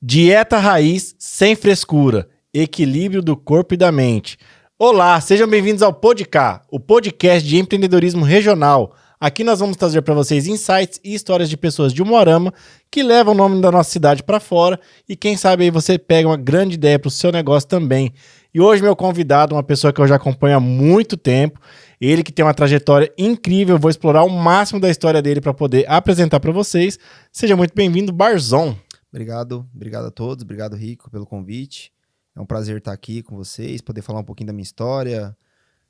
Dieta raiz, sem frescura, equilíbrio do corpo e da mente. Olá, sejam bem-vindos ao Podcast, o podcast de empreendedorismo regional. Aqui nós vamos trazer para vocês insights e histórias de pessoas de Umuarama que levam o nome da nossa cidade para fora e quem sabe aí você pega uma grande ideia para o seu negócio também. E hoje meu convidado, uma pessoa que eu já acompanho há muito tempo, ele que tem uma trajetória incrível, eu vou explorar o máximo da história dele para poder apresentar para vocês. Seja muito bem-vindo, Barzon. Obrigado a todos, obrigado Rico pelo convite. É um prazer estar aqui com vocês, poder falar um pouquinho da minha história,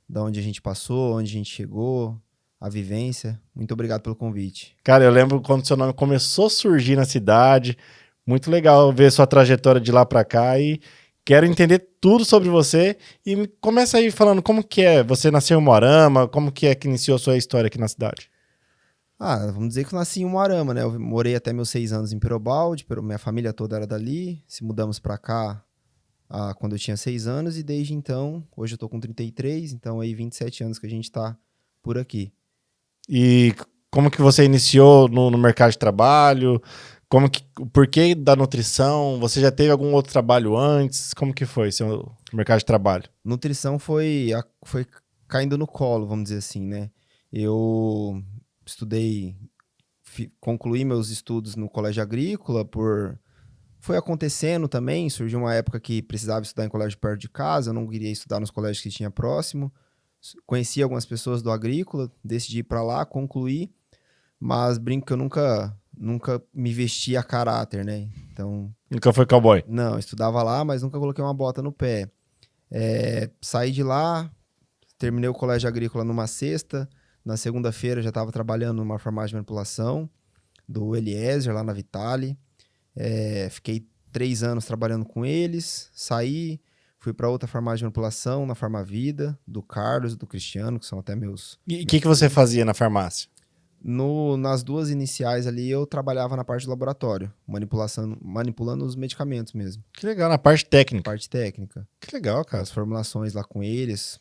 da onde a gente passou, onde a gente chegou, a vivência. Muito obrigado pelo convite. Cara, eu lembro quando seu nome começou a surgir na cidade. Muito legal ver sua trajetória de lá pra cá e quero entender tudo sobre você. E começa aí falando como que é. Você nasceu em Umuarama, como que é que iniciou a sua história aqui na cidade? Vamos dizer que eu nasci em Umuarama, né? Eu morei até meus 6 anos em Perobaldi, minha família toda era dali. Se mudamos pra cá quando eu tinha 6 anos e desde então, hoje eu tô com 33, então aí 27 anos que a gente tá por aqui. E como que você iniciou no mercado de trabalho? O porquê da nutrição? Você já teve algum outro trabalho antes? Como que foi seu mercado de trabalho? Nutrição foi caindo no colo, vamos dizer assim, né? Eu estudei, concluí meus estudos no colégio agrícola, foi acontecendo também, surgiu uma época que precisava estudar em colégio perto de casa, eu não queria estudar nos colégios que tinha próximo, conheci algumas pessoas do agrícola, decidi ir para lá, concluí, mas brinco que eu nunca me vesti a caráter, né? Então... Nunca foi cowboy? Não, eu estudava lá, mas nunca coloquei uma bota no pé. Saí de lá, terminei o colégio agrícola numa sexta, na segunda-feira já estava trabalhando numa farmácia de manipulação do Eliezer, lá na Vitale. Fiquei 3 anos trabalhando com eles, saí, fui para outra farmácia de manipulação, na Farmavida, do Carlos e do Cristiano, que são até meus... E o que você fazia na farmácia? Nas duas iniciais ali, eu trabalhava na parte do laboratório, manipulando os medicamentos mesmo. Que legal, na parte técnica. Parte técnica. Que legal, cara. As formulações lá com eles,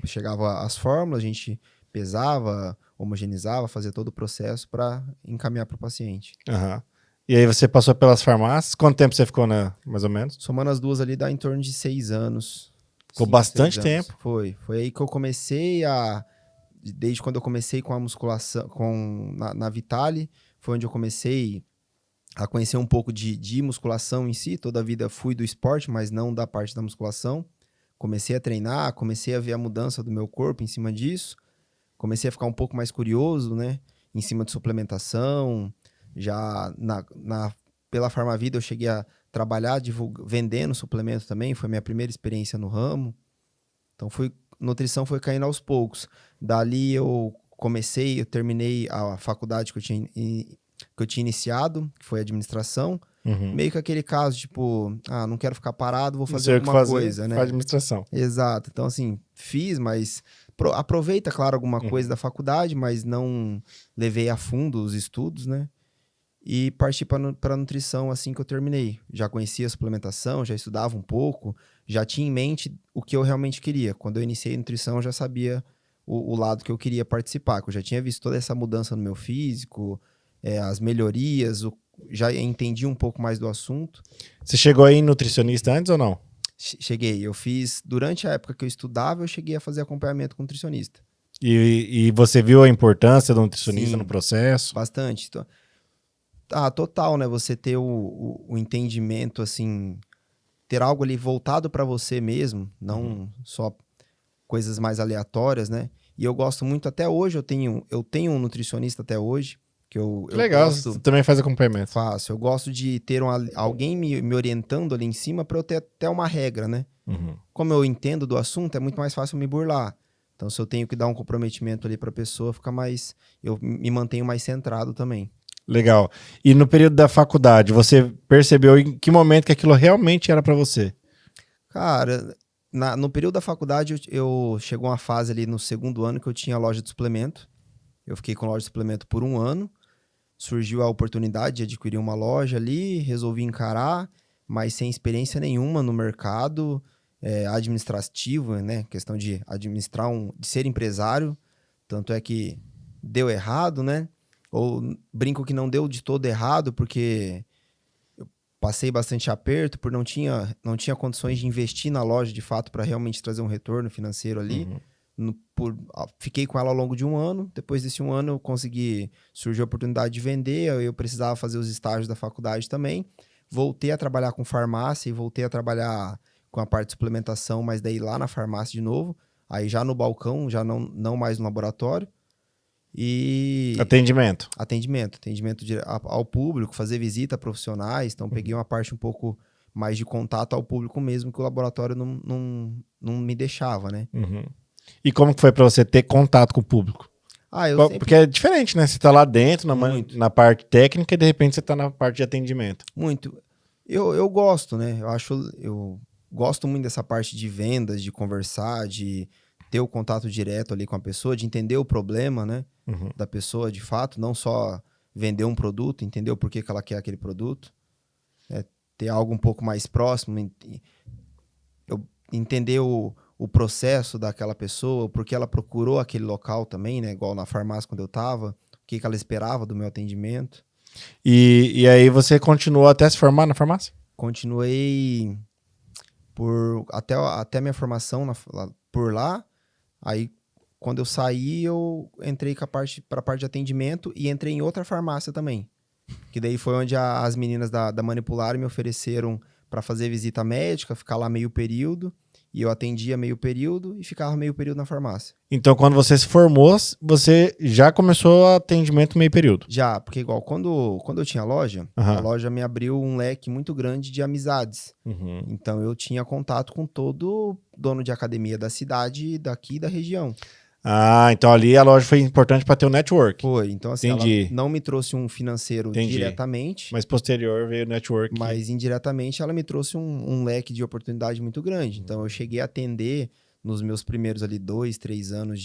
chegava as fórmulas, a gente pesava, homogeneizava, fazia todo o processo para encaminhar para o paciente. Uhum. E aí você passou pelas farmácias? Quanto tempo você ficou, mais ou menos? Somando as duas ali, dá em torno de 6 anos. Ficou bastante tempo. Foi aí que eu comecei desde quando eu comecei com a musculação, na Vitale, foi onde eu comecei a conhecer um pouco de musculação em si. Toda a vida fui do esporte, mas não da parte da musculação. Comecei a treinar, comecei a ver a mudança do meu corpo em cima disso. Comecei a ficar um pouco mais curioso, né? Em cima de suplementação. Já pela Farmavida eu cheguei a trabalhar vendendo suplemento também. Foi minha primeira experiência no ramo. Então, nutrição foi caindo aos poucos. Dali eu terminei a faculdade que eu tinha iniciado, que foi administração. Uhum. Meio que aquele caso, tipo, não quero ficar parado, vou fazer alguma coisa, né? Faz administração. Exato. Então, assim, fiz, mas aproveita, claro, alguma coisa da faculdade, mas não levei a fundo os estudos, né? E parti para nutrição assim que eu terminei. Já conhecia a suplementação, já estudava um pouco, já tinha em mente o que eu realmente queria. Quando eu iniciei nutrição, eu já sabia o lado que eu queria participar, que eu já tinha visto toda essa mudança no meu físico, as melhorias, já entendi um pouco mais do assunto. Você chegou aí em nutricionista antes ou não? Cheguei. Eu fiz, durante a época que eu estudava, eu cheguei a fazer acompanhamento com nutricionista. E você viu a importância do nutricionista? Sim, no processo? Bastante. Então, total, né? Você ter o entendimento, assim, ter algo ali voltado para você mesmo, não só coisas mais aleatórias, né? E eu gosto muito, até hoje, eu tenho um nutricionista até hoje, que eu legal, gosto, você também faz acompanhamento. Faço, eu gosto de ter alguém me orientando ali em cima para eu ter até uma regra, né? Uhum. Como eu entendo do assunto, é muito mais fácil me burlar. Então, se eu tenho que dar um comprometimento ali para a pessoa, eu me mantenho mais centrado também. Legal. E no período da faculdade, você percebeu em que momento que aquilo realmente era para você? Cara, no período da faculdade, chegou uma fase ali no segundo ano que eu tinha loja de suplemento. Eu fiquei com loja de suplemento por 1 ano. Surgiu a oportunidade de adquirir uma loja ali, resolvi encarar, mas sem experiência nenhuma no mercado administrativo, né? Questão de administrar, de ser empresário. Tanto é que deu errado, né? Ou brinco que não deu de todo errado, porque passei bastante aperto, por não tinha condições de investir na loja de fato para realmente trazer um retorno financeiro ali. Fiquei com ela ao longo de um ano. Depois desse um ano, surgiu a oportunidade de vender. Eu precisava fazer os estágios da faculdade também. Voltei a trabalhar com farmácia e voltei a trabalhar com a parte de suplementação, mas daí lá na farmácia de novo. Aí já no balcão, já não mais no laboratório. E Atendimento ao público, fazer visita a profissionais. Então, peguei uma parte um pouco mais de contato ao público mesmo, que o laboratório não me deixava, né? E como que foi pra você ter contato com o público? Porque é diferente, né? Você tá lá dentro, na parte técnica, e de repente você tá na parte de atendimento. Muito. Eu gosto, né? Eu gosto muito dessa parte de vendas, de conversar, de ter o contato direto ali com a pessoa, de entender o problema, né? Da pessoa, de fato, não só vender um produto, entender o porquê que ela quer aquele produto, né? Ter algo um pouco mais próximo, entender o processo daquela pessoa, o porquê ela procurou aquele local também, né? Igual na farmácia quando eu tava, o que ela esperava do meu atendimento. E aí você continuou até se formar na farmácia? Continuei até a minha formação por lá. Aí, quando eu saí, eu entrei para a parte de atendimento e entrei em outra farmácia também. Que daí foi onde as meninas da Manipular me ofereceram para fazer visita médica, ficar lá meio período. E eu atendia meio período e ficava meio período na farmácia. Então, quando você se formou, você já começou atendimento meio período? Já, porque igual, quando eu tinha loja, a loja me abriu um leque muito grande de amizades. Então, eu tinha contato com todo dono de academia da cidade, daqui da região. Ah, então ali a loja foi importante para ter o network. Foi, então assim, ela não me trouxe um financeiro diretamente. Mas posterior veio o network. Mas indiretamente ela me trouxe um leque de oportunidade muito grande. Então eu cheguei a atender nos meus primeiros ali 2, 3 anos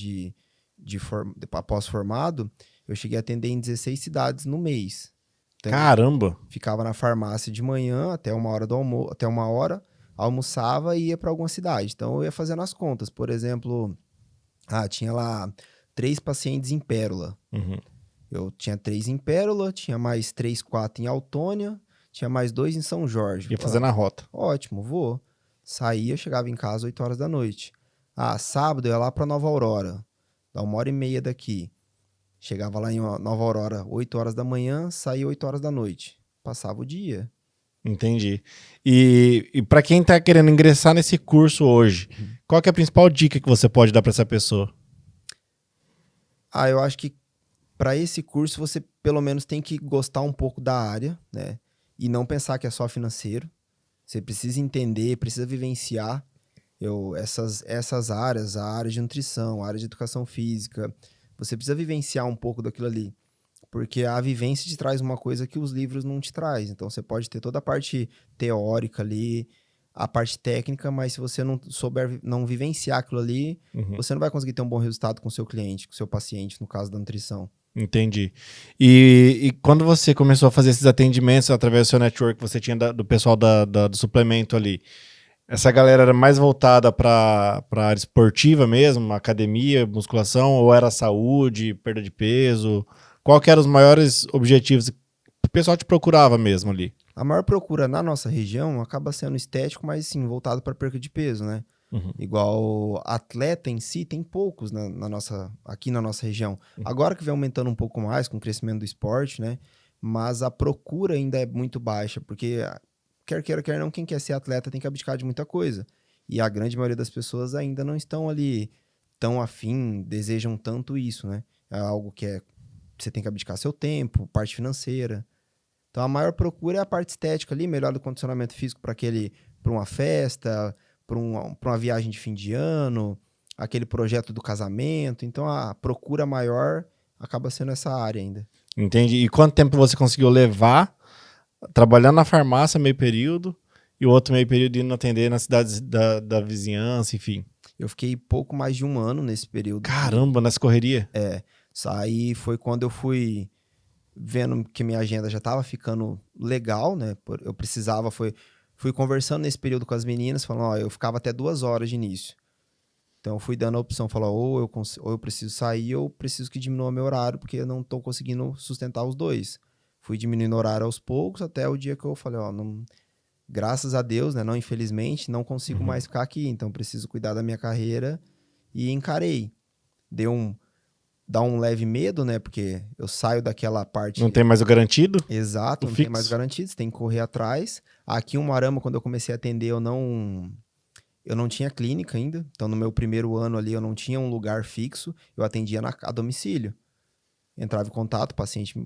após formado, eu cheguei a atender em 16 cidades no mês. Então, caramba! Ficava na farmácia de manhã até uma hora do almoço, até uma hora, almoçava e ia para alguma cidade. Então eu ia fazendo as contas, por exemplo, tinha lá 3 pacientes em Pérola. Eu tinha 3 em Pérola, tinha mais 3, 4 em Autônia, tinha mais 2 em São Jorge. Ia fazendo a rota. Ótimo, vou. Saía, chegava em casa 8 horas da noite. Sábado eu ia lá para Nova Aurora, dá 1h30 daqui. Chegava lá em Nova Aurora 8 horas da manhã, saía 8 horas da noite. Passava o dia. Entendi. E para quem tá querendo ingressar nesse curso hoje, qual que é a principal dica que você pode dar para essa pessoa? Eu acho que para esse curso você pelo menos tem que gostar um pouco da área, né? E não pensar que é só financeiro. Você precisa entender, precisa vivenciar essas áreas, a área de nutrição, a área de educação física. Você precisa vivenciar um pouco daquilo ali. Porque a vivência te traz uma coisa que os livros não te traz. Então, você pode ter toda a parte teórica ali, a parte técnica, mas se você não souber, não vivenciar aquilo ali, você não vai conseguir ter um bom resultado com o seu cliente, com o seu paciente, no caso da nutrição. Entendi. E quando você começou a fazer esses atendimentos através do seu network, você tinha do pessoal do suplemento ali, essa galera era mais voltada para a área esportiva mesmo, academia, musculação, ou era saúde, perda de peso? Qual que eram os maiores objetivos que o pessoal te procurava mesmo ali? A maior procura na nossa região acaba sendo estético, mas sim, voltado para perda de peso, né? Igual atleta em si, tem poucos aqui na nossa região. Agora que vem aumentando um pouco mais com o crescimento do esporte, né? Mas a procura ainda é muito baixa, porque quer queira, quer não, quem quer ser atleta tem que abdicar de muita coisa. E a grande maioria das pessoas ainda não estão ali tão afim, desejam tanto isso, né? É algo que você tem que abdicar seu tempo, parte financeira. Então a maior procura é a parte estética ali, melhor do condicionamento físico para uma festa, para uma viagem de fim de ano, aquele projeto do casamento. Então a procura maior acaba sendo essa área ainda. Entendi. E quanto tempo você conseguiu levar trabalhando na farmácia meio período e o outro meio período indo atender nas cidades da vizinhança, enfim? Eu fiquei pouco mais de 1 ano nesse período. Caramba, nessa correria? Aí foi quando eu fui vendo que minha agenda já estava ficando legal, né? Eu precisava, fui conversando nesse período com as meninas, falando, eu ficava até 2 horas de início. Então eu fui dando a opção, falando, ou eu preciso sair, ou eu preciso que diminua meu horário, porque eu não estou conseguindo sustentar os dois. Fui diminuindo o horário aos poucos, até o dia que eu falei, ó, não, graças a Deus, né, não infelizmente, não consigo mais ficar aqui, então preciso cuidar da minha carreira e encarei. Dá um leve medo, né, porque eu saio daquela parte... Não tem mais o garantido? Exato, O não fixo? tem mais garantido, você tem que correr atrás. Aqui em Umuarama, quando eu comecei a atender, eu não tinha clínica ainda, então no meu primeiro ano ali eu não tinha um lugar fixo, eu atendia a domicílio. Entrava em contato, o paciente...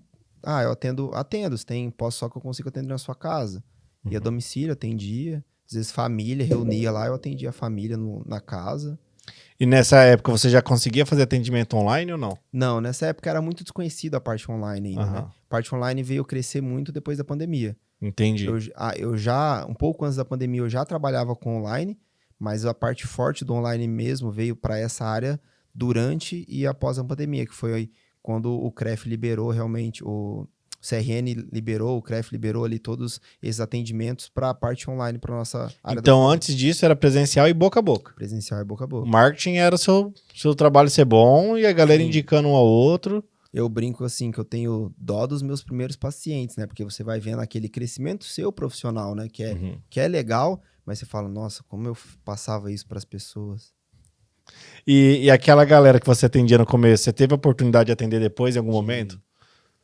eu atendo, você tem, só que eu consigo atender na sua casa. Ia a domicílio, atendia, às vezes família, reunia lá, eu atendia a família na casa. E nessa época você já conseguia fazer atendimento online ou não? Não, nessa época era muito desconhecida a parte online ainda, né? A parte online veio crescer muito depois da pandemia. Entendi. Eu já, um pouco antes da pandemia, eu já trabalhava com online, mas a parte forte do online mesmo veio para essa área durante e após a pandemia, que foi quando o CREF liberou realmente, o CRN liberou, o CREF liberou ali todos esses atendimentos para a parte online, para nossa área. Então, antes disso, era presencial e boca a boca. Presencial e boca a boca. O marketing era o seu trabalho ser bom e a galera indicando um ao outro. Eu brinco assim, que eu tenho dó dos meus primeiros pacientes, né? Porque você vai vendo aquele crescimento seu profissional, né? Que é legal, mas você fala, nossa, como eu passava isso para as pessoas. E aquela galera que você atendia no começo, você teve a oportunidade de atender depois em algum momento?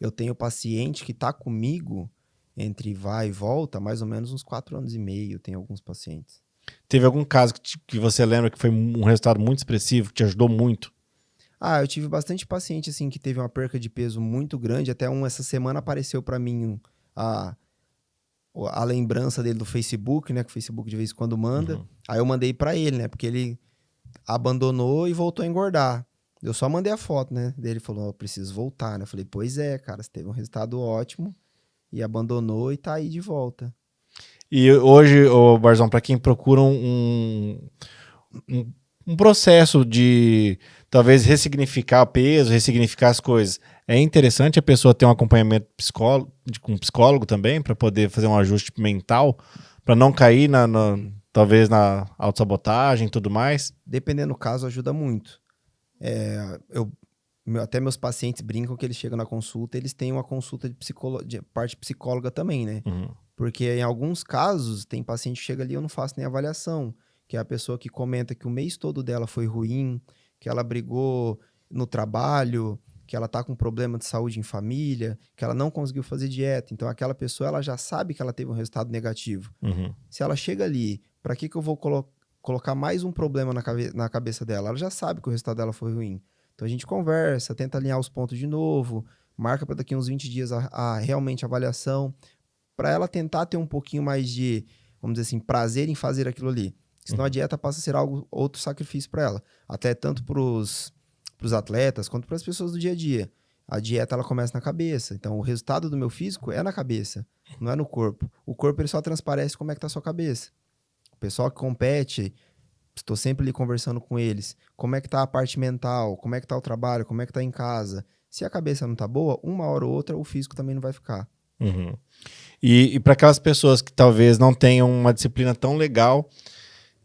Eu tenho paciente que está comigo entre vai e volta, mais ou menos uns 4 anos e meio, tem alguns pacientes. Teve algum caso que você lembra que foi um resultado muito expressivo, que te ajudou muito? Eu tive bastante paciente assim que teve uma perca de peso muito grande, até essa semana apareceu para mim a lembrança dele do Facebook, né, que o Facebook de vez em quando manda. Aí eu mandei para ele, né, porque ele abandonou e voltou a engordar. Eu só mandei a foto, né, dele falou, eu preciso voltar, né, eu falei, pois é, cara, você teve um resultado ótimo e abandonou e tá aí de volta. E hoje, Barzão, para quem procura um processo de talvez ressignificar peso, ressignificar as coisas, é interessante a pessoa ter um acompanhamento com um psicólogo também, para poder fazer um ajuste mental, para não cair talvez na autossabotagem e tudo mais? Dependendo do caso, ajuda muito. Até meus pacientes brincam que eles chegam na consulta, eles têm uma consulta de parte psicóloga também, né? Porque em alguns casos, tem paciente que chega ali e eu não faço nem avaliação, que é a pessoa que comenta que o mês todo dela foi ruim, que ela brigou no trabalho, que ela tá com problema de saúde em família, que ela não conseguiu fazer dieta. Então, aquela pessoa, ela já sabe que ela teve um resultado negativo. Se ela chega ali, para que eu vou colocar mais um problema na cabeça dela? Ela já sabe que o resultado dela foi ruim. Então, a gente conversa, tenta alinhar os pontos de novo, marca para daqui uns 20 dias realmente a avaliação, para ela tentar ter um pouquinho mais de, vamos dizer assim, prazer em fazer aquilo ali. Senão a dieta passa a ser outro sacrifício para ela. Até tanto para os atletas quanto para as pessoas do dia a dia. A dieta ela começa na cabeça. Então o resultado do meu físico é na cabeça, não é no corpo. O corpo ele só transparece como é que tá a sua cabeça. O pessoal que compete, estou sempre ali conversando com eles. Como é que tá a parte mental? Como é que tá o trabalho? Como é que tá em casa? Se a cabeça não tá boa, uma hora ou outra o físico também não vai ficar. E para aquelas pessoas que talvez não tenham uma disciplina tão legal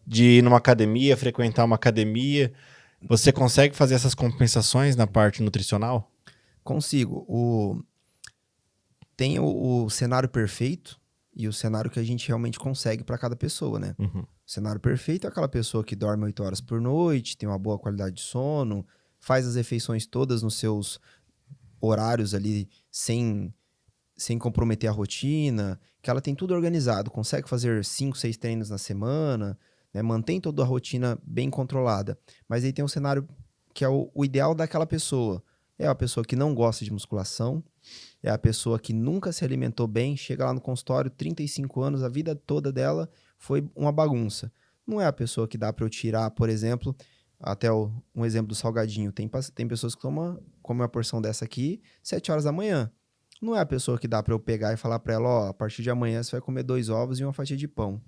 de ir numa academia, frequentar uma academia, você consegue fazer essas compensações na parte nutricional? Consigo. Tem o cenário perfeito e o cenário que a gente realmente consegue para cada pessoa, né? O cenário perfeito é aquela pessoa que dorme 8 horas por noite, tem uma boa qualidade de sono, faz as refeições todas nos seus horários ali, sem comprometer a rotina, que ela tem tudo organizado, consegue fazer 5, 6 treinos na semana, né, mantém toda a rotina bem controlada. Mas aí tem um cenário que é o ideal daquela pessoa. É a pessoa que não gosta de musculação, é a pessoa que nunca se alimentou bem, chega lá no consultório, 35 anos, a vida toda dela foi uma bagunça. Não é a pessoa que dá para eu tirar, por exemplo, até um exemplo do salgadinho. Tem pessoas que comem uma porção dessa aqui 7 horas da manhã. Não é a pessoa que dá para eu pegar e falar para ela, a partir de amanhã você vai comer 2 ovos e uma fatia de pão.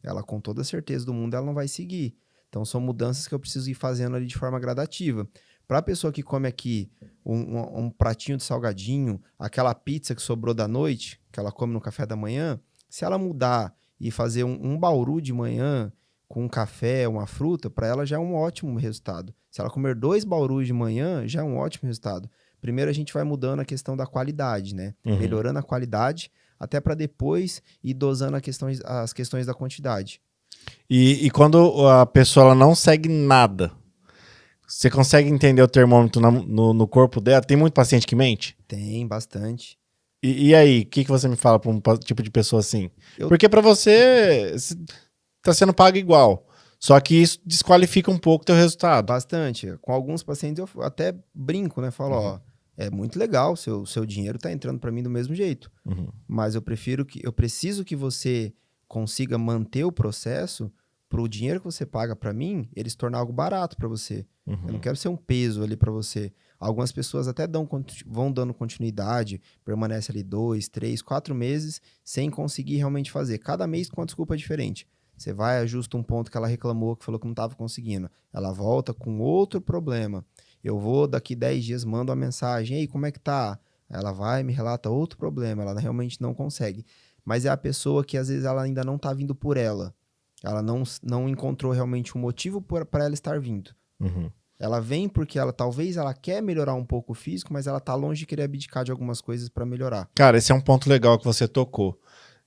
Ela, com toda a certeza do mundo, ela não vai seguir. Então, são mudanças que eu preciso ir fazendo ali de forma gradativa. Para a pessoa que come aqui um pratinho de salgadinho, aquela pizza que sobrou da noite, que ela come no café da manhã, se ela mudar e fazer um bauru de manhã com um café, uma fruta, para ela já é um ótimo resultado. Se ela comer 2 baurus de manhã, já é um ótimo resultado. primeiro a gente vai mudando a questão da qualidade, né? Uhum. Melhorando a qualidade, até para depois ir dosando as questões da quantidade. E quando a pessoa ela não segue nada, você consegue entender o termômetro no corpo dela? Tem muito paciente que mente? Tem bastante. E aí, o que você me fala para um tipo de pessoa assim? Eu- Porque para você tá sendo pago igual, só que isso desqualifica um pouco o teu resultado. Bastante. Com alguns pacientes eu até brinco, né? Falo, ó, é muito legal, seu dinheiro tá entrando para mim do mesmo jeito. Uhum. Mas eu preciso que você consiga manter o processo para o dinheiro que você paga para mim, ele se tornar algo barato para você. Eu não quero ser um peso ali para você. Algumas pessoas até vão dando continuidade, permanece ali 2, 3, 4 meses sem conseguir realmente fazer. Cada mês com uma desculpa diferente. Você vai, ajusta um ponto que ela reclamou, que falou que não estava conseguindo. Ela volta com outro problema. Eu vou, daqui 10 dias, mando uma mensagem. Ei, como é que tá? Ela vai, me relata outro problema. Ela realmente não consegue. Mas é a pessoa que, às vezes, ela ainda não tá vindo por ela. Ela não encontrou realmente um motivo para ela estar vindo. Uhum. Ela vem porque talvez ela quer melhorar um pouco o físico, mas ela tá longe de querer abdicar de algumas coisas para melhorar. Cara, esse é um ponto legal que você tocou.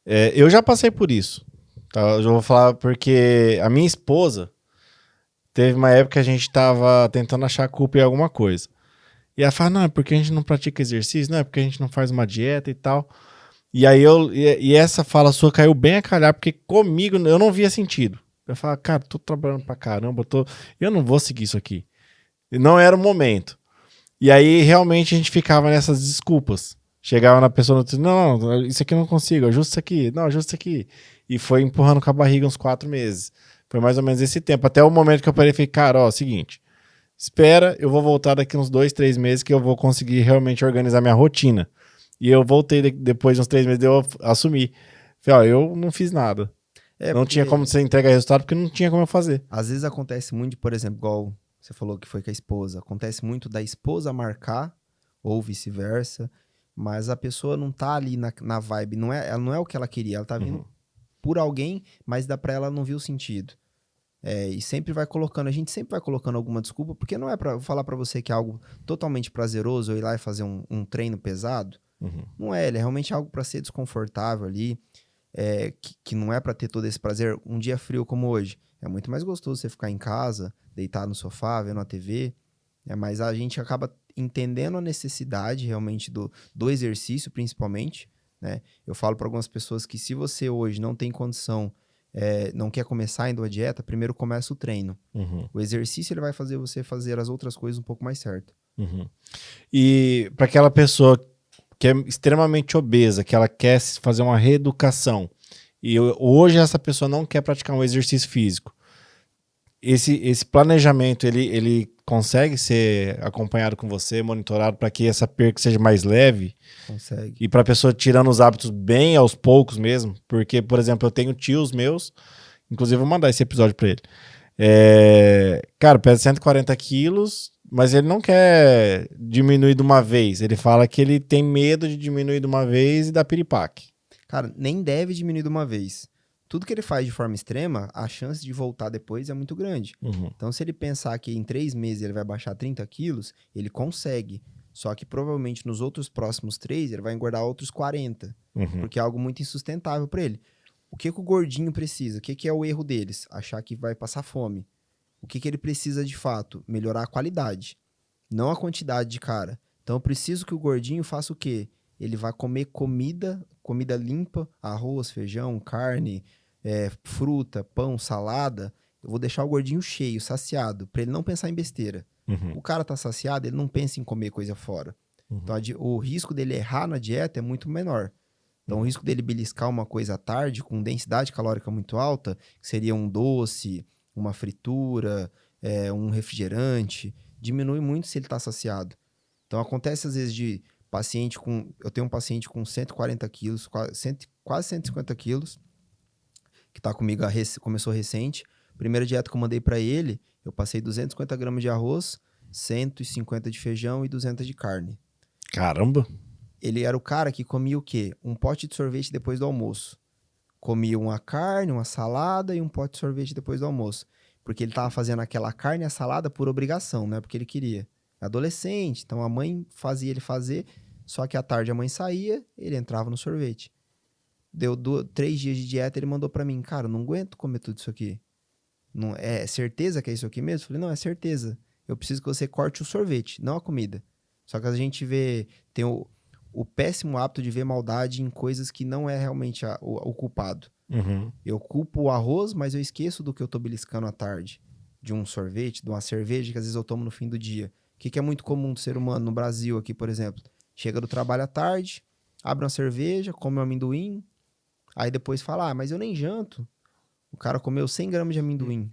Eu já passei por isso. Tá? Eu já vou falar porque a minha esposa teve uma época que a gente tava tentando achar culpa em alguma coisa. E ela fala, não, é porque a gente não pratica exercício, não, é porque a gente não faz uma dieta e tal. E aí e essa fala sua caiu bem a calhar, porque comigo eu não via sentido. Eu falava, cara, tô trabalhando pra caramba, eu não vou seguir isso aqui. E não era o momento. E aí realmente a gente ficava nessas desculpas. Chegava na pessoa, não, isso aqui eu não consigo, ajusta isso aqui, não, ajusta isso aqui. E foi empurrando com a barriga uns 4 meses. Foi mais ou menos esse tempo. Até o momento que eu parei e falei, cara, ó, seguinte, espera, eu vou voltar daqui uns 2, 3 meses que eu vou conseguir realmente organizar minha rotina. E eu voltei depois de uns 3 meses, eu assumi. Falei, ó, eu não fiz nada. Não tinha como você entregar resultado porque não tinha como eu fazer. Às vezes acontece muito, por exemplo, igual você falou que foi com a esposa. Acontece muito da esposa marcar, ou vice-versa, mas a pessoa não tá ali na vibe. Ela não é o que ela queria. Ela tá vindo por alguém, mas dá pra ela não ver o sentido. E sempre vai colocando, a gente sempre vai colocando alguma desculpa, porque não é pra falar pra você que é algo totalmente prazeroso eu ir lá e fazer um treino pesado. Não é, ele é realmente algo pra ser desconfortável ali, que não é pra ter todo esse prazer. Um dia frio como hoje, é muito mais gostoso você ficar em casa, deitar no sofá, vendo a TV, mas a gente acaba entendendo a necessidade realmente do exercício, principalmente, né? Eu falo para algumas pessoas que se você hoje não tem condição, não quer começar indo a dieta, primeiro começa o treino. O exercício ele vai fazer você fazer as outras coisas um pouco mais certo. E para aquela pessoa que é extremamente obesa, que ela quer fazer uma reeducação, e hoje essa pessoa não quer praticar um exercício físico, esse planejamento, ele consegue ser acompanhado com você, monitorado para que essa perca seja mais leve? Consegue. E para a pessoa tirando os hábitos bem aos poucos mesmo? Porque, por exemplo, eu tenho tios meus, inclusive vou mandar esse episódio para ele. Cara, pesa 140 quilos, mas ele não quer diminuir de uma vez. Ele fala que ele tem medo de diminuir de uma vez e dar piripaque. Cara, nem deve diminuir de uma vez. Tudo que ele faz de forma extrema, a chance de voltar depois é muito grande. Então, se ele pensar que em 3 meses ele vai baixar 30 quilos, ele consegue. Só que provavelmente nos outros próximos 3, ele vai engordar outros 40. Porque é algo muito insustentável para ele. O que o gordinho precisa? O que é o erro deles? Achar que vai passar fome. O que ele precisa de fato? Melhorar a qualidade, não a quantidade de cara. Então, eu preciso que o gordinho faça o quê? Ele vai comer comida limpa, arroz, feijão, carne, fruta, pão, salada. Eu vou deixar o gordinho cheio, saciado, para ele não pensar em besteira. O cara tá saciado, ele não pensa em comer coisa fora. Então, o risco dele errar na dieta é muito menor. Então, o risco dele beliscar uma coisa à tarde com densidade calórica muito alta, que seria um doce, uma fritura, um refrigerante, diminui muito se ele está saciado. Então, acontece às vezes de paciente eu tenho um paciente com 140 quilos, quase 150 quilos, que está comigo, começou recente. Primeira dieta que eu mandei para ele, eu passei 250 gramas de arroz, 150 de feijão e 200 de carne. Caramba! Ele era o cara que comia o quê? Um pote de sorvete depois do almoço. Comia uma carne, uma salada e um pote de sorvete depois do almoço. Porque ele tava fazendo aquela carne e a salada por obrigação, não é porque ele queria. Adolescente, então a mãe fazia ele fazer, só que à tarde a mãe saía, ele entrava no sorvete. Deu 3 dias de dieta, ele mandou pra mim, cara, eu não aguento comer tudo isso aqui. Não, é certeza que é isso aqui mesmo? Eu falei, não, é certeza. Eu preciso que você corte o sorvete, não a comida. Só que a gente tem o péssimo hábito de ver maldade em coisas que não é realmente o culpado. Uhum. Eu culpo o arroz, mas eu esqueço do que eu tô beliscando à tarde. De um sorvete, de uma cerveja que às vezes eu tomo no fim do dia. O que é muito comum do ser humano no Brasil aqui, por exemplo? Chega do trabalho à tarde, abre uma cerveja, come um amendoim, aí depois fala, mas eu nem janto. O cara comeu 100 gramas de amendoim.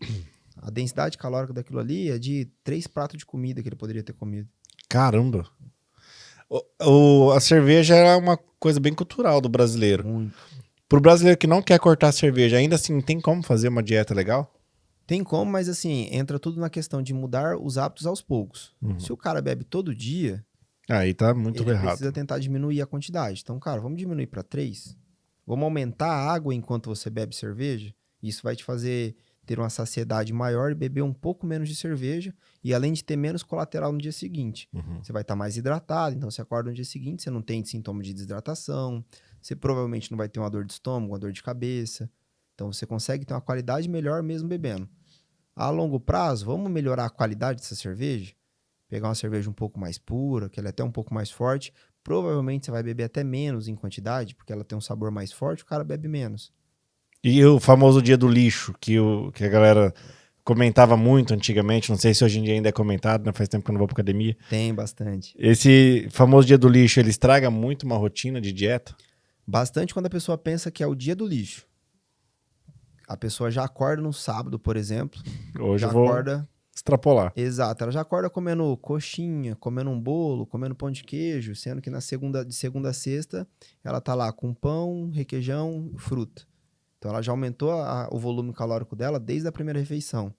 A densidade calórica daquilo ali é de 3 pratos de comida que ele poderia ter comido. Caramba. A cerveja é uma coisa bem cultural do brasileiro. Muito. Pro brasileiro que não quer cortar a cerveja, ainda assim, tem como fazer uma dieta legal? Tem como, mas assim, entra tudo na questão de mudar os hábitos aos poucos. Se o cara bebe todo dia, Aí tá muito ele errado. precisa tentar diminuir a quantidade. Então, cara, vamos diminuir para 3. Vamos aumentar a água enquanto você bebe cerveja. Isso vai te fazer ter uma saciedade maior e beber um pouco menos de cerveja. E além de ter menos colateral no dia seguinte. Você vai estar mais hidratado, então você acorda no dia seguinte, você não tem sintoma de desidratação. Você provavelmente não vai ter uma dor de estômago, uma dor de cabeça. Então você consegue ter uma qualidade melhor mesmo bebendo. A longo prazo, vamos melhorar a qualidade dessa cerveja? Pegar uma cerveja um pouco mais pura, que ela é até um pouco mais forte. Provavelmente você vai beber até menos em quantidade, porque ela tem um sabor mais forte, o cara bebe menos. E o famoso dia do lixo, que a galera comentava muito antigamente, não sei se hoje em dia ainda é comentado, né? Faz tempo que eu não vou pra academia. Tem bastante. Esse famoso dia do lixo, ele estraga muito uma rotina de dieta? Bastante quando a pessoa pensa que é o dia do lixo. A pessoa já acorda no sábado, por exemplo. Hoje Já eu vou acorda. extrapolar. Exato, ela já acorda comendo coxinha, comendo um bolo, comendo pão de queijo, sendo que de segunda a sexta, ela tá lá com pão, requeijão, fruta. Então ela já aumentou o volume calórico dela desde a primeira refeição.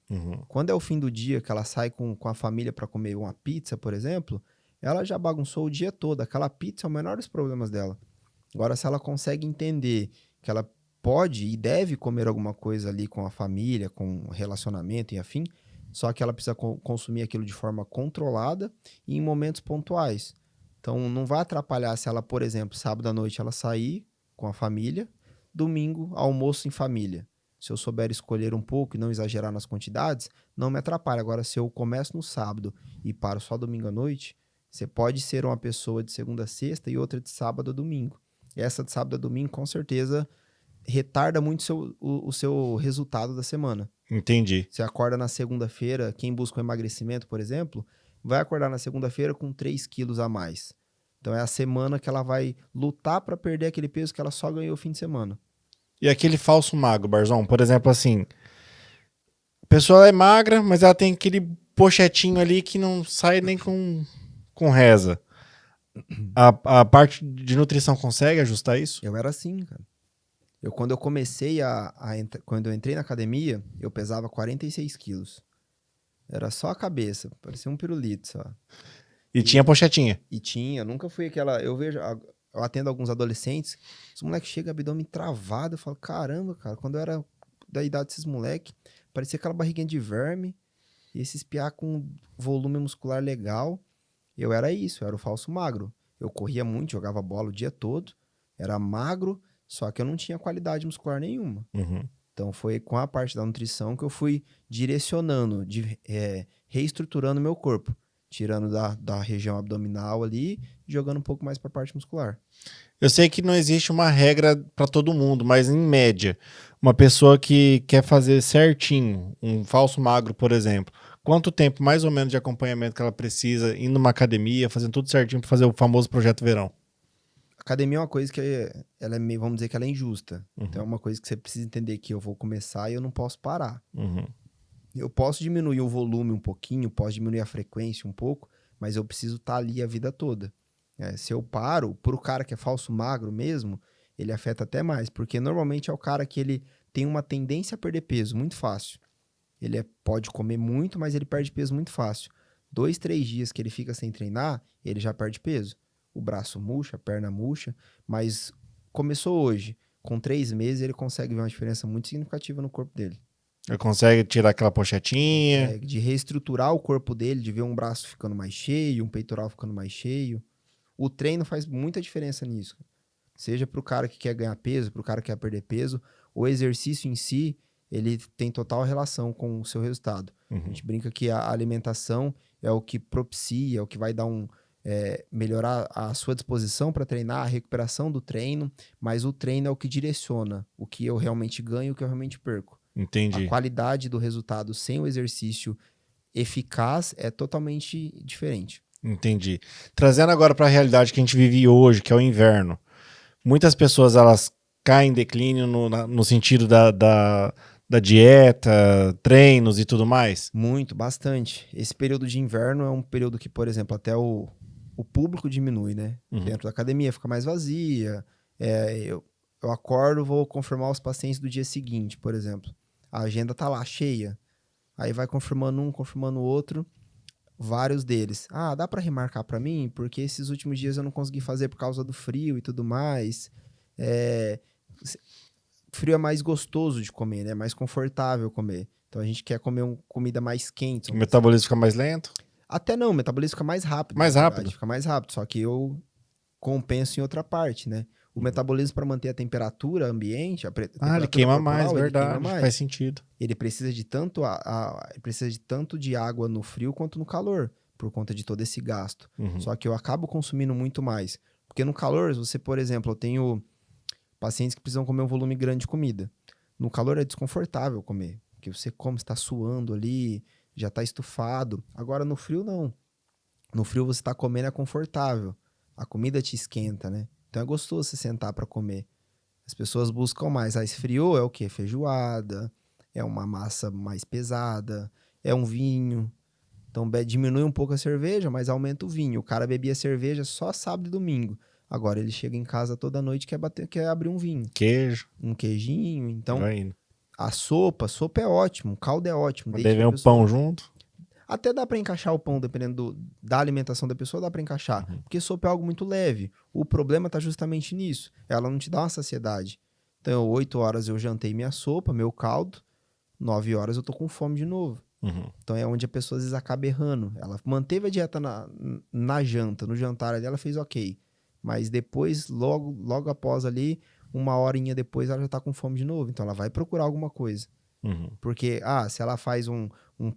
Quando é o fim do dia, que ela sai com a família para comer uma pizza, por exemplo, ela já bagunçou o dia todo. Aquela pizza é o menor dos problemas dela. Agora, se ela consegue entender que ela pode e deve comer alguma coisa ali com a família, com relacionamento e afim, só que ela precisa consumir aquilo de forma controlada e em momentos pontuais. Então, não vai atrapalhar se ela, por exemplo, sábado à noite ela sair com a família, domingo, almoço em família. Se eu souber escolher um pouco e não exagerar nas quantidades, não me atrapalha. Agora, se eu começo no sábado e paro só domingo à noite, você pode ser uma pessoa de segunda a sexta e outra de sábado a domingo. Essa de sábado a domingo, com certeza, retarda muito o seu resultado da semana. Entendi. Você acorda na segunda-feira, quem busca um emagrecimento, por exemplo, vai acordar na segunda-feira com 3 quilos a mais. Então é a semana que ela vai lutar para perder aquele peso que ela só ganhou o fim de semana. E aquele falso magro, Barzão? Por exemplo, assim, a pessoa é magra, mas ela tem aquele pochetinho ali que não sai nem com reza. A parte de nutrição consegue ajustar isso? Eu era assim, cara. Quando eu comecei quando eu entrei na academia, eu pesava 46 quilos. Era só a cabeça, parecia um pirulito só. E tinha pochetinha. E tinha, nunca fui aquela... Eu atendo alguns adolescentes, os moleques chegam abdômen travado, eu falo, caramba, cara, quando eu era da idade desses moleques, parecia aquela barriguinha de verme, e esses piá com volume muscular legal. Eu era isso, eu era o falso magro. Eu corria muito, jogava bola o dia todo, era magro, só que eu não tinha qualidade muscular nenhuma. Então foi com a parte da nutrição que eu fui direcionando, reestruturando meu corpo. Tirando da região abdominal ali, jogando um pouco mais para a parte muscular. Eu sei que não existe uma regra para todo mundo, mas em média, uma pessoa que quer fazer certinho, um falso magro, por exemplo, quanto tempo mais ou menos de acompanhamento que ela precisa indo numa academia, fazendo tudo certinho para fazer o famoso projeto verão? Academia é uma coisa que ela é meio, vamos dizer que ela é injusta. Então é uma coisa que você precisa entender que eu vou começar e eu não posso parar. Eu posso diminuir o volume um pouquinho, posso diminuir a frequência um pouco, mas eu preciso estar ali a vida toda. Se eu paro, pro cara que é falso magro mesmo, ele afeta até mais, porque normalmente é o cara que ele tem uma tendência a perder peso muito fácil. Ele pode comer muito, mas ele perde peso muito fácil. 2, 3 dias que ele fica sem treinar, ele já perde peso. O braço murcha, a perna murcha, mas começou hoje. Com 3 meses ele consegue ver uma diferença muito significativa no corpo dele. Ele consegue tirar aquela pochetinha. De reestruturar o corpo dele, de ver um braço ficando mais cheio, um peitoral ficando mais cheio. O treino faz muita diferença nisso. Seja para o cara que quer ganhar peso, para o cara que quer perder peso, o exercício em si, ele tem total relação com o seu resultado. A gente brinca que a alimentação é o que propicia, é o que vai dar melhorar a sua disposição para treinar, a recuperação do treino, mas o treino é o que direciona o que eu realmente ganho e o que eu realmente perco. Entendi. A qualidade do resultado sem o exercício eficaz é totalmente diferente. Entendi. Trazendo agora para a realidade que a gente vive hoje, que é o inverno. Muitas pessoas, elas caem em declínio no sentido da dieta, treinos e tudo mais? Muito, bastante. Esse período de inverno é um período que, por exemplo, até o público diminui, né? Dentro da academia fica mais vazia. Eu acordo, vou confirmar os pacientes do dia seguinte, por exemplo. A agenda tá lá, cheia. Aí vai confirmando um, confirmando o outro. Vários deles. Ah, dá para remarcar para mim? Porque esses últimos dias eu não consegui fazer por causa do frio e tudo mais. Frio é mais gostoso de comer, né? É mais confortável comer. Então a gente quer comer comida mais quente. O metabolismo fica mais lento? Até não, o metabolismo fica mais rápido. Mais rápido? Fica mais rápido, só que eu compenso em outra parte, né? O metabolismo, para manter a temperatura ambiente, ele queima mais, verdade. Faz sentido. Ele precisa de tanto ele precisa de tanto de água no frio quanto no calor, por conta de todo esse gasto. Só que eu acabo consumindo muito mais. Porque no calor, você, por exemplo, eu tenho pacientes que precisam comer um volume grande de comida. No calor é desconfortável comer, porque você come, está suando ali, já está estufado. Agora no frio não. No frio você está comendo, é confortável. A comida te esquenta, né? Então é gostoso você sentar para comer. As pessoas buscam mais. Esfriou é o quê? Feijoada, é uma massa mais pesada, é um vinho. Então diminui um pouco a cerveja, mas aumenta o vinho. O cara bebia cerveja só sábado e domingo. Agora ele chega em casa toda noite e quer abrir um vinho. Queijo. Um queijinho. Então a sopa é ótimo, o caldo é ótimo. Beber um pão junto. Até dá para encaixar o pão, dependendo da alimentação da pessoa, dá para encaixar. Porque sopa é algo muito leve. O problema tá justamente nisso. Ela não te dá uma saciedade. Então, 8 horas eu jantei minha sopa, meu caldo. 9 horas eu tô com fome de novo. Então, é onde a pessoa às vezes acaba errando. Ela manteve a dieta na janta, no jantar ali, ela fez ok. Mas depois, logo após ali, 1 horinha depois, ela já tá com fome de novo. Então, ela vai procurar alguma coisa. Porque, se ela faz um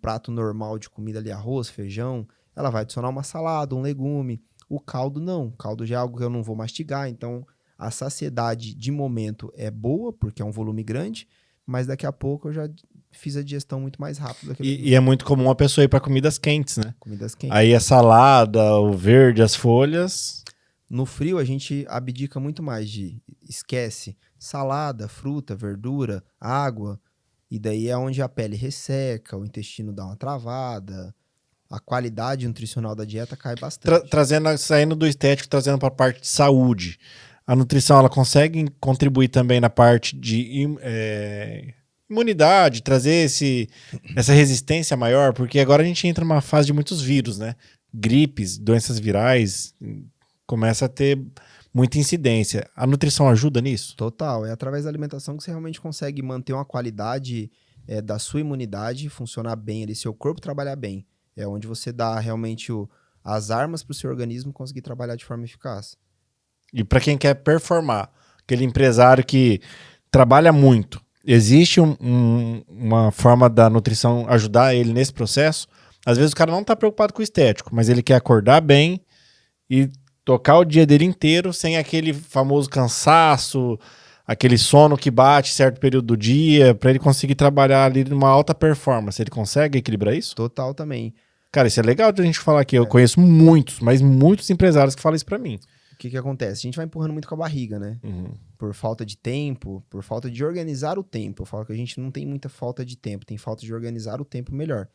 prato normal de comida ali, arroz, feijão, ela vai adicionar uma salada, um legume. O caldo não. O caldo já é algo que eu não vou mastigar. Então, a saciedade de momento é boa, porque é um volume grande, mas daqui a pouco eu já fiz a digestão muito mais rápido. E é muito comum a pessoa ir para comidas quentes, né? Comidas quentes. Aí a salada, o verde, as folhas. No frio, a gente abdica muito mais esquece salada, fruta, verdura, água. E daí é onde a pele resseca, o intestino dá uma travada, a qualidade nutricional da dieta cai bastante. Saindo do estético, trazendo para a parte de saúde. A nutrição, ela consegue contribuir também na parte de imunidade, trazer essa resistência maior, porque agora a gente entra numa fase de muitos vírus, né? Gripes, doenças virais, começa a ter muita incidência. A nutrição ajuda nisso? Total. É através da alimentação que você realmente consegue manter uma qualidade da sua imunidade, funcionar bem ali, seu corpo trabalhar bem. É onde você dá realmente as armas para o seu organismo conseguir trabalhar de forma eficaz. E para quem quer performar, aquele empresário que trabalha muito, existe uma forma da nutrição ajudar ele nesse processo? Às vezes o cara não está preocupado com o estético, mas ele quer acordar bem e tocar o dia dele inteiro sem aquele famoso cansaço, aquele sono que bate certo período do dia, para ele conseguir trabalhar ali numa alta performance. Ele consegue equilibrar isso? Total também. Cara, isso é legal de a gente falar aqui. Eu conheço muitos empresários que falam isso para mim. O que acontece? A gente vai empurrando muito com a barriga, né? Por falta de tempo, por falta de organizar o tempo. Eu falo que a gente não tem muita falta de tempo, tem falta de organizar o tempo melhor.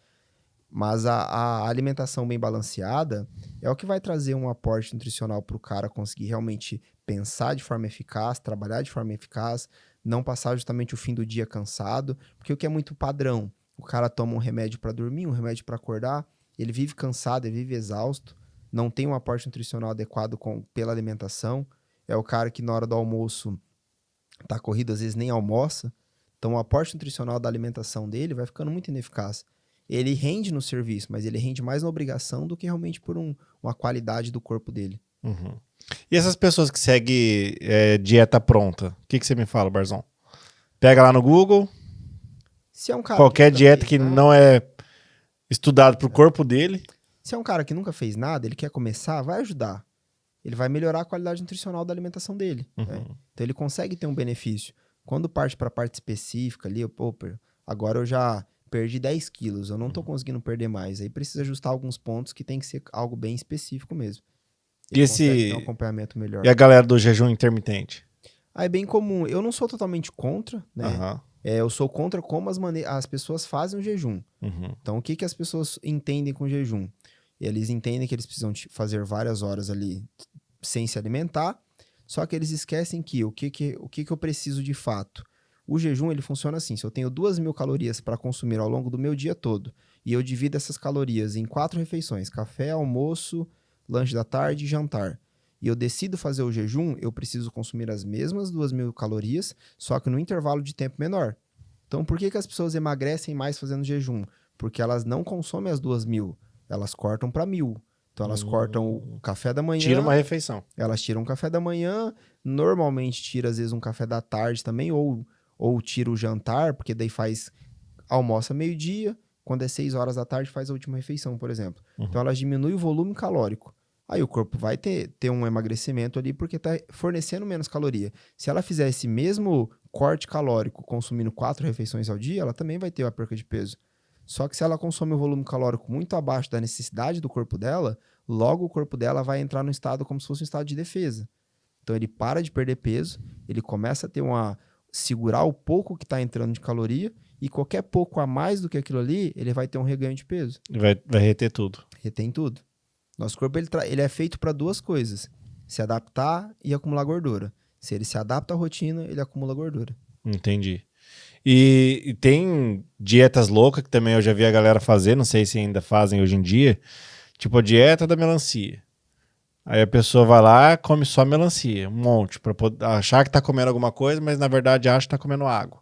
Mas a alimentação bem balanceada é o que vai trazer um aporte nutricional para o cara conseguir realmente pensar de forma eficaz, trabalhar de forma eficaz, não passar justamente o fim do dia cansado, porque o que é muito padrão, o cara toma um remédio para dormir, um remédio para acordar, ele vive cansado, ele vive exausto, não tem um aporte nutricional adequado pela alimentação, é o cara que na hora do almoço tá corrido, às vezes nem almoça. Então, o aporte nutricional da alimentação dele vai ficando muito ineficaz. Ele rende no serviço, mas ele rende mais na obrigação do que realmente por uma qualidade do corpo dele. Uhum. E essas pessoas que seguem dieta pronta, o que você me fala, Barzão? Pega lá no Google, Se é um cara qualquer nunca dieta fez que nada, não é estudado pro corpo dele. Se é um cara que nunca fez nada, ele quer começar, vai ajudar. Ele vai melhorar a qualidade nutricional da alimentação dele. Né? Então ele consegue ter um benefício. Quando parte para a parte específica ali, agora eu já perdi 10 quilos, eu não estou conseguindo perder mais. Aí precisa ajustar alguns pontos que tem que ser algo bem específico mesmo. Ele consegue ter um acompanhamento melhor. E a galera do jejum intermitente? É bem comum. Eu não sou totalmente contra, né? Eu sou contra como as pessoas fazem o jejum. Então, o que as pessoas entendem com jejum? Eles entendem que eles precisam fazer várias horas ali sem se alimentar, só que eles esquecem que o que eu preciso de fato. O jejum, ele funciona assim, se eu tenho 2.000 calorias para consumir ao longo do meu dia todo, e eu divido essas calorias em 4 refeições, café, almoço, lanche da tarde e jantar, e eu decido fazer o jejum, eu preciso consumir as mesmas 2.000 calorias, só que no intervalo de tempo menor. Então, por que as pessoas emagrecem mais fazendo jejum? Porque elas não consomem as 2.000, elas cortam para 1.000. Então, elas cortam o café da manhã. Tira uma refeição. Elas tiram o café da manhã, normalmente tira, às vezes, um café da tarde também, ou tira o jantar, porque daí almoça meio-dia, quando é 6 horas da tarde, faz a última refeição, por exemplo. Então, elas diminuem o volume calórico. Aí o corpo vai ter um emagrecimento ali, porque está fornecendo menos caloria. Se ela fizer esse mesmo corte calórico, consumindo 4 refeições ao dia, ela também vai ter uma perca de peso. Só que se ela consome um volume calórico muito abaixo da necessidade do corpo dela, logo o corpo dela vai entrar no estado como se fosse um estado de defesa. Então ele para de perder peso, ele começa a ter segurar o pouco que está entrando de caloria, e qualquer pouco a mais do que aquilo ali, ele vai ter um reganho de peso. Vai reter tudo. Retém tudo. Nosso corpo ele é feito para 2 coisas: se adaptar e acumular gordura. Se ele se adapta à rotina, ele acumula gordura. Entendi. E tem dietas loucas que também eu já vi a galera fazer, não sei se ainda fazem hoje em dia, tipo a dieta da melancia. Aí a pessoa vai lá, come só melancia, um monte, pra achar que tá comendo alguma coisa, mas na verdade acha que tá comendo água.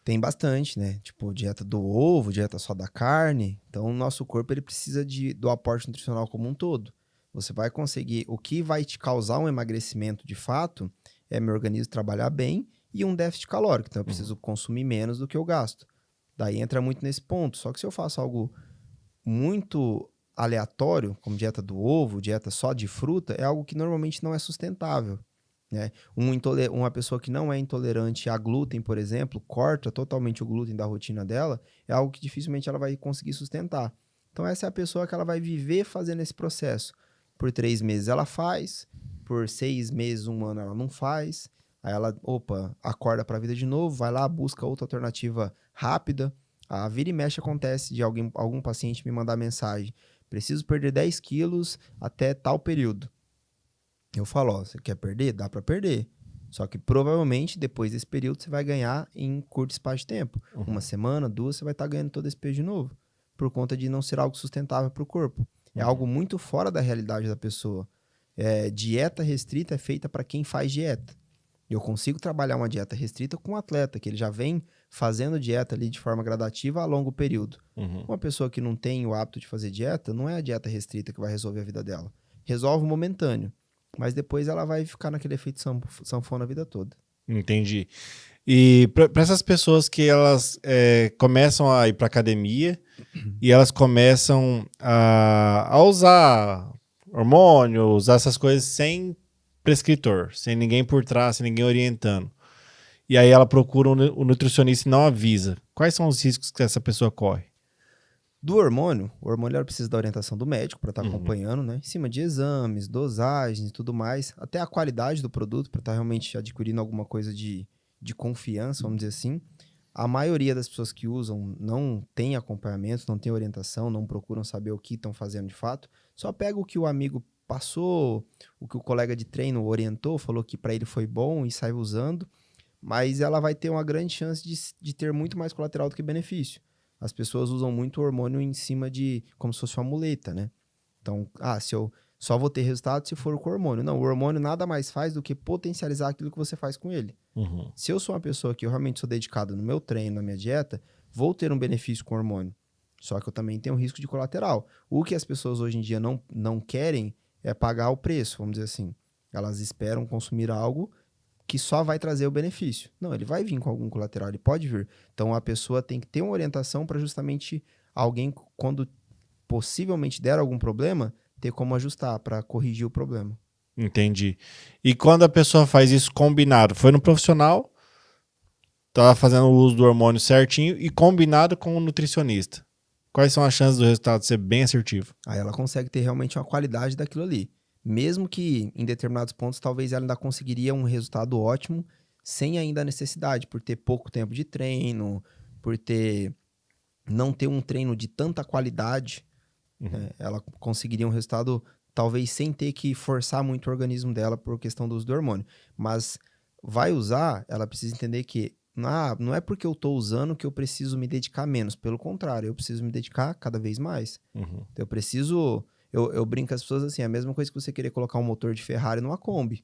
Tem bastante, né? Tipo, dieta do ovo, dieta só da carne. Então, o nosso corpo ele precisa do aporte nutricional como um todo. Você vai conseguir... O que vai te causar um emagrecimento de fato é meu organismo trabalhar bem e um déficit calórico. Então, eu preciso consumir menos do que eu gasto. Daí entra muito nesse ponto. Só que se eu faço algo muito aleatório, como dieta do ovo, dieta só de fruta, é algo que normalmente não é sustentável. Né? Uma pessoa que não é intolerante a glúten, por exemplo, corta totalmente o glúten da rotina dela, é algo que dificilmente ela vai conseguir sustentar. Então essa é a pessoa que ela vai viver fazendo esse processo. Por 3 meses ela faz, por 6 meses, 1 ano ela não faz, aí ela, acorda para a vida de novo, vai lá, busca outra alternativa rápida. A vira e mexe acontece de algum paciente me mandar mensagem: preciso perder 10 quilos até tal período. Eu falo, você quer perder? Dá para perder. Só que provavelmente depois desse período você vai ganhar em curto espaço de tempo. 1 semana, 2, você vai estar ganhando todo esse peso de novo. Por conta de não ser algo sustentável para o corpo. É algo muito fora da realidade da pessoa. Dieta restrita é feita para quem faz dieta. Eu consigo trabalhar uma dieta restrita com um atleta, que ele já vem fazendo dieta ali de forma gradativa a longo período. Uma pessoa que não tem o hábito de fazer dieta, não é a dieta restrita que vai resolver a vida dela. Resolve momentâneo. Mas depois ela vai ficar naquele efeito sanfona a vida toda. Entendi. E para essas pessoas que elas começam a ir para academia e elas começam a usar hormônio, usar essas coisas sem prescritor, sem ninguém por trás, sem ninguém orientando. E aí ela procura o nutricionista e não avisa. Quais são os riscos que essa pessoa corre? Do hormônio, o hormônio ela precisa da orientação do médico para estar acompanhando, né? Em cima de exames, dosagens e tudo mais, até a qualidade do produto para estar realmente adquirindo alguma coisa de confiança, vamos dizer assim. A maioria das pessoas que usam não tem acompanhamento, não tem orientação, não procuram saber o que estão fazendo de fato. Só pega o que o amigo passou, o que o colega de treino orientou, falou que para ele foi bom e sai usando, mas ela vai ter uma grande chance de ter muito mais colateral do que benefício. As pessoas usam muito o hormônio em cima como se fosse uma muleta, né? Então, só vou ter resultado se for com o hormônio. Não, o hormônio nada mais faz do que potencializar aquilo que você faz com ele. Uhum. Se eu sou uma pessoa que eu realmente sou dedicado no meu treino, na minha dieta, vou ter um benefício com o hormônio. Só que eu também tenho um risco de colateral. O que as pessoas hoje em dia não querem é pagar o preço, vamos dizer assim. Elas esperam consumir algo que só vai trazer o benefício. Não, ele vai vir com algum colateral, ele pode vir. Então a pessoa tem que ter uma orientação para justamente alguém, quando possivelmente der algum problema, ter como ajustar para corrigir o problema. Entendi. E quando a pessoa faz isso combinado, foi no profissional, tá fazendo o uso do hormônio certinho e combinado com o nutricionista. Quais são as chances do resultado ser bem assertivo? Aí ela consegue ter realmente uma qualidade daquilo ali. Mesmo que em determinados pontos talvez ela ainda conseguiria um resultado ótimo sem ainda a necessidade, por ter pouco tempo de treino, por não ter um treino de tanta qualidade, ela conseguiria um resultado talvez sem ter que forçar muito o organismo dela por questão do uso do hormônio. Mas vai usar, ela precisa entender que não é porque eu estou usando que eu preciso me dedicar menos. Pelo contrário, eu preciso me dedicar cada vez mais. Uhum. Eu preciso... Eu brinco com as pessoas assim, é a mesma coisa que você querer colocar um motor de Ferrari numa Kombi.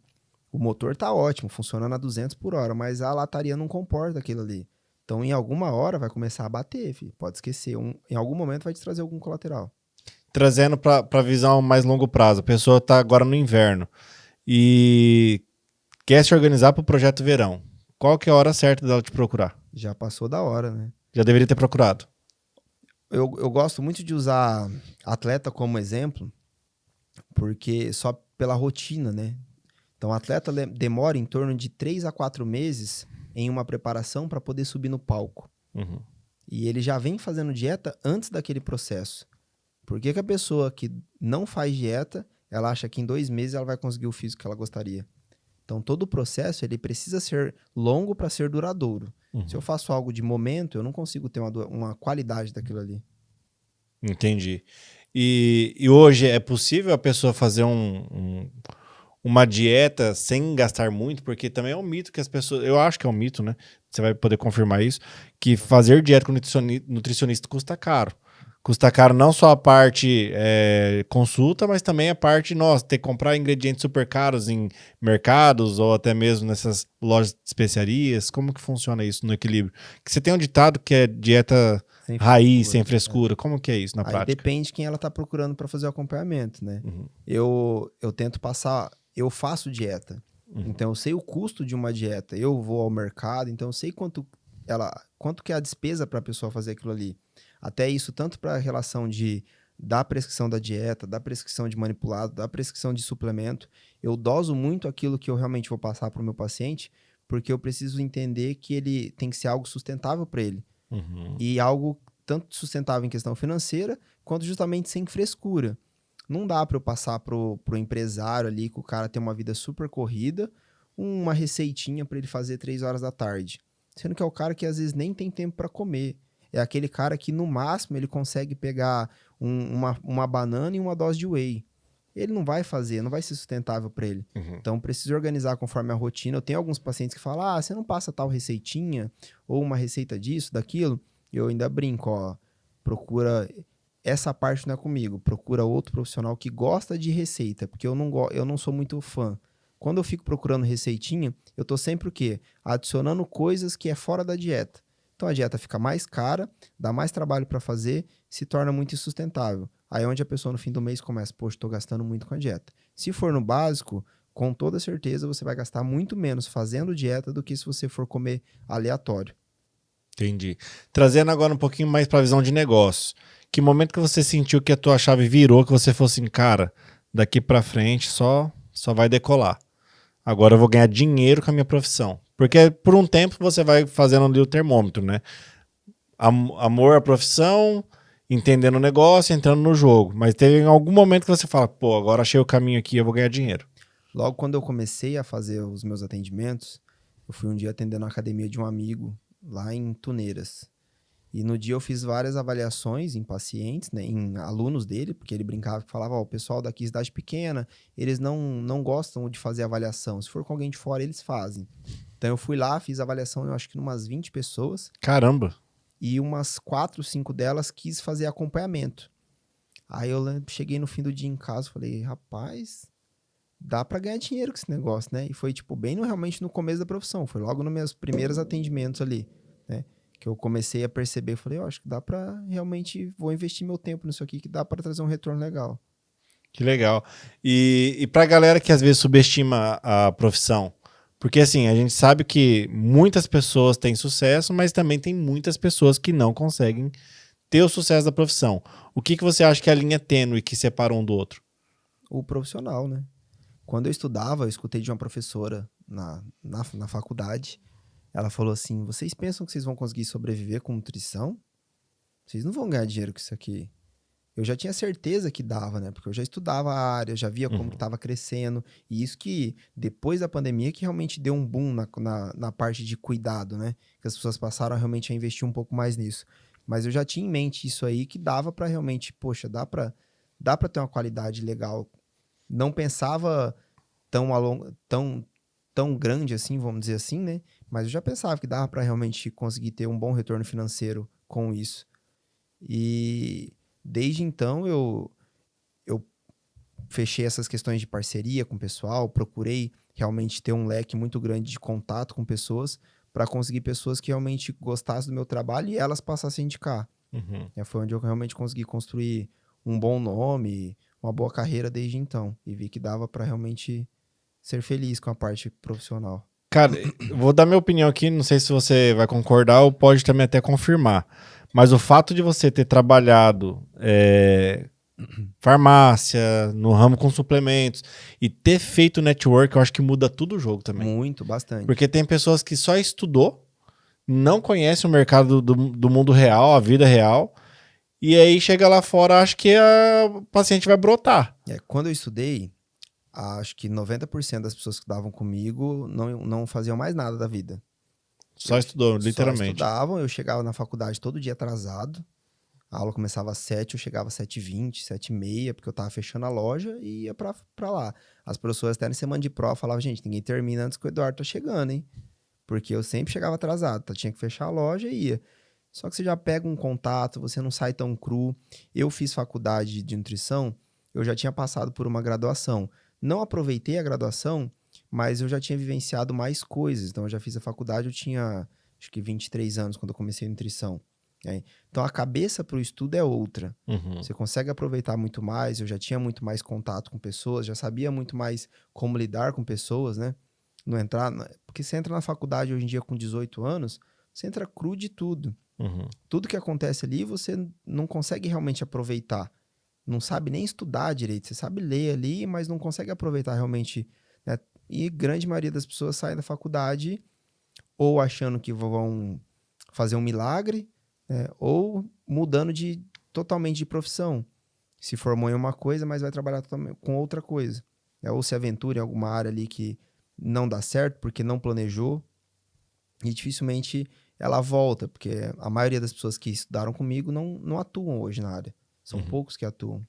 O motor tá ótimo, funcionando a 200 por hora, mas a lataria não comporta aquilo ali. Então, em alguma hora, vai começar a bater, filho. Pode esquecer. Em algum momento vai te trazer algum colateral. Trazendo para visão mais longo prazo, a pessoa está agora no inverno e quer se organizar para o projeto verão. Qual que é a hora certa dela te procurar? Já passou da hora, né? Já deveria ter procurado. Eu gosto muito de usar atleta como exemplo, porque só pela rotina, né? Então, o atleta demora em torno de 3 a 4 meses em uma preparação para poder subir no palco. Uhum. E ele já vem fazendo dieta antes daquele processo. Por que a pessoa que não faz dieta, ela acha que em 2 meses ela vai conseguir o físico que ela gostaria? Então, todo o processo ele precisa ser longo para ser duradouro. Uhum. Se eu faço algo de momento, eu não consigo ter uma qualidade daquilo ali. Entendi. E hoje é possível a pessoa fazer uma dieta sem gastar muito? Porque também é um mito que as pessoas... Eu acho que é um mito, né? Você vai poder confirmar isso. Que fazer dieta com nutricionista custa caro. Custa caro não só a parte consulta, mas também a parte, ter que comprar ingredientes super caros em mercados ou até mesmo nessas lojas de especiarias. Como que funciona isso no equilíbrio? Que você tem um ditado que é dieta Sem raiz, frescura, sem frescura. Como que é isso na Aí prática? depende de quem ela está procurando para fazer o acompanhamento, né? Uhum. Eu tento passar... Eu faço dieta. Uhum. Então, eu sei o custo de uma dieta. Eu vou ao mercado, então eu sei quanto que é a despesa para a pessoa fazer aquilo ali. Até isso, tanto para a relação da prescrição da dieta, da prescrição de manipulado, da prescrição de suplemento. Eu doso muito aquilo que eu realmente vou passar para o meu paciente, porque eu preciso entender que ele tem que ser algo sustentável para ele. Uhum. E algo tanto sustentável em questão financeira, quanto justamente sem frescura. Não dá para eu passar pro empresário ali, que o cara tem uma vida super corrida, uma receitinha para ele fazer 3 horas da tarde. Sendo que é o cara que às vezes nem tem tempo para comer. É aquele cara que no máximo ele consegue pegar uma banana e uma dose de whey. Ele não vai fazer, não vai ser sustentável para ele. Uhum. Então preciso organizar conforme a rotina. Eu tenho alguns pacientes que falam, você não passa tal receitinha, ou uma receita disso, daquilo. Eu ainda brinco, procura... Essa parte não é comigo, procura outro profissional que gosta de receita, porque eu não sou muito fã. Quando eu fico procurando receitinha, eu tô sempre o quê? Adicionando coisas que é fora da dieta. Então a dieta fica mais cara, dá mais trabalho para fazer, se torna muito insustentável. Aí é onde a pessoa no fim do mês começa, poxa, tô gastando muito com a dieta. Se for no básico, com toda certeza você vai gastar muito menos fazendo dieta do que se você for comer aleatório. Entendi. Trazendo agora um pouquinho mais para a visão de negócio. Que momento que você sentiu que a tua chave virou, que você falou assim, cara, daqui para frente só vai decolar. Agora eu vou ganhar dinheiro com a minha profissão. Porque por um tempo você vai fazendo ali o termômetro, né? Amor à profissão, entendendo o negócio, entrando no jogo. Mas teve em algum momento que você fala, pô, agora achei o caminho aqui, eu vou ganhar dinheiro. Logo quando eu comecei a fazer os meus atendimentos, eu fui um dia atender na academia de um amigo, lá em Tuneiras. E no dia eu fiz várias avaliações em pacientes, né, em alunos dele, porque ele brincava e falava, o pessoal daqui, cidade pequena, eles não gostam de fazer avaliação. Se for com alguém de fora, eles fazem. Então eu fui lá, fiz avaliação, eu acho que umas 20 pessoas. Caramba! E umas 4, 5 delas quis fazer acompanhamento. Aí eu cheguei no fim do dia em casa e falei, rapaz, dá pra ganhar dinheiro com esse negócio, né? E foi, tipo, realmente no começo da profissão. Foi logo nos meus primeiros atendimentos ali, né? Que eu comecei a perceber. Falei, eu acho que dá pra realmente... Vou investir meu tempo nisso aqui, que dá pra trazer um retorno legal. Que legal. E pra galera que às vezes subestima a profissão, porque assim, a gente sabe que muitas pessoas têm sucesso, mas também tem muitas pessoas que não conseguem ter o sucesso da profissão. O que você acha que é a linha tênue que separa um do outro? O profissional, né? Quando eu estudava, eu escutei de uma professora na faculdade. Ela falou assim, vocês pensam que vocês vão conseguir sobreviver com nutrição? Vocês não vão ganhar dinheiro com isso aqui. Eu já tinha certeza que dava, né? Porque eu já estudava a área, já via como que estava crescendo. E isso que, depois da pandemia, que realmente deu um boom na parte de cuidado, né? Que as pessoas passaram realmente a investir um pouco mais nisso. Mas eu já tinha em mente isso aí, que dava para realmente, poxa, dá para ter uma qualidade legal. Não pensava tão grande assim, vamos dizer assim, né? Mas eu já pensava que dava para realmente conseguir ter um bom retorno financeiro com isso. E desde então eu fechei essas questões de parceria com o pessoal, procurei realmente ter um leque muito grande de contato com pessoas para conseguir pessoas que realmente gostassem do meu trabalho e elas passassem a indicar. Foi onde eu realmente consegui construir um bom nome, uma boa carreira desde então. E vi que dava para realmente ser feliz com a parte profissional. Cara, eu vou dar minha opinião aqui, não sei se você vai concordar ou pode também até confirmar. Mas o fato de você ter trabalhado farmácia, no ramo com suplementos e ter feito network, eu acho que muda tudo o jogo também. Muito, bastante. Porque tem pessoas que só estudou, não conhecem o mercado do mundo real, a vida real, e aí chega lá fora, acho que o paciente vai brotar. Quando eu estudei, acho que 90% das pessoas que estudavam comigo não faziam mais nada da vida. Só estudou, literalmente. Só estudavam, eu chegava na faculdade todo dia atrasado. A aula começava às 7, eu chegava às 7h20, 7h30, porque eu tava fechando a loja e ia pra lá. As professoras até na semana de prova falavam, gente, ninguém termina antes que o Eduardo tá chegando, hein? Porque eu sempre chegava atrasado, tá? Tinha que fechar a loja e ia. Só que você já pega um contato, você não sai tão cru. Eu fiz faculdade de nutrição, eu já tinha passado por uma graduação. Não aproveitei a graduação, mas eu já tinha vivenciado mais coisas. Então, eu já fiz a faculdade, eu tinha, acho que 23 anos quando eu comecei a nutrição. Então, a cabeça para o estudo é outra. Você consegue aproveitar muito mais, eu já tinha muito mais contato com pessoas, já sabia muito mais como lidar com pessoas, né? Não entrar... Porque você entra na faculdade hoje em dia com 18 anos, você entra cru de tudo. Tudo que acontece ali, você não consegue realmente aproveitar. Não sabe nem estudar direito. Você sabe ler ali, mas não consegue aproveitar realmente, né? E grande maioria das pessoas saem da faculdade ou achando que vão fazer um milagre, né? Ou mudando totalmente de profissão. Se formou em uma coisa, mas vai trabalhar com outra coisa. Ou se aventura em alguma área ali que não dá certo, porque não planejou. E dificilmente ela volta, porque a maioria das pessoas que estudaram comigo não atuam hoje na área. São poucos que atuam.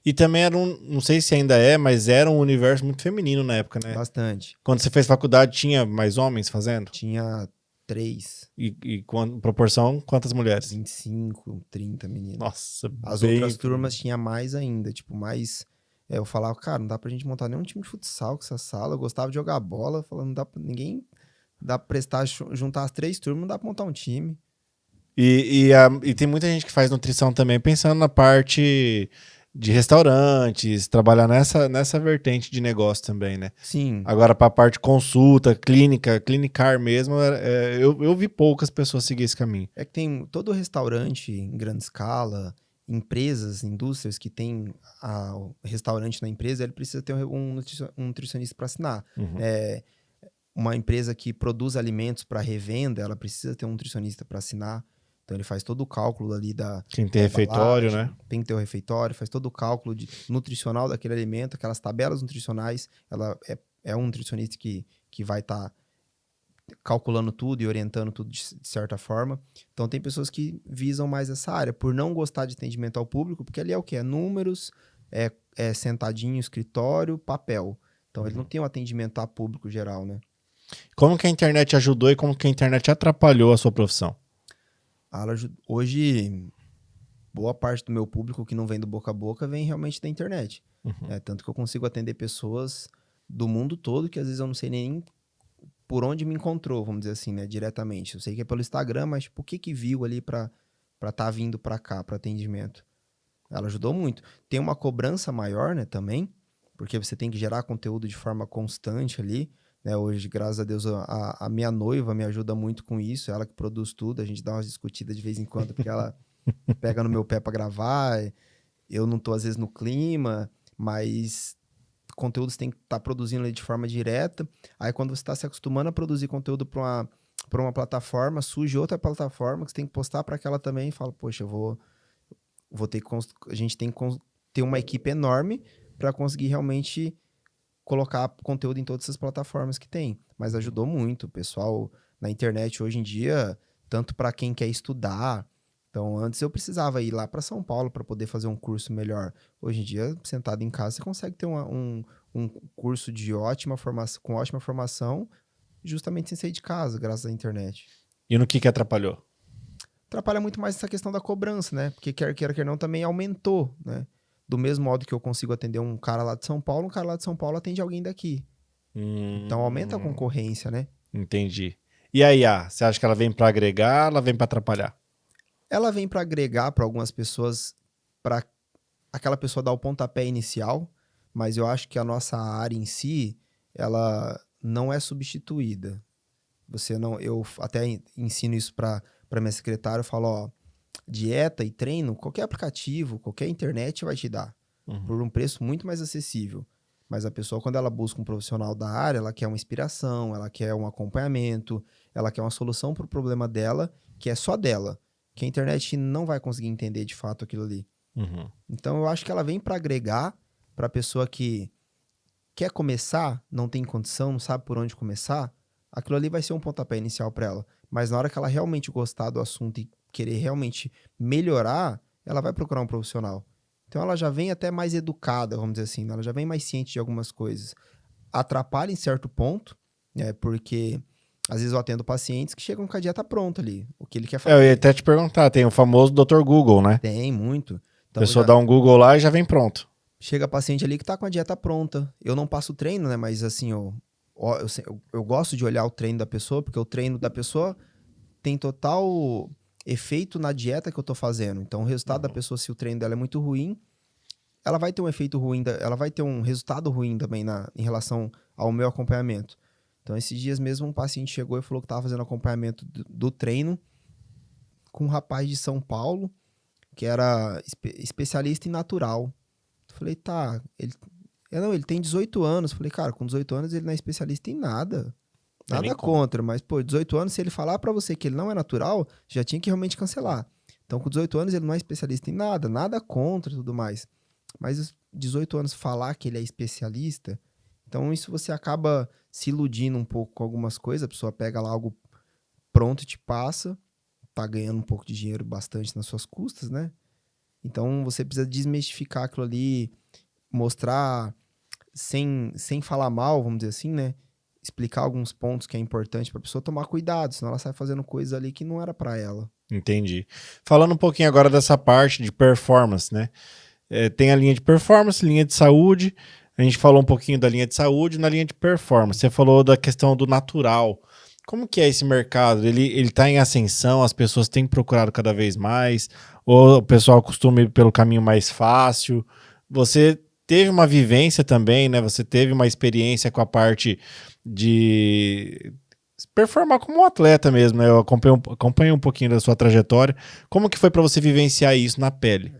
E também era não sei se ainda é, mas era um universo muito feminino na época, né? Bastante. Quando você fez faculdade, tinha mais homens fazendo? Tinha 3. E proporção, quantas mulheres? 25, 30 meninas. Nossa, As outras turmas tinha mais ainda, tipo, mais... eu falava, cara, não dá pra gente montar nenhum time de futsal com essa sala. Eu gostava de jogar bola, falando, não dá pra ninguém... Dá pra prestar, juntar as 3 turmas, não dá pra montar um time. E tem muita gente que faz nutrição também pensando na parte de restaurantes, trabalhar nessa vertente de negócio também, né? Sim. Agora, para a parte consulta, clínica, clinicar mesmo, eu vi poucas pessoas seguir esse caminho. É que tem todo restaurante em grande escala, empresas, indústrias que tem o restaurante na empresa, ele precisa ter um nutricionista para assinar. Uma empresa que produz alimentos para revenda, ela precisa ter um nutricionista para assinar. Então, ele faz todo o cálculo ali Tem que ter refeitório, né? Tem que ter o refeitório, faz todo o cálculo nutricional daquele alimento, aquelas tabelas nutricionais. Ela é um nutricionista que vai estar calculando tudo e orientando tudo de certa forma. Então, tem pessoas que visam mais essa área, por não gostar de atendimento ao público, porque ali é o quê? É números, é sentadinho, escritório, papel. Então, ele não tem um atendimento a público geral, né? Como que a internet ajudou e como que a internet atrapalhou a sua profissão? Hoje, boa parte do meu público que não vem do boca a boca vem realmente da internet. Uhum. Tanto que eu consigo atender pessoas do mundo todo que às vezes eu não sei nem por onde me encontrou, vamos dizer assim, né, diretamente. Eu sei que é pelo Instagram, mas tipo, o que que viu ali pra tá vindo pra cá, para atendimento? Ela ajudou muito. Tem uma cobrança maior, né, também, porque você tem que gerar conteúdo de forma constante ali, né? Hoje, graças a Deus, a minha noiva me ajuda muito com isso, ela que produz tudo, a gente dá umas discutidas de vez em quando, porque ela pega no meu pé para gravar, eu não tô às vezes no clima, mas conteúdo você tem que estar produzindo ali de forma direta. Aí quando você está se acostumando a produzir conteúdo para uma plataforma, surge outra plataforma que você tem que postar para aquela também e fala, poxa, eu vou ter que a gente tem que ter uma equipe enorme para conseguir realmente colocar conteúdo em todas essas plataformas que tem. Mas ajudou muito, o pessoal na internet hoje em dia, tanto para quem quer estudar. Então, antes eu precisava ir lá para São Paulo para poder fazer um curso melhor. Hoje em dia, sentado em casa, você consegue ter um curso de ótima formação, com ótima formação, justamente sem sair de casa, graças à internet. E no que atrapalhou? Atrapalha muito mais essa questão da cobrança, né? Porque quer queira, quer não, também aumentou, né? Do mesmo modo que eu consigo atender um cara lá de São Paulo, um cara lá de São Paulo atende alguém daqui. Então aumenta a concorrência, né? Entendi. E a IA, você acha que ela vem para agregar, ela vem para atrapalhar? Ela vem para agregar para algumas pessoas, para aquela pessoa dar o pontapé inicial, mas eu acho que a nossa área em si, ela não é substituída. Você não, eu até ensino isso para minha secretária, eu falo, ó, dieta e treino, qualquer aplicativo, qualquer internet vai te dar, por um preço muito mais acessível. Mas a pessoa, quando ela busca um profissional da área, ela quer uma inspiração, ela quer um acompanhamento, ela quer uma solução para o problema dela, que é só dela, que a internet não vai conseguir entender de fato aquilo ali. Uhum. Então eu acho que ela vem para agregar para a pessoa que quer começar, não tem condição, não sabe por onde começar, aquilo ali vai ser um pontapé inicial para ela. Mas na hora que ela realmente gostar do assunto e querer realmente melhorar, ela vai procurar um profissional. Então ela já vem até mais educada, vamos dizer assim, né? Ela já vem mais ciente de algumas coisas. Atrapalha em certo ponto, né? Porque às vezes eu atendo pacientes que chegam com a dieta pronta ali, o que ele quer Eu ia fazer. até te perguntar, tem o famoso Dr. Google, né? Tem muito. A Então pessoa já dá um Google lá e já vem pronto. chega paciente ali que tá com a dieta pronta. Eu não passo treino, né? Mas assim, eu gosto de olhar o treino da pessoa, porque o treino da pessoa tem total efeito na dieta que eu tô fazendo. Então, o resultado da pessoa, se o treino dela é muito ruim, ela vai ter um efeito ruim, ela vai ter um resultado ruim também em relação ao meu acompanhamento. Então, esses dias mesmo, um paciente chegou e falou que tava fazendo acompanhamento do treino com um rapaz de São Paulo, que era especialista em natural. Eu falei, tá, ele tem 18 anos. Eu falei, cara, com 18 anos ele não é especialista em nada. Tem nem Nada como. contra, mas, pô, 18 anos, se ele falar pra você que ele não é natural, já tinha que realmente cancelar. Então, com 18 anos, ele não é especialista em nada, nada contra e tudo mais. Mas os 18 anos falar que ele é especialista, então isso você acaba se iludindo um pouco com algumas coisas, a pessoa pega lá algo pronto e te passa, tá ganhando um pouco de dinheiro bastante nas suas custas, né? Então, você precisa desmistificar aquilo ali, mostrar sem falar mal, vamos dizer assim, né? Explicar alguns pontos que é importante para a pessoa tomar cuidado, senão ela sai fazendo coisas ali que não era para ela. Entendi. Falando um pouquinho agora dessa parte de performance, né? Tem a linha de performance, linha de saúde. A gente falou um pouquinho da linha de saúde, na linha de performance. Você falou da questão do natural. Como que é esse mercado? Ele tá em ascensão, as pessoas têm procurado cada vez mais, ou o pessoal costuma ir pelo caminho mais fácil? Você teve uma vivência também, né? Você teve uma experiência com a parte de performar como um atleta mesmo, né? Eu acompanho um pouquinho da sua trajetória. Como que foi para você vivenciar isso na pele?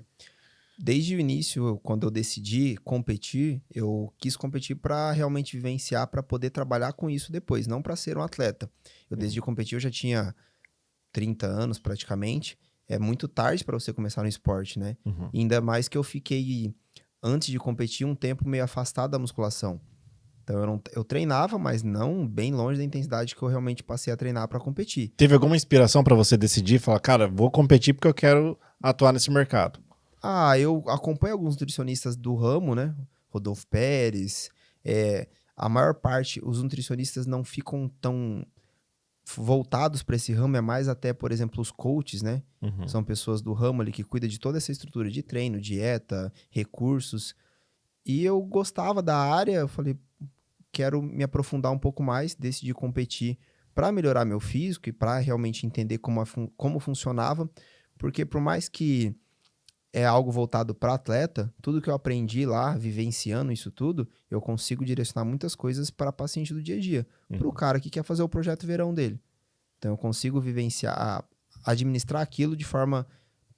Desde o início, quando eu decidi competir, eu quis competir para realmente vivenciar, para poder trabalhar com isso depois, não para ser um atleta. Eu decidi competir, eu já tinha 30 anos praticamente. É muito tarde para você começar no esporte, né? Uhum. Ainda mais que eu fiquei, antes de competir, um tempo meio afastado da musculação. Então eu treinava, mas não bem longe da intensidade que eu realmente passei a treinar para competir. Teve alguma inspiração para você decidir, falar, cara, vou competir porque eu quero atuar nesse mercado? Eu acompanho alguns nutricionistas do ramo, né? Rodolfo Pérez. A maior parte, os nutricionistas não ficam tão voltados para esse ramo é mais até, por exemplo, os coaches, né? Uhum. São pessoas do ramo ali que cuidam de toda essa estrutura de treino, dieta, recursos. E eu gostava da área, eu falei, quero me aprofundar um pouco mais, decidi competir para melhorar meu físico e para realmente entender como funcionava, porque por mais que é algo voltado para atleta, tudo que eu aprendi lá, vivenciando isso tudo, eu consigo direcionar muitas coisas para paciente do dia a dia, para o cara que quer fazer o projeto verão dele. Então eu consigo vivenciar, administrar aquilo de forma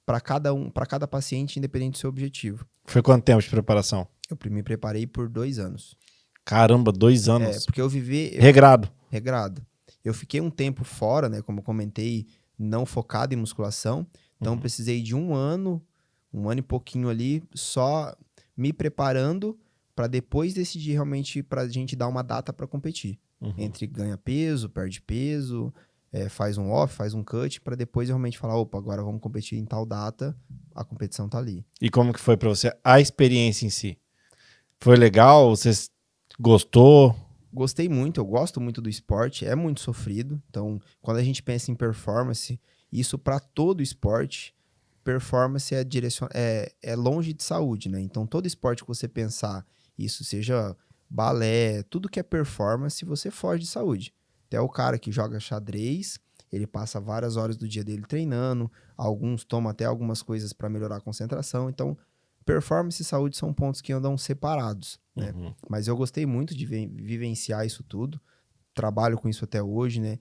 para cada paciente, independente do seu objetivo. Foi quanto tempo de preparação? Eu me preparei por 2 anos. Caramba, 2 anos. Porque Regrado. Regrado. Eu fiquei um tempo fora, né? Como eu comentei, não focado em musculação. Então, precisei de 1 ano e pouquinho ali, só me preparando para depois decidir realmente para a gente dar uma data para competir. Entre ganha peso, perde peso, faz um off, faz um cut, para depois realmente falar, opa, agora vamos competir em tal data, a competição tá ali. E como que foi para você a experiência em si? Foi legal? Você gostou? Gostei muito, eu gosto muito do esporte, é muito sofrido. Então, quando a gente pensa em performance, isso para todo esporte, performance é longe de saúde, né? Então, todo esporte que você pensar, isso seja balé, tudo que é performance, você foge de saúde. Até o cara que joga xadrez, ele passa várias horas do dia dele treinando, alguns tomam até algumas coisas para melhorar a concentração. Então, performance e saúde são pontos que andam separados, né? Mas eu gostei muito de vivenciar isso tudo. Trabalho com isso até hoje, né?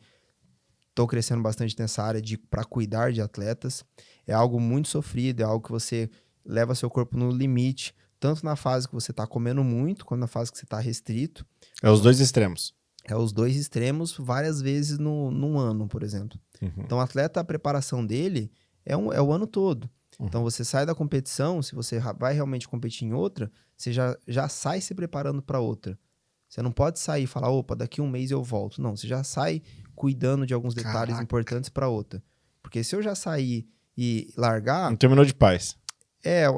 Tô crescendo bastante nessa área para cuidar de atletas. É algo muito sofrido, é algo que você leva seu corpo no limite, tanto na fase que você tá comendo muito, quanto na fase que você tá restrito. É os dois extremos. É os dois extremos várias vezes num ano, por exemplo. Então, o atleta, a preparação dele é o ano todo. Então, você sai da competição, se você vai realmente competir em outra, você já sai se preparando para outra. Você não pode sair e falar, opa, daqui 1 mês eu volto. Não, você já sai cuidando de alguns detalhes importantes para outra. Porque se eu já sair e largar... Não terminou de paz. É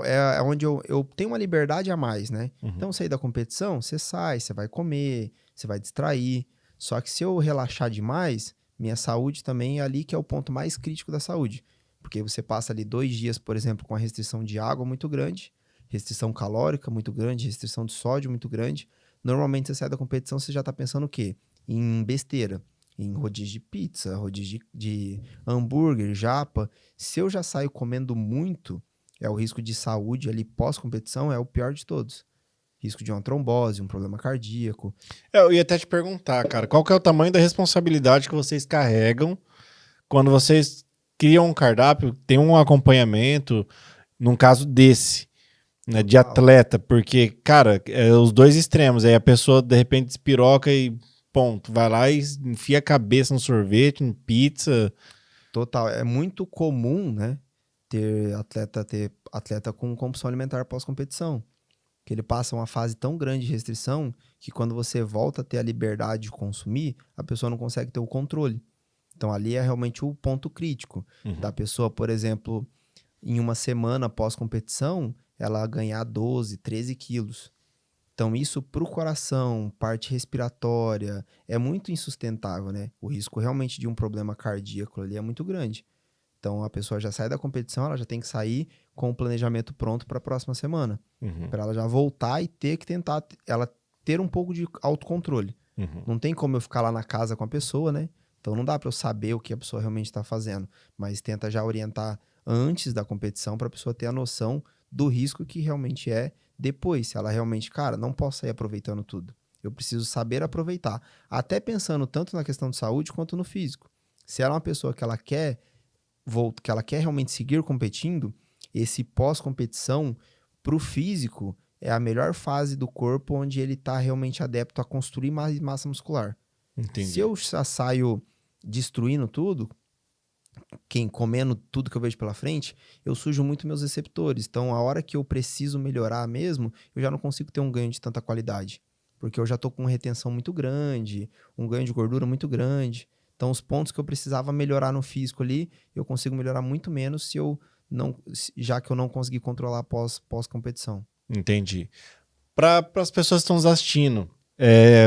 onde eu tenho uma liberdade a mais, né? Então, sair da competição, você sai, você vai comer, você vai distrair. Só que se eu relaxar demais, minha saúde também é ali que é o ponto mais crítico da saúde. Porque você passa ali 2 dias, por exemplo, com a restrição de água muito grande, restrição calórica muito grande, restrição de sódio muito grande. Normalmente, você sai da competição, você já tá pensando o quê? Em besteira. Em rodízio de pizza, rodízio de hambúrguer, japa. Se eu já saio comendo muito, o risco de saúde ali pós-competição é o pior de todos. Risco de uma trombose, um problema cardíaco. Eu ia até te perguntar, cara, qual que é o tamanho da responsabilidade que vocês carregam quando vocês criam um cardápio, tem um acompanhamento, num caso desse, né, de atleta, porque, cara, é os dois extremos, aí a pessoa de repente despiroca e ponto, vai lá e enfia a cabeça no sorvete, no pizza. Total, é muito comum, né, ter atleta com compulsão alimentar pós-competição, que ele passa uma fase tão grande de restrição que quando você volta a ter a liberdade de consumir, a pessoa não consegue ter o controle. Então, ali é realmente o ponto crítico da pessoa, por exemplo, em uma semana pós-competição, ela ganhar 12, 13 quilos. Então, isso para o coração, parte respiratória, é muito insustentável, né? O risco realmente de um problema cardíaco ali é muito grande. Então, a pessoa já sai da competição, ela já tem que sair com o planejamento pronto para a próxima semana. Para ela já voltar e ter que tentar, ela ter um pouco de autocontrole. Não tem como eu ficar lá na casa com a pessoa, né? Então, não dá para eu saber o que a pessoa realmente está fazendo, mas tenta já orientar antes da competição para a pessoa ter a noção do risco que realmente é depois. Se ela realmente, cara, não posso sair aproveitando tudo. Eu preciso saber aproveitar. Até pensando tanto na questão de saúde quanto no físico. Se ela é uma pessoa que ela quer realmente seguir competindo, esse pós-competição para o físico é a melhor fase do corpo onde ele está realmente adepto a construir mais massa muscular. Entendi. Se eu já saio destruindo tudo, comendo tudo que eu vejo pela frente, eu sujo muito meus receptores. Então, a hora que eu preciso melhorar mesmo, eu já não consigo ter um ganho de tanta qualidade. Porque eu já tô com uma retenção muito grande, um ganho de gordura muito grande. Então, os pontos que eu precisava melhorar no físico ali, eu consigo melhorar muito menos já que eu não consegui controlar pós-competição. Entendi. Para as pessoas que estão nos assistindo,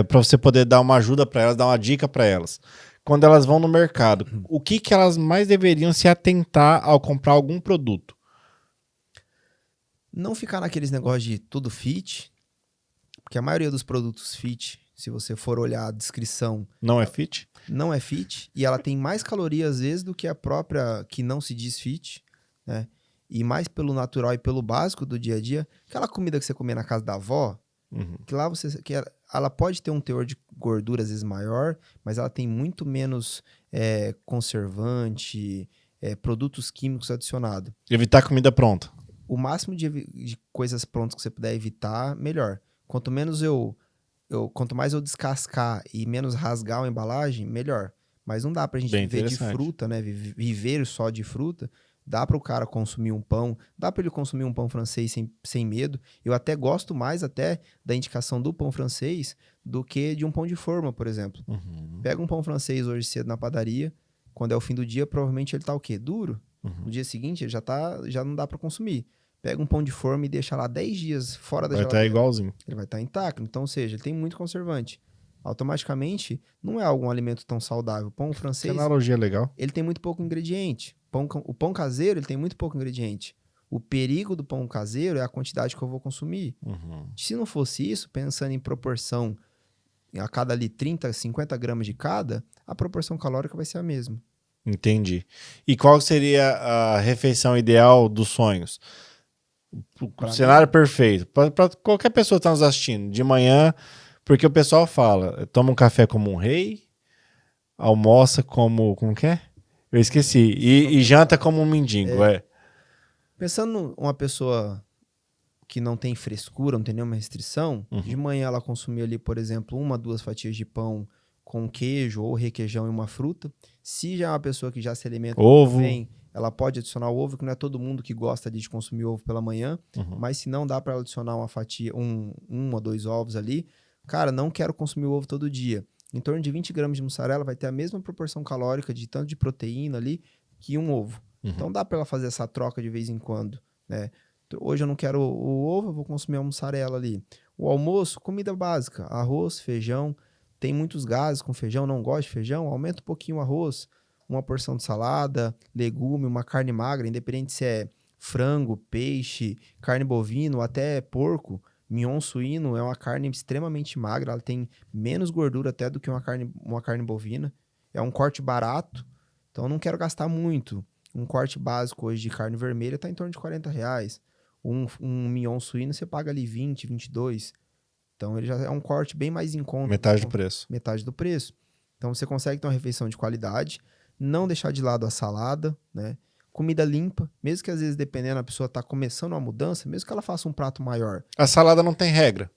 para você poder dar uma ajuda para elas, dar uma dica para elas. quando elas vão no mercado, o que elas mais deveriam se atentar ao comprar algum produto? Não ficar naqueles negócios de tudo fit, porque a maioria dos produtos fit, se você for olhar a descrição, Não é fit? não é fit, e ela tem mais calorias às vezes do que a própria que não se diz fit, né? E mais pelo natural e pelo básico do dia a dia. Aquela comida que você comia na casa da avó, que lá ela pode ter um teor de gordura às vezes maior, mas ela tem muito menos conservante, produtos químicos adicionados. Evitar comida pronta. O máximo de coisas prontas que você puder evitar, melhor. Quanto mais eu descascar e menos rasgar a embalagem, melhor. Mas não dá pra gente Bem viver de interessante. fruta, né? Viver só de fruta. Dá para o cara consumir um pão, dá para ele consumir um pão francês sem medo. Eu até gosto mais até da indicação do pão francês do que de um pão de forma, por exemplo. Pega um pão francês hoje cedo na padaria, quando é o fim do dia, provavelmente ele tá o quê? Duro. No dia seguinte, ele já não dá para consumir. Pega um pão de forma e deixa lá 10 dias fora da geladeira. Vai estar igualzinho. Ele vai estar intacto. Então, ou seja, ele tem muito conservante. Automaticamente, não é algum alimento tão saudável. Pão Que francês, analogia legal. ele tem muito pouco ingrediente. O pão caseiro, ele tem muito pouco ingrediente. O perigo do pão caseiro é a quantidade que eu vou consumir. Se não fosse isso, pensando em proporção, a cada ali 30, 50 gramas de cada, a proporção calórica vai ser a mesma. Entendi. E qual seria a refeição ideal dos sonhos? O cenário perfeito. Para qualquer pessoa que está nos assistindo, de manhã, porque o pessoal fala, toma um café como um rei, almoça como que é? Eu esqueci. E janta como um mendigo, Pensando uma pessoa que não tem frescura, não tem nenhuma restrição, de manhã ela consumir ali, por exemplo, 1, 2 fatias de pão com queijo ou requeijão e uma fruta. Se já é uma pessoa que já se alimenta ovo bem, ela pode adicionar o ovo, que não é todo mundo que gosta de consumir ovo pela manhã, mas se não dá para adicionar uma fatia, um ou 2 ovos ali, cara, não quero consumir o ovo todo dia. Em torno de 20 gramas de mussarela vai ter a mesma proporção calórica de tanto de proteína ali que um ovo. Então dá para ela fazer essa troca de vez em quando, né? Hoje eu não quero o ovo, eu vou consumir a mussarela ali. O almoço, comida básica, arroz, feijão. Tem muitos gases com feijão, não gosto de feijão, aumenta um pouquinho o arroz, uma porção de salada, legume, uma carne magra, independente se é frango, peixe, carne bovina ou até porco. Mignon suíno é uma carne extremamente magra, ela tem menos gordura até do que uma carne bovina. É um corte barato, então eu não quero gastar muito. Um corte básico hoje de carne vermelha está em torno de R$40. Um mignon suíno você paga ali 20, 22. Então ele já é um corte bem mais em conta. Metade do preço. Metade do preço. Então você consegue ter uma refeição de qualidade, não deixar de lado a salada, né? Comida limpa, mesmo que às vezes, dependendo, a pessoa está começando uma mudança, mesmo que ela faça um prato maior. A salada não tem regra.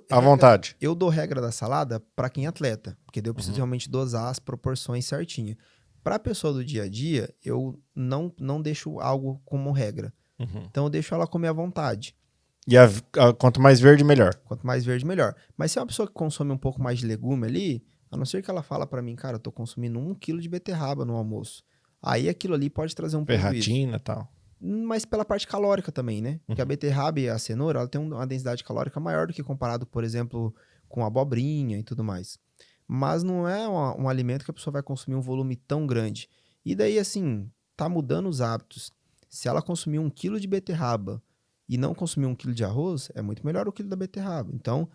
À vontade. Eu dou regra da salada para quem é atleta, porque daí eu preciso realmente dosar as proporções certinho. Para a pessoa do dia a dia, eu não deixo algo como regra. Então eu deixo ela comer à vontade. E quanto mais verde, melhor. Quanto mais verde, melhor. Mas se é uma pessoa que consome um pouco mais de legume ali, a não ser que ela fala para mim, cara, eu tô consumindo 1 quilo de beterraba no almoço. Aí aquilo ali pode trazer um prejuízo. Ferratina e tal. Mas pela parte calórica também, né? Porque a beterraba e a cenoura, ela tem uma densidade calórica maior do que comparado, por exemplo, com a abobrinha e tudo mais. Mas não é um alimento que a pessoa vai consumir um volume tão grande. E daí, assim, tá mudando os hábitos. Se ela consumir 1 quilo de beterraba e não consumir 1 quilo de arroz, é muito melhor o quilo da beterraba. Então,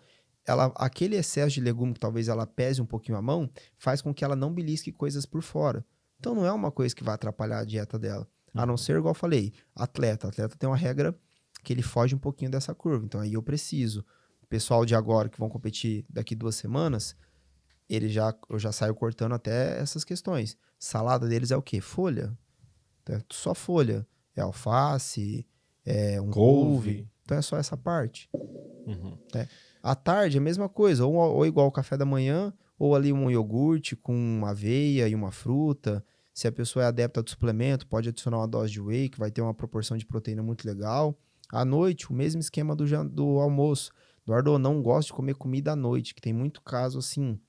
aquele excesso de legume que talvez ela pese um pouquinho a mão, faz com que ela não belisque coisas por fora. Então, não é uma coisa que vai atrapalhar a dieta dela. A não ser, igual eu falei, atleta. Atleta tem uma regra que ele foge um pouquinho dessa curva. Então, aí eu preciso. O pessoal de agora que vão competir daqui 2 semanas, eu já saio cortando até essas questões. Salada deles é o quê? Folha. Então, é só folha. É alface, é um couve. Então, é só essa parte. À tarde, é a mesma coisa. Ou igual o café da manhã, ou ali um iogurte com uma aveia e uma fruta. Se a pessoa é adepta do suplemento, pode adicionar uma dose de whey, que vai ter uma proporção de proteína muito legal. À noite, o mesmo esquema do almoço. Eduardo, eu não gosto de comer comida à noite, que tem muito caso assim.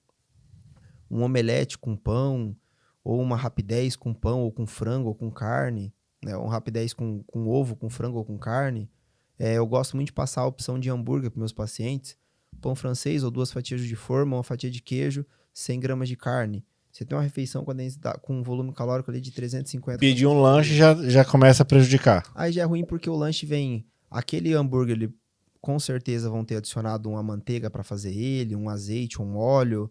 Um omelete com pão, ou uma rapidez com pão, ou com frango, ou com carne. Né? Um rapidez com ovo, com frango ou com carne. Eu gosto muito de passar a opção de hambúrguer para meus pacientes. Pão francês ou 2 fatias de forma, uma fatia de queijo. 100 gramas de carne. Você tem uma refeição com um volume calórico ali de 350. Pedir um lanche já começa a prejudicar. Aí já é ruim porque o lanche vem... Aquele hambúrguer, ele com certeza vão ter adicionado uma manteiga para fazer ele, um azeite, um óleo.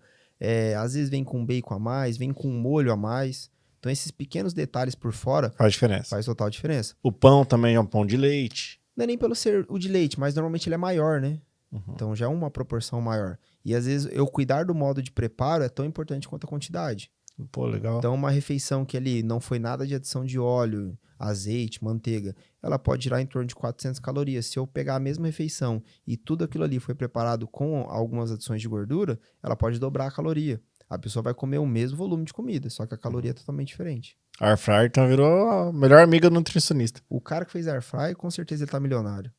Às vezes vem com bacon a mais, vem com um molho a mais. Então esses pequenos detalhes por fora Faz diferença. faz total diferença. O pão também é um pão de leite. Não é nem pelo ser o de leite, mas normalmente ele é maior, né? Então já é uma proporção maior. E às vezes eu cuidar do modo de preparo é tão importante quanto a quantidade. Pô, legal. Então uma refeição que ali não foi nada de adição de óleo, azeite, manteiga, ela pode girar em torno de 400 calorias. Se eu pegar a mesma refeição e tudo aquilo ali foi preparado com algumas adições de gordura, ela pode dobrar a caloria. A pessoa vai comer o mesmo volume de comida, só que a caloria é totalmente diferente. Air fryer então virou a melhor amiga do nutricionista. O cara que fez air fry, com certeza ele tá milionário.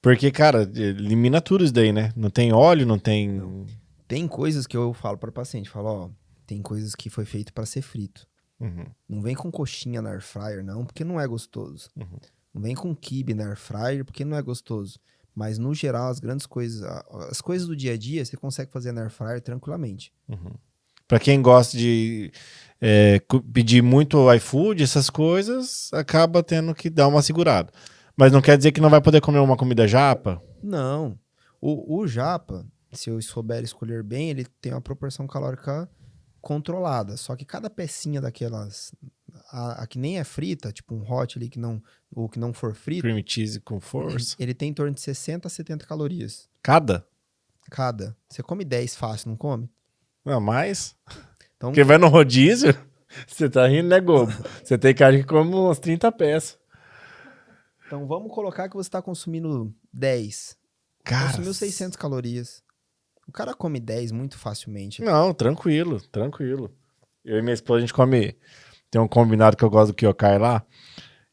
Porque, cara, elimina tudo isso daí, né? Não tem óleo, não tem... Não. Tem coisas que eu falo para o paciente, falo, ó, tem coisas que foi feito para ser frito. Não vem com coxinha na air fryer, não, porque não é gostoso. Não vem com quibe na air fryer, porque não é gostoso. Mas, no geral, as grandes coisas, as coisas do dia a dia, você consegue fazer na air fryer tranquilamente. Pra quem gosta de pedir muito iFood, essas coisas, acaba tendo que dar uma segurada. Mas não quer dizer que não vai poder comer uma comida japa? Não. O japa, se eu souber escolher bem, ele tem uma proporção calórica controlada. Só que cada pecinha daquelas... A que nem é frita, tipo um hot ali, ou que não for frito... Cream cheese com força. Ele tem em torno de 60 a 70 calorias. Cada? Cada. Você come 10 fácil, não come? Não, mais? Então, Porque vai no rodízio, você tá rindo, né, Globo? Você tem cara que come umas 30 peças. então vamos colocar que você está consumindo 10. Cara... Consumiu 600 calorias. O cara come 10 muito facilmente. Não, tranquilo. Eu e minha esposa, a gente come... Tem um combinado que eu gosto do Kyokai lá.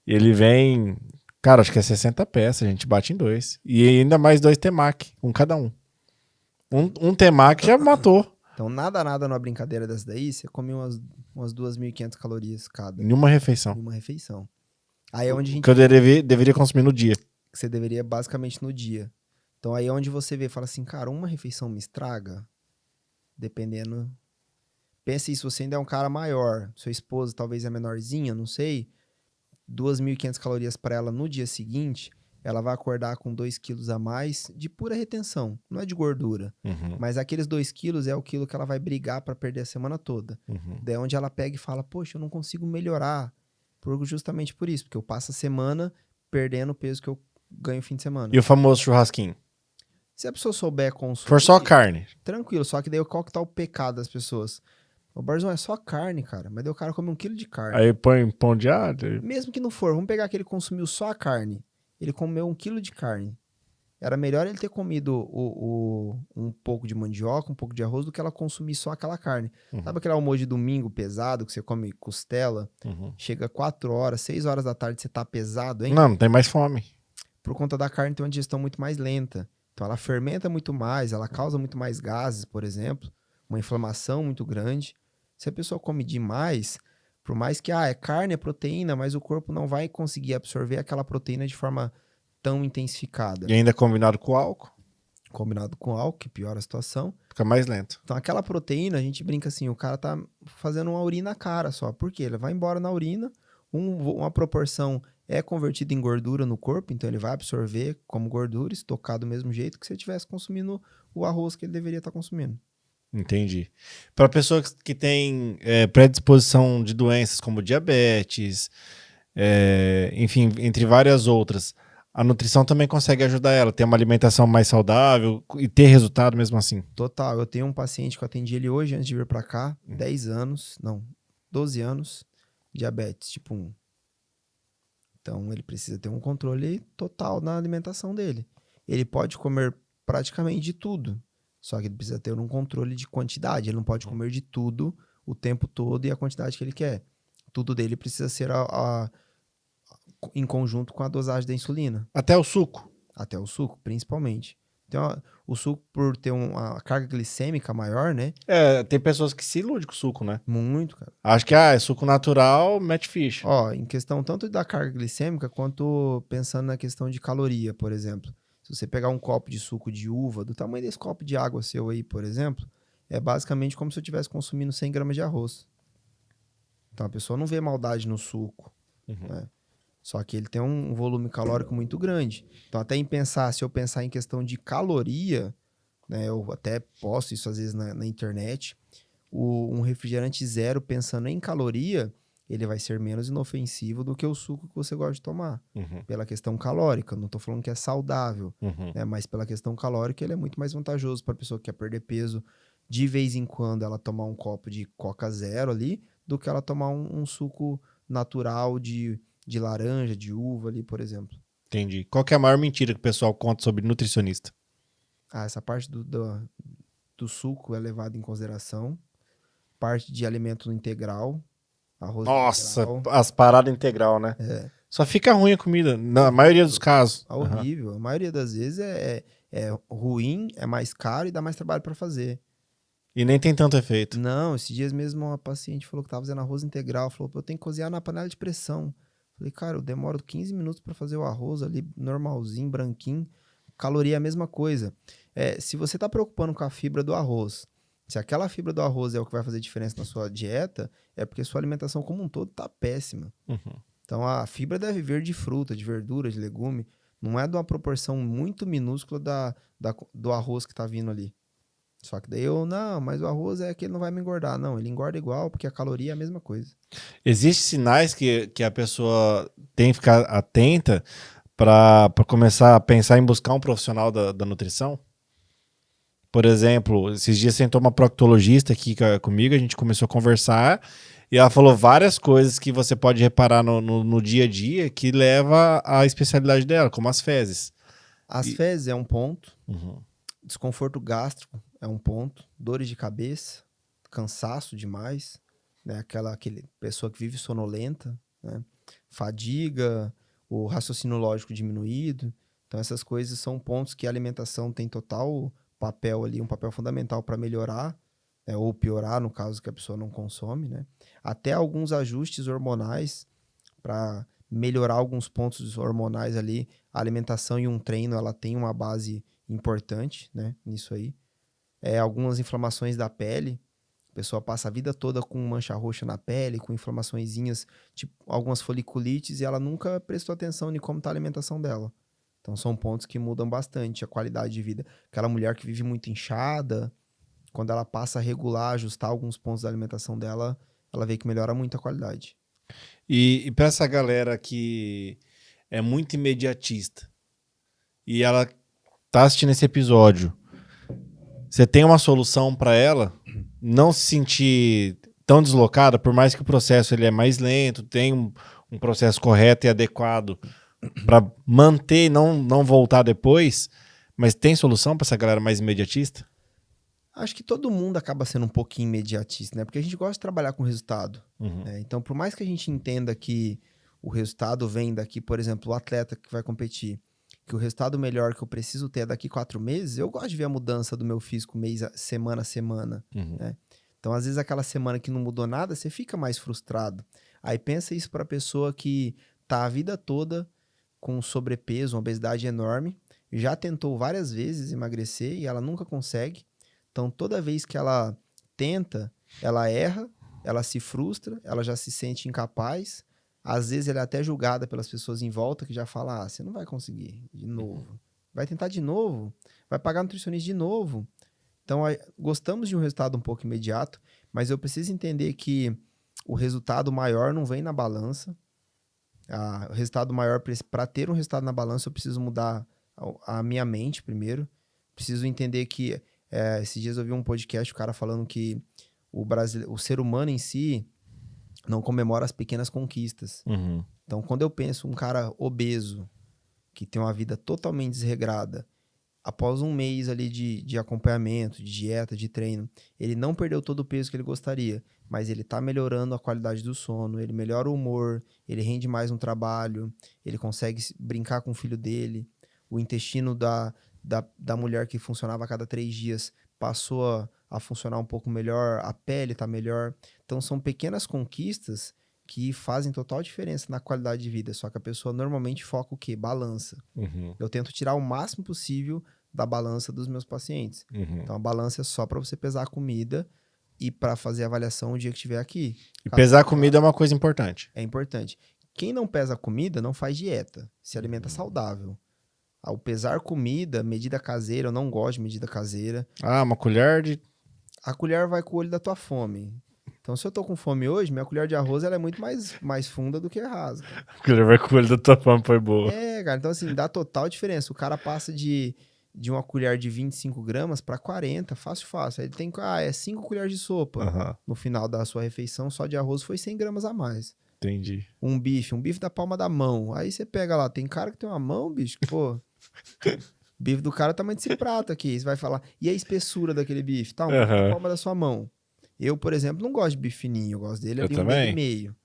Ele vem... Cara, acho que é 60 peças. A gente bate em 2. E ainda mais 2 temaki. Um cada um. Um temaki já matou. Então nada numa brincadeira dessa daí, você come umas 2.500 calorias cada. Em uma refeição. Em uma refeição. Aí é onde a gente... Que eu deveria consumir no dia. Que você deveria basicamente no dia. Então aí é onde você vê, fala assim, cara, uma refeição me estraga? Dependendo... Pense se você ainda é um cara maior, sua esposa talvez é menorzinha, não sei, 2.500 calorias para ela no dia seguinte, ela vai acordar com 2 quilos a mais de pura retenção, não é de gordura. Mas aqueles 2 quilos é o quilo que ela vai brigar para perder a semana toda. Daí é onde ela pega e fala, poxa, eu não consigo melhorar, justamente por isso, porque eu passo a semana perdendo o peso que eu ganho no fim de semana. E o famoso churrasquinho? Se a pessoa souber consumir... For só carne. Tranquilo, só que daí qual que tá o pecado das pessoas? O Barzão é só carne, cara. Mas daí o cara come 1 quilo de carne. Aí põe pão de alho. Mesmo que não for, vamos pegar que ele consumiu só a carne. Ele comeu 1 quilo de carne. Era melhor ele ter comido um pouco de mandioca, um pouco de arroz, do que ela consumir só aquela carne. Sabe aquele almoço de domingo pesado, que você come costela? Chega 4 horas, 6 horas da tarde, você tá pesado, hein? Não tem mais fome. Por conta da carne tem uma digestão muito mais lenta. Então ela fermenta muito mais, ela causa muito mais gases, por exemplo. Uma inflamação muito grande. Se a pessoa come demais, por mais que é carne, é proteína, mas o corpo não vai conseguir absorver aquela proteína de forma tão intensificada. E ainda combinado com álcool. Combinado com álcool, que piora a situação. Fica mais lento. Então aquela proteína, a gente brinca assim, o cara tá fazendo uma urina cara só. Por quê? Ele vai embora na urina, uma proporção é convertida em gordura no corpo, então ele vai absorver como gordura, estocar do mesmo jeito que se ele estivesse consumindo o arroz que ele deveria estar consumindo. Entendi. Para pessoas que têm predisposição de doenças como diabetes, enfim, entre várias outras, a nutrição também consegue ajudar ela, ter uma alimentação mais saudável e ter resultado mesmo assim. Total. Eu tenho um paciente que eu atendi ele hoje antes de vir para cá, 12 anos, diabetes tipo 1. Então ele precisa ter um controle total na alimentação dele. Ele pode comer praticamente de tudo. Só que ele precisa ter um controle de quantidade. Ele não pode comer de tudo o tempo todo e a quantidade que ele quer. Tudo dele precisa ser em conjunto com a dosagem da insulina. Até o suco? Até o suco, principalmente. Então, o suco, por ter uma carga glicêmica maior, né? Tem pessoas que se iludem com o suco, né? Muito, cara. Acho que é suco natural, mete ficha. Ó, em questão tanto da carga glicêmica, quanto pensando na questão de caloria, por exemplo. Se você pegar um copo de suco de uva, do tamanho desse copo de água seu aí, por exemplo, é basicamente como se eu estivesse consumindo 100 gramas de arroz. Então a pessoa não vê maldade no suco, né? Só que ele tem um volume calórico muito grande. Então até se eu pensar em questão de caloria, né, eu até posto isso às vezes na internet, um refrigerante zero pensando em caloria, ele vai ser menos inofensivo do que o suco que você gosta de tomar. Pela questão calórica, não estou falando que é saudável, né, mas pela questão calórica ele é muito mais vantajoso para a pessoa que quer perder peso, de vez em quando ela tomar um copo de Coca Zero ali, do que ela tomar um suco natural de laranja, de uva ali, por exemplo. Entendi. Qual que é a maior mentira que o pessoal conta sobre nutricionista? Essa parte do suco é levada em consideração. Parte de alimento integral, arroz Nossa, integral. as paradas integral, né? Só fica ruim a comida, na maioria dos casos. É horrível. A maioria das vezes é ruim, é mais caro e dá mais trabalho para fazer. E nem tem tanto efeito. Não, esses dias mesmo uma paciente falou que tava fazendo arroz integral, falou, eu tenho que cozinhar na panela de pressão. Falei, cara, eu demoro 15 minutos para fazer o arroz ali, normalzinho, branquinho. Caloria é a mesma coisa. Se você tá preocupando com a fibra do arroz, se aquela fibra do arroz é o que vai fazer diferença na sua dieta, é porque sua alimentação como um todo tá péssima. Então a fibra deve vir de fruta, de verdura, de legume. Não é de uma proporção muito minúscula do arroz que tá vindo ali. Só que daí não, mas o arroz é que ele não vai me engordar. Não, ele engorda igual, porque a caloria é a mesma coisa. Existem sinais que a pessoa tem que ficar atenta para começar a pensar em buscar um profissional da nutrição? Por exemplo, esses dias sentou uma proctologista aqui comigo, a gente começou a conversar e ela falou várias coisas que você pode reparar no dia a dia que leva à especialidade dela, como as fezes. As fezes é um ponto, desconforto gástrico é um ponto, dores de cabeça, cansaço demais, né? Aquele pessoa que vive sonolenta, né? Fadiga, o raciocínio lógico diminuído. Então essas coisas são pontos que a alimentação tem total papel ali, um papel fundamental para melhorar, ou piorar no caso que a pessoa não consome, né? Até alguns ajustes hormonais para melhorar alguns pontos hormonais ali. A alimentação e um treino, ela tem uma base importante, né, nisso aí. Algumas inflamações da pele, a pessoa passa a vida toda com mancha roxa na pele, com inflamaçõezinhas, tipo algumas foliculites, e ela nunca prestou atenção em como está a alimentação dela. Então são pontos que mudam bastante a qualidade de vida. Aquela mulher que vive muito inchada, quando ela passa a regular, ajustar alguns pontos da alimentação dela, ela vê que melhora muito a qualidade. E para essa galera que é muito imediatista e ela tá assistindo esse episódio, você tem uma solução para ela não se sentir tão deslocada, por mais que o processo ele é mais lento, tem um processo correto e adequado para manter e não voltar depois, mas tem solução para essa galera mais imediatista? Acho que todo mundo acaba sendo um pouquinho imediatista, né? Porque a gente gosta de trabalhar com resultado. Né? Então, por mais que a gente entenda que o resultado vem daqui, por exemplo, o atleta que vai competir, que o resultado melhor que eu preciso ter é daqui 4 meses, eu gosto de ver a mudança do meu físico semana a semana. Né? Então, às vezes, aquela semana que não mudou nada, você fica mais frustrado. Aí pensa isso para a pessoa que tá a vida toda com sobrepeso, uma obesidade enorme, já tentou várias vezes emagrecer e ela nunca consegue. Então, toda vez que ela tenta, ela erra, ela se frustra, ela já se sente incapaz. Às vezes, ela é até julgada pelas pessoas em volta que já falam, você não vai conseguir de novo. Vai tentar de novo, vai pagar nutricionista de novo. Então, gostamos de um resultado um pouco imediato, mas eu preciso entender que o resultado maior não vem na balança. O resultado maior, para ter um resultado na balança, eu preciso mudar a minha mente primeiro. Preciso entender que esses dias eu vi um podcast, o cara falando que o ser humano em si não comemora as pequenas conquistas. Então, quando eu penso um cara obeso, que tem uma vida totalmente desregrada, após um mês ali de acompanhamento, de dieta, de treino, ele não perdeu todo o peso que ele gostaria, mas ele tá melhorando a qualidade do sono, ele melhora o humor, ele rende mais no trabalho, ele consegue brincar com o filho dele, o intestino da mulher que funcionava a cada 3 dias passou a funcionar um pouco melhor, a pele tá melhor. Então são pequenas conquistas que fazem total diferença na qualidade de vida, só que a pessoa normalmente foca o quê? Balança. Eu tento tirar o máximo possível da balança dos meus pacientes. Uhum. Então, a balança é só para você pesar a comida e para fazer a avaliação o dia que estiver aqui. E pesar a comida é uma coisa importante. É importante. Quem não pesa a comida não faz dieta, se alimenta saudável. Ao pesar comida, medida caseira, eu não gosto de medida caseira. Ah, uma colher de... A colher vai com o olho da tua fome. Então, se eu tô com fome hoje, minha colher de arroz ela é muito mais funda do que rasa. A colher vai com o olho da tua fome, foi boa. Cara. Então, assim, dá total diferença. O cara passa de uma colher de 25 gramas para 40, fácil. Aí ele tem, 5 colheres de sopa. Aham, No final da sua refeição, só de arroz foi 100 gramas a mais. entendi. Um bife da palma da mão. Aí você pega lá, tem cara que tem uma mão, bicho, que, pô... bife do cara é o tamanho desse prato aqui. Você vai falar, e a espessura daquele bife? Tá, bife da palma da sua mão. Eu, por exemplo, não gosto de bife fininho. Eu gosto dele ali um dedo e meio.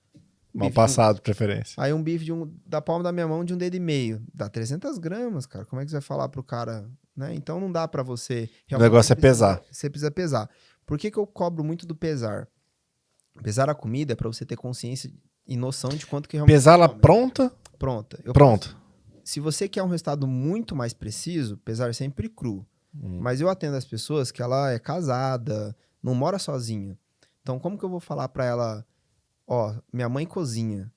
Mal passado, preferência. Aí um bife da palma da minha mão de um dedo e meio. Dá 300 gramas, cara. Como é que você vai falar pro cara, né? Então não dá pra você... O negócio é pesar. Você precisa pesar. Por que eu cobro muito do pesar? Pesar a comida é pra você ter consciência e noção de quanto que realmente... Pesar ela pronta? Pronta. Pronto. Se você quer um resultado muito mais preciso, pesar sempre cru. Mas eu atendo as pessoas que ela é casada, não mora sozinha. Então, como que eu vou falar pra ela, minha mãe cozinha.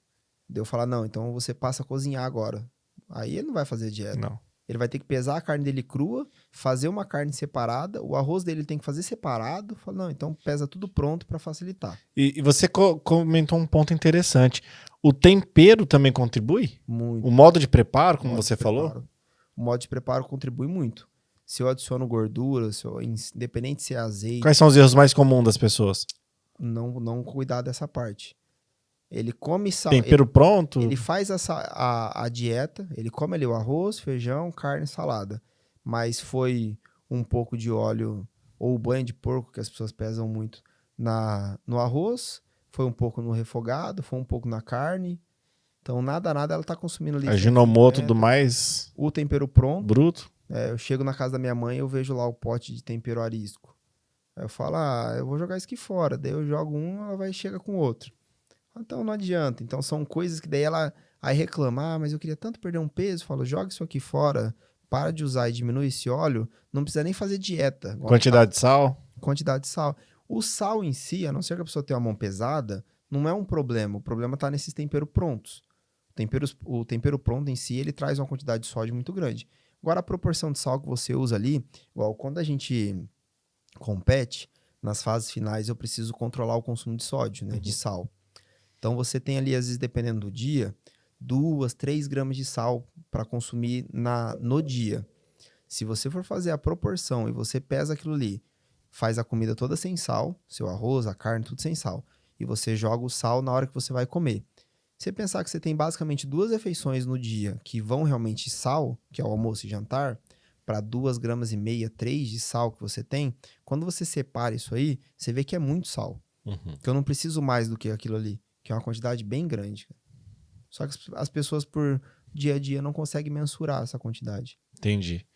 Daí eu falar, não, então você passa a cozinhar agora. Aí ele não vai fazer dieta. Não. Ele vai ter que pesar a carne dele crua, fazer uma carne separada, o arroz dele tem que fazer separado. Fala, não, então pesa tudo pronto pra facilitar. E você comentou um ponto interessante. O tempero também contribui? Muito. O modo de preparo, como você falou? O modo de preparo contribui muito. Se eu adiciono gordura, independente se é azeite... Quais são os erros mais comuns das pessoas? Não cuidar dessa parte. Ele come sal. Tempero pronto? Ele faz a dieta, ele come ali o arroz, feijão, carne, salada. Mas foi um pouco de óleo ou banho de porco, que as pessoas pesam muito, no arroz, foi um pouco no refogado, foi um pouco na carne. Então, nada ela tá consumindo ali. Aginomoto do mais... O tempero pronto. Bruto. Eu chego na casa da minha mãe, eu vejo lá o pote de tempero arisco. Aí eu falo, eu vou jogar isso aqui fora. Daí eu jogo um, ela chega com outro. Então não adianta. Então são coisas que daí ela aí reclama, mas eu queria tanto perder um peso. Eu falo, joga isso aqui fora, para de usar e diminui esse óleo. Não precisa nem fazer dieta. Quantidade de sal? Quantidade de sal. O sal em si, a não ser que a pessoa tenha uma mão pesada, não é um problema. O problema está nesses temperos prontos. O tempero pronto em si, ele traz uma quantidade de sódio muito grande. Agora, a proporção de sal que você usa ali, igual quando a gente compete, nas fases finais eu preciso controlar o consumo de sódio, né, de sal. Então, você tem ali, às vezes, dependendo do dia, 2, 3 gramas de sal para consumir no dia. Se você for fazer a proporção e você pesa aquilo ali, faz a comida toda sem sal, seu arroz, a carne, tudo sem sal, e você joga o sal na hora que você vai comer. Você pensar que você tem basicamente 2 refeições no dia que vão realmente sal, que é o almoço e jantar, para 2,5 gramas, 3 de sal que você tem, quando você separa isso aí, você vê que é muito sal. Que eu não preciso mais do que aquilo ali, que é uma quantidade bem grande. Só que as pessoas por dia a dia não conseguem mensurar essa quantidade. Entendi.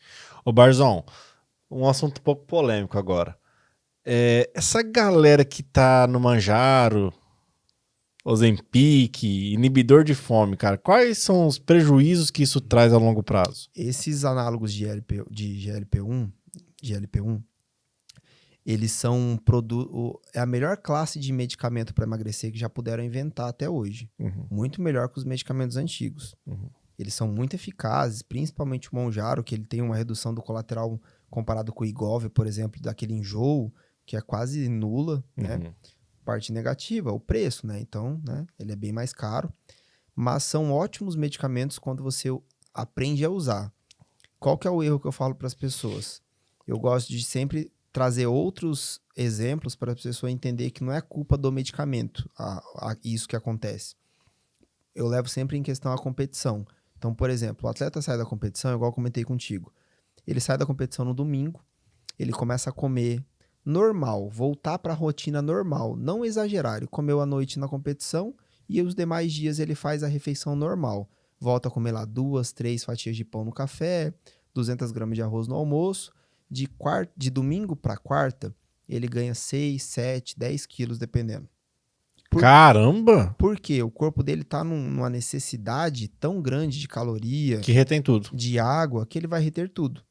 Ô Barzão, um assunto um pouco polêmico agora. Essa galera que tá no Mounjaro, Ozempic, inibidor de fome, cara, quais são os prejuízos que isso traz a longo prazo? Esses análogos de GLP-1, eles são é a melhor classe de medicamento para emagrecer que já puderam inventar até hoje. Muito melhor que os medicamentos antigos. Eles são muito eficazes, principalmente o Mounjaro, que ele tem uma redução do colateral comparado com o Wegovy, por exemplo, daquele enjoo, que é quase nula, né? Parte negativa, o preço, né? Então, né, ele é bem mais caro, mas são ótimos medicamentos quando você aprende a usar. Qual que é o erro que eu falo para as pessoas? Eu gosto de sempre trazer outros exemplos para a pessoa entender que não é culpa do medicamento isso que acontece. Eu levo sempre em questão a competição. Então, por exemplo, o atleta sai da competição, igual eu comentei contigo. Ele sai da competição no domingo, ele começa a comer normal, voltar para a rotina normal, não exagerar. Ele comeu à noite na competição e os demais dias ele faz a refeição normal. Volta a comer lá 2, 3 fatias de pão no café, 200 gramas de arroz no almoço. De domingo para quarta, ele ganha 6, 7, 10 quilos, dependendo. Caramba! Por quê? O corpo dele está numa necessidade tão grande de caloria, que retém tudo, de água, que ele vai reter tudo.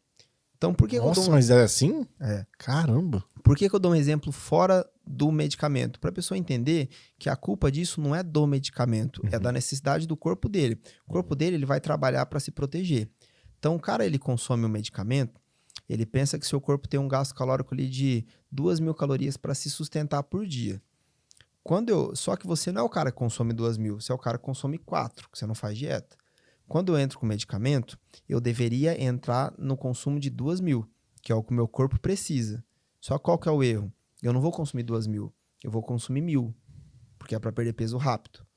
Então, por que eu Nossa, dou mas é assim? É. Caramba. Por que eu dou um exemplo fora do medicamento? Para a pessoa entender que a culpa disso não é do medicamento, é da necessidade do corpo dele. O corpo dele ele vai trabalhar para se proteger. Então, o cara ele consome o medicamento, ele pensa que seu corpo tem um gasto calórico ali de 2.000 calorias para se sustentar por dia. Só que você não é o cara que consome 2.000, você é o cara que consome 4, que você não faz dieta. Quando eu entro com medicamento, eu deveria entrar no consumo de 2.000, que é o que o meu corpo precisa. Só qual que é o erro? Eu não vou consumir 2.000, eu vou consumir 1.000, porque é para perder peso rápido.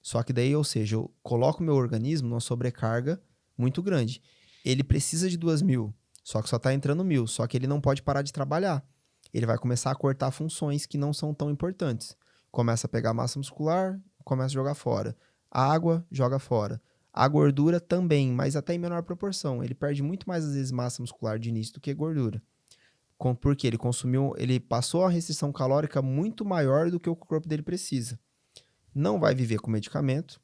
Só que daí, ou seja, eu coloco o meu organismo numa sobrecarga muito grande. Ele precisa de 2.000, só que só está entrando 1.000, só que ele não pode parar de trabalhar. Ele vai começar a cortar funções que não são tão importantes. Começa a pegar massa muscular, começa a jogar fora. A água, joga fora. A gordura também, mas até em menor proporção. Ele perde muito mais, às vezes, massa muscular de início do que gordura. Porque ele passou a restrição calórica muito maior do que o corpo dele precisa. Não vai viver com medicamento.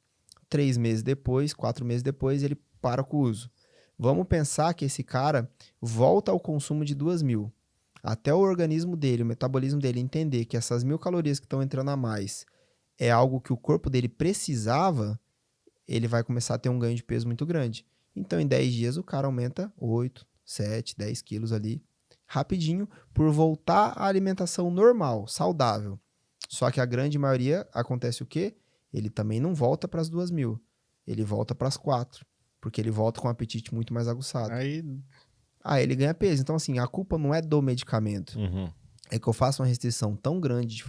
3 meses depois, 4 meses depois, ele para com o uso. Vamos pensar que esse cara volta ao consumo de 2.000. Até o organismo dele, o metabolismo dele entender que essas 1.000 calorias que estão entrando a mais é algo que o corpo dele precisava, ele vai começar a ter um ganho de peso muito grande. Então, em 10 dias, o cara aumenta 8, 7, 10 quilos ali, rapidinho, por voltar à alimentação normal, saudável. Só que a grande maioria acontece o quê? Ele também não volta para as 2.000. Ele volta para as 4, porque ele volta com um apetite muito mais aguçado. Aí... ele ganha peso. Então, assim, a culpa não é do medicamento. É que eu faço uma restrição tão grande,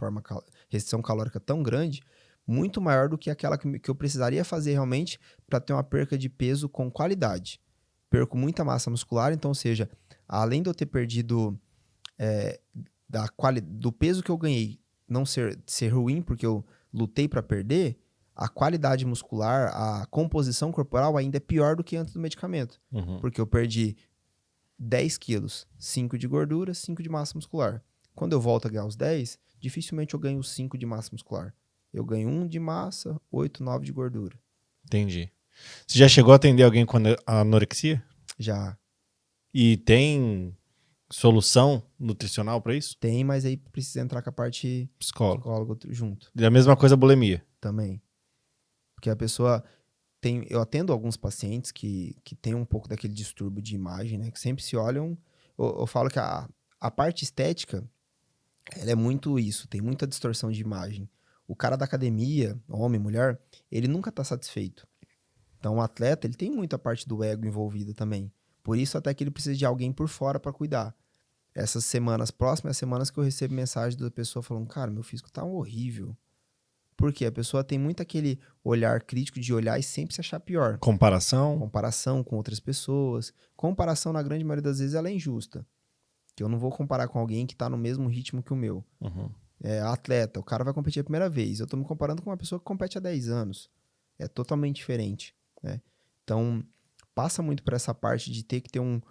restrição calórica tão grande, muito maior do que aquela que eu precisaria fazer realmente para ter uma perca de peso com qualidade. Perco muita massa muscular, então, ou seja, além de eu ter perdido do peso que eu ganhei não ser ruim, porque eu lutei para perder, a qualidade muscular, a composição corporal ainda é pior do que antes do medicamento. Porque eu perdi 10 quilos, 5 de gordura, 5 de massa muscular. Quando eu volto a ganhar os 10, dificilmente eu ganho 5 de massa muscular. Eu ganho 1 de massa, 8, 9 de gordura. Entendi. Você já chegou a atender alguém com anorexia? Já. E tem solução nutricional para isso? Tem, mas aí precisa entrar com a parte psicóloga junto. E a mesma coisa a bulimia? Também. Porque a pessoa... Eu atendo alguns pacientes que têm um pouco daquele distúrbio de imagem, né? Que sempre se olham... Eu falo que a parte estética, ela é muito isso. Tem muita distorção de imagem. O cara da academia, homem, mulher, ele nunca tá satisfeito. Então, o atleta, ele tem muita parte do ego envolvida também. Por isso, até que ele precisa de alguém por fora para cuidar. Essas semanas, próximas semanas que eu recebo mensagem da pessoa falando, cara, meu físico tá horrível. Porque a pessoa tem muito aquele olhar crítico de olhar e sempre se achar pior. Comparação com outras pessoas. Comparação, na grande maioria das vezes, ela é injusta. Que eu não vou comparar com alguém que tá no mesmo ritmo que o meu. Atleta, o cara vai competir a primeira vez. Eu tô me comparando com uma pessoa que compete há 10 anos. É totalmente diferente, né? Então, passa muito por essa parte de ter que ter um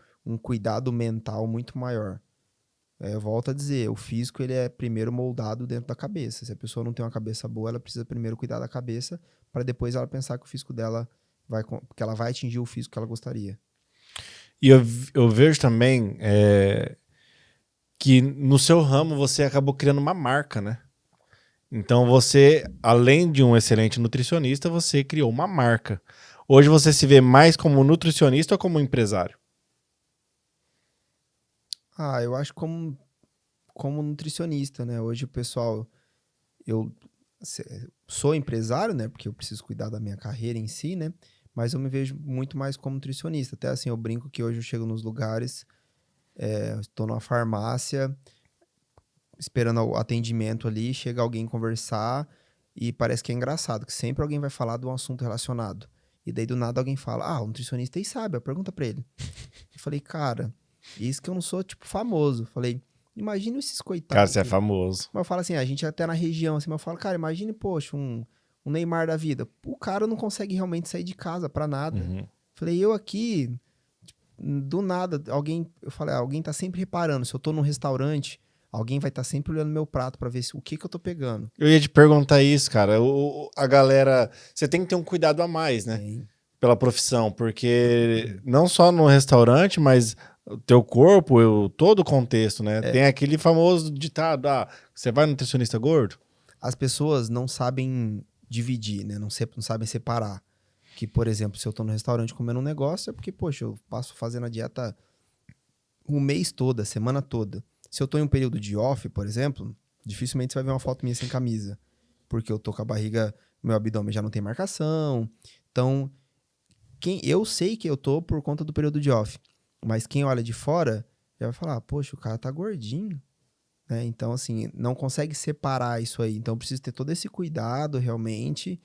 cuidado mental muito maior. Eu volto a dizer, o físico ele é primeiro moldado dentro da cabeça. Se a pessoa não tem uma cabeça boa, ela precisa primeiro cuidar da cabeça para depois ela pensar que o físico dela que ela vai atingir o físico que ela gostaria. E eu vejo também que no seu ramo você acabou criando uma marca, né? Então você, além de um excelente nutricionista, você criou uma marca. Hoje você se vê mais como nutricionista ou como empresário? Eu acho como nutricionista, né? Hoje o pessoal... Eu sou empresário, né? Porque eu preciso cuidar da minha carreira em si, né? Mas eu me vejo muito mais como nutricionista. Até assim, eu brinco que hoje eu chego nos lugares, estou numa farmácia, esperando o atendimento ali, chega alguém conversar e parece que é engraçado, que sempre alguém vai falar de um assunto relacionado. E daí do nada alguém fala, o nutricionista aí sabe, pergunta pra ele. Eu falei, cara... Isso que eu não sou, famoso. Falei, imagina esses coitados. Cara, você é famoso. Mas eu falo assim, a gente até na região, assim, mas eu falo, cara, imagine, poxa, um Neymar da vida. O cara não consegue realmente sair de casa pra nada. Falei, eu aqui, do nada, alguém tá sempre reparando. Se eu tô num restaurante, alguém vai estar sempre olhando meu prato pra ver o que eu tô pegando. Eu ia te perguntar isso, cara. A galera, você tem que ter um cuidado a mais, né? Tem. Pela profissão, porque não só no restaurante, mas o teu corpo, todo o contexto, né? Tem aquele famoso ditado, você vai no nutricionista gordo? As pessoas não sabem dividir, né? Não sabem separar. Que, por exemplo, se eu tô no restaurante comendo um negócio, é porque, poxa, eu passo fazendo a dieta o mês todo, a semana toda. Se eu tô em um período de off, por exemplo, dificilmente você vai ver uma foto minha sem camisa. Porque eu tô com a barriga, meu abdômen já não tem marcação. Então, eu sei que eu tô por conta do período de off. Mas quem olha de fora já vai falar, poxa, o cara tá gordinho. Né? Então, assim, não consegue separar isso aí. Então, eu preciso ter todo esse cuidado, realmente,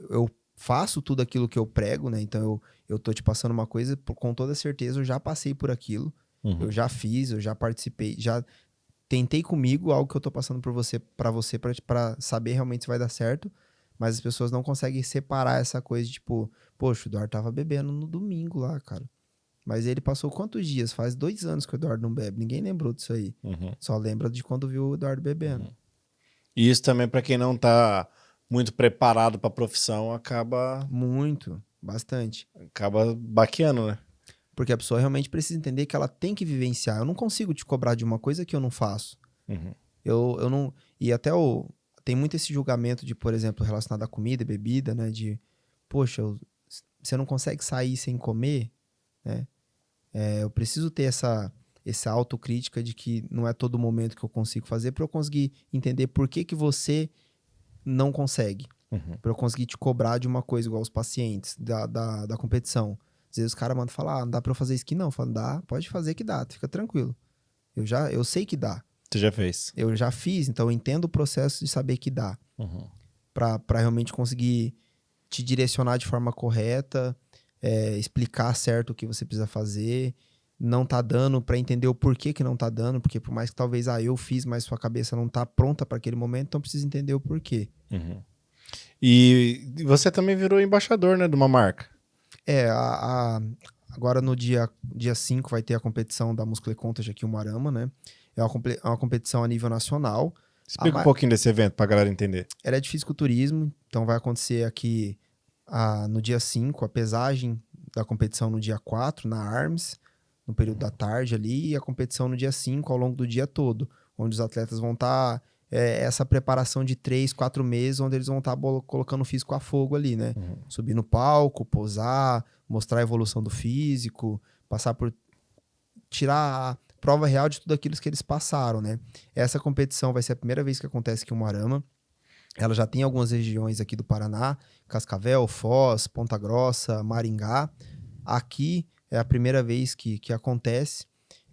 eu faço tudo aquilo que eu prego, né? Então, eu tô te passando uma coisa, com toda certeza, eu já passei por aquilo. Uhum. Eu já fiz, eu já participei, já tentei comigo algo que eu tô passando para você, para saber realmente se vai dar certo. Mas as pessoas não conseguem separar essa coisa de, tipo, poxa, o Eduardo tava bebendo no domingo lá, cara. Mas ele passou quantos dias? Faz 2 anos que o Eduardo não bebe. Ninguém lembrou disso aí. Uhum. Só lembra de quando viu o Eduardo bebendo. Uhum. E isso também, para quem não tá muito preparado para a profissão, acaba Bastante. Acaba baqueando, né? Porque a pessoa realmente precisa entender que ela tem que vivenciar. Eu não consigo te cobrar de uma coisa que eu não faço. Uhum. Eu não... E até tem muito esse julgamento de, por exemplo, relacionado à comida e bebida, né? De, poxa, você não consegue sair sem comer, né? Eu preciso ter essa autocrítica de que não é todo momento que eu consigo fazer para eu conseguir entender por que você não consegue. Uhum. Para eu conseguir te cobrar de uma coisa, igual os pacientes da competição. Às vezes os caras mandam falar, não dá para eu fazer isso aqui não. Eu falo, dá, pode fazer que dá, fica tranquilo. Eu sei que dá. Você já fez? Eu já fiz, então eu entendo o processo de saber que dá. Uhum. Para realmente conseguir te direcionar de forma correta, explicar certo o que você precisa fazer, não tá dando, para entender o porquê que não tá dando, porque por mais que talvez eu fiz, mas sua cabeça não tá pronta para aquele momento, então precisa entender o porquê. Uhum. E você também virou embaixador, né, de uma marca? Agora no dia 5 vai ter a competição da Muscle Contage aqui em Umuarama, né? É uma competição a nível nacional. Explica um pouquinho desse evento pra galera entender. Ela é de fisiculturismo, então vai acontecer aqui no dia 5, a pesagem da competição no dia 4, na ARMS, no período da tarde ali, e a competição no dia 5, ao longo do dia todo, onde os atletas vão estar... essa preparação de 3, 4 meses, onde eles vão estar colocando o físico a fogo ali, né? Uhum. Subir no palco, posar, mostrar a evolução do físico, passar por... tirar a prova real de tudo aquilo que eles passaram, né? Essa competição vai ser a primeira vez que acontece aqui em Umuarama. Ela já tem algumas regiões aqui do Paraná, Cascavel, Foz, Ponta Grossa, Maringá. Aqui é a primeira vez que acontece.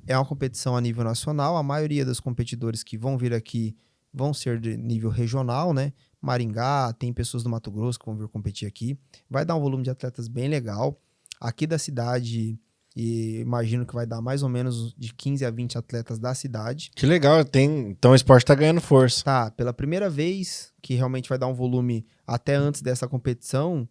É uma competição a nível nacional. A maioria dos competidores que vão vir aqui vão ser de nível regional, né? Maringá, tem pessoas do Mato Grosso que vão vir competir aqui. Vai dar um volume de atletas bem legal. Aqui da cidade, e imagino que vai dar mais ou menos de 15 a 20 atletas da cidade. Que legal, então o esporte tá ganhando força. Tá, pela primeira vez que realmente vai dar um volume, até antes dessa competição,